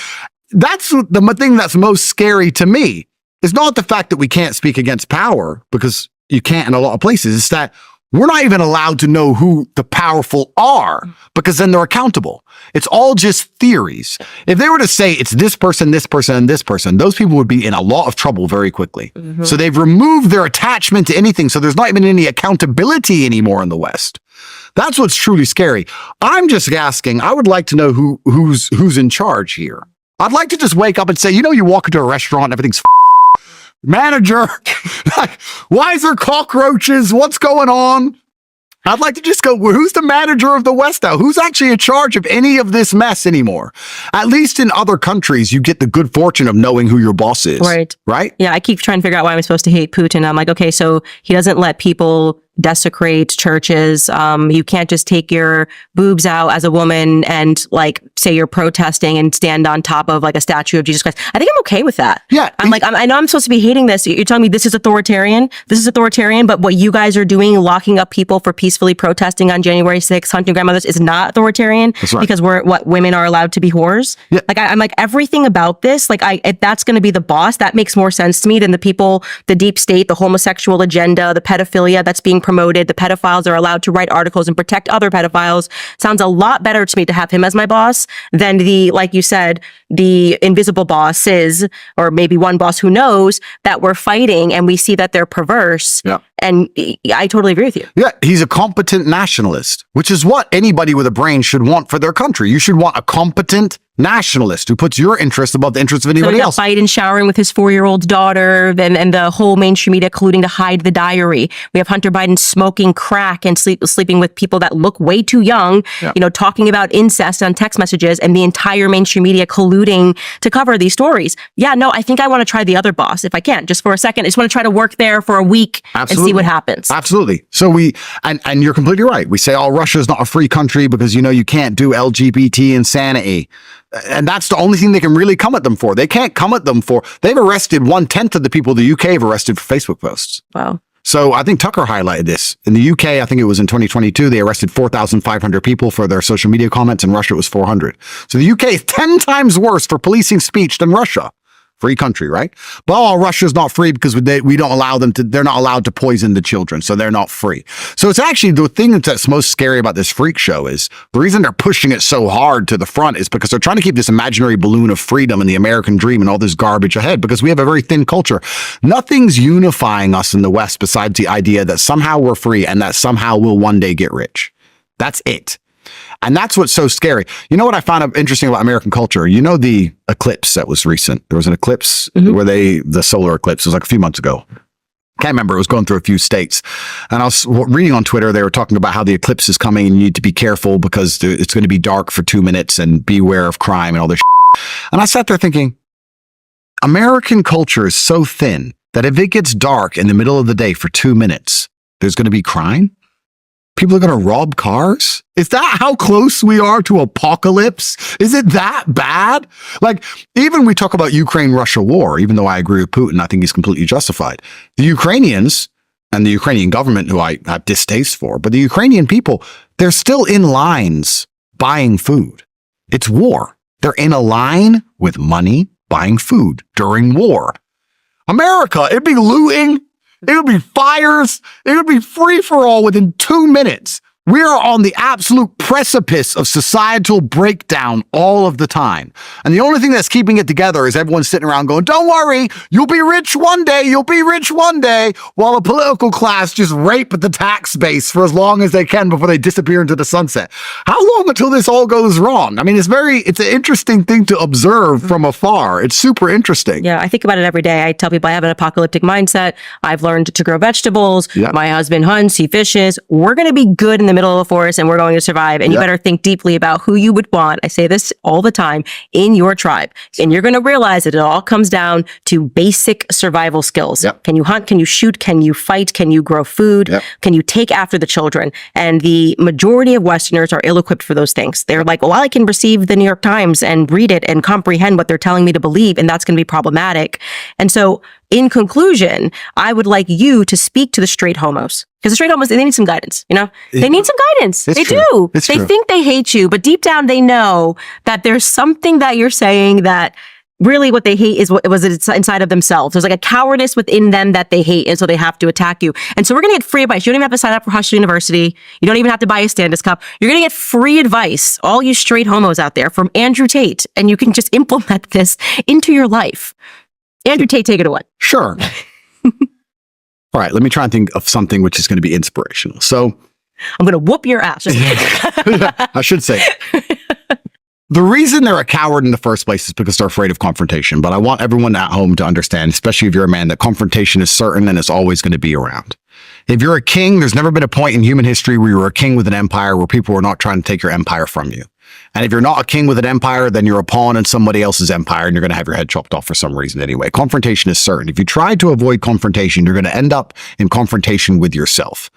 that's the thing that's most scary to me. It's not the fact that we can't speak against power, because you can't in a lot of places. It's that we're not even allowed to know who the powerful are, because then they're accountable. It's all just theories. If they were to say it's this person, this person, and this person, those people would be in a lot of trouble very quickly. Mm-hmm. So they've removed their attachment to anything. So there's not even any accountability anymore in the West. That's what's truly scary. I'm just asking, I would like to know who's in charge here. I'd like to just wake up and say, you walk into a restaurant and everything's manager, like, why is there cockroaches? What's going on? I'd like to just go, well, who's the manager of the West now? Who's actually in charge of any of this mess anymore? At least in other countries, you get the good fortune of knowing who your boss is. Right. Right? Yeah, I keep trying to figure out why I'm supposed to hate Putin. I'm like, okay, so he doesn't let people desecrate churches. You can't just take your boobs out as a woman and like say you're protesting and stand on top of like a statue of Jesus Christ. I think I'm okay with that. Yeah. I know I'm supposed to be hating this. You're telling me this is authoritarian. But what you guys are doing, locking up people for peacefully protesting on January 6th, hunting grandmothers, is not authoritarian. That's right. Because women are allowed to be whores. Yeah. Like I'm like, everything about this, like if that's going to be the boss, that makes more sense to me than the people, the deep state, the homosexual agenda, the pedophilia that's being promoted, the pedophiles are allowed to write articles and protect other pedophiles. Sounds a lot better to me to have him as my boss than the, like you said, the invisible bosses, or maybe one boss who knows that we're fighting and we see that they're perverse. Yeah. And I totally agree with you. Yeah, he's a competent nationalist, which is what anybody with a brain should want for their country. You should want a competent nationalist who puts your interest above the interests of anybody else. Biden showering with his 4-year-old daughter, and the whole mainstream media colluding to hide the diary. We have Hunter Biden smoking crack and sleeping with people that look way too young, talking about incest on text messages, and the entire mainstream media colluding to cover these stories. Yeah, no, I think I want to try the other boss if I can, just for a second. I just want to try to work there for a week and see what happens. Absolutely. So and you're completely right. We say, Russia's not a free country because, you can't do LGBT insanity. And that's the only thing they can really come at them for. They can't come at them for, they've arrested 1/10 of the people the UK have arrested for Facebook posts. Wow. So I think Tucker highlighted this. In the UK, I think it was in 2022, they arrested 4,500 people for their social media comments. In Russia, it was 400. So the UK is 10 times worse for policing speech than Russia. Free country, right? But Russia's not free because we don't allow them to, they're not allowed to poison the children, so they're not free. So it's actually the thing that's most scary about this freak show is the reason they're pushing it so hard to the front is because they're trying to keep this imaginary balloon of freedom and the American dream and all this garbage ahead, because we have a very thin culture. Nothing's unifying us in the West besides the idea that somehow we're free and that somehow we'll one day get rich. That's it. And that's what's so scary. You know what I found interesting about American culture? The eclipse that was recent. There was an eclipse where the solar eclipse, it was like a few months ago. Can't remember. It was going through a few states. And I was reading on Twitter, they were talking about how the eclipse is coming and you need to be careful because it's going to be dark for 2 minutes and beware of crime and all this shit. And I sat there thinking, American culture is so thin that if it gets dark in the middle of the day for 2 minutes, there's going to be crime? People are going to rob cars? Is that how close we are to apocalypse? Is it that bad? Like, even we talk about Ukraine-Russia war, even though I agree with Putin, I think he's completely justified. The Ukrainians and the Ukrainian government, who I have distaste for, but the Ukrainian people, they're still in lines buying food. It's war. They're in a line with money buying food during war. America, it'd be looting. It would be fires. It would be free for all within 2 minutes. We are on the absolute precipice of societal breakdown all of the time. And the only thing that's keeping it together is everyone sitting around going, don't worry, you'll be rich one day, you'll be rich one day, while the political class just rape the tax base for as long as they can before they disappear into the sunset. How long until this all goes wrong? I mean, it's an interesting thing to observe from afar. It's super interesting. Yeah, I think about it every day. I tell people I have an apocalyptic mindset. I've learned to grow vegetables. Yep. My husband hunts, he fishes. We're going to be good in the middle of the forest and we're going to survive. And you better think deeply about who you would want. I say this all the time, in your tribe. And you're going to realize that it all comes down to basic survival skills. Yep. Can you hunt? Can you shoot? Can you fight? Can you grow food? Yep. Can you take after the children? And the majority of Westerners are ill-equipped for those things. They're like, well, I can receive the New York Times and read it and comprehend what they're telling me to believe, and that's going to be problematic. And so, in conclusion, I would like you to speak to the straight homos. Because the straight homos, they need some guidance, you know? They need some guidance. They do. They think they hate you, but deep down they know that there's something that you're saying that really what they hate is what was inside of themselves. There's like a cowardice within them that they hate, and so they have to attack you. And so we're going to get free advice. You don't even have to sign up for Hush University. You don't even have to buy a Candace cup. You're going to get free advice, all you straight homos out there, from Andrew Tate, and you can just implement this into your life. Andrew Tate, take it away. Sure. All right, let me try and think of something which is going to be inspirational. So I'm going to whoop your ass. I should say, the reason they're a coward in the first place is because they're afraid of confrontation. But I want everyone at home to understand, especially if you're a man, that confrontation is certain and it's always going to be around. If you're a king, there's never been a point in human history where you were a king with an empire where people were not trying to take your empire from you. And if you're not a king with an empire, then you're a pawn in somebody else's empire and you're going to have your head chopped off for some reason anyway. Confrontation is certain. If you try to avoid confrontation, you're going to end up in confrontation with yourself.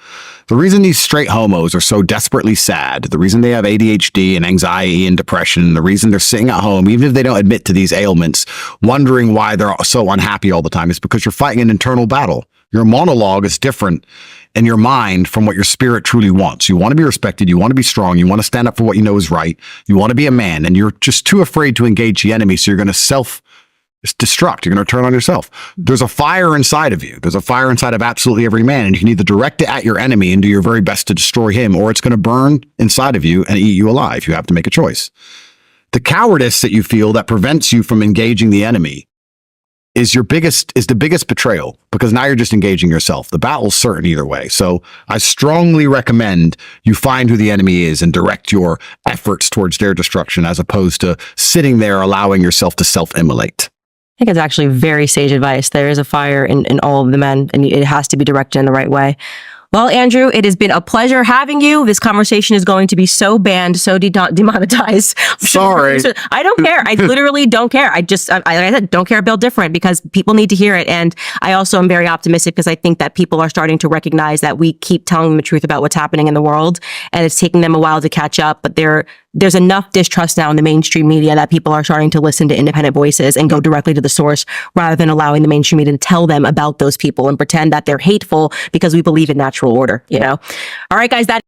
The reason these straight homos are so desperately sad, the reason they have ADHD and anxiety and depression, the reason they're sitting at home, even if they don't admit to these ailments, wondering why they're so unhappy all the time, is because you're fighting an internal battle. Your monologue is different in your mind from what your spirit truly wants. You want to be respected. You want to be strong. You want to stand up for what you know is right. You want to be a man, and you're just too afraid to engage the enemy. So you're going to self-destruct. You're going to turn on yourself. There's a fire inside of you. There's a fire inside of absolutely every man, and you can either direct it at your enemy and do your very best to destroy him, or it's going to burn inside of you and eat you alive. You have to make a choice. The cowardice that you feel that prevents you from engaging the enemy is the biggest betrayal, because now you're just engaging yourself. The battle's certain either way. So I strongly recommend you find who the enemy is and direct your efforts towards their destruction, as opposed to sitting there allowing yourself to self-immolate. I think it's actually very sage advice. There is a fire in all of the men, and it has to be directed in the right way. Well, Andrew, it has been a pleasure having you. This conversation is going to be so banned, so demonetized. Sorry. I don't care. I literally don't care. Like I said, don't care about different, because people need to hear it. And I also am very optimistic, because I think that people are starting to recognize that we keep telling them the truth about what's happening in the world, and it's taking them a while to catch up. But there's enough distrust now in the mainstream media that people are starting to listen to independent voices and go directly to the source, rather than allowing the mainstream media to tell them about those people and pretend that they're hateful because we believe in natural order, you know? All right, guys, that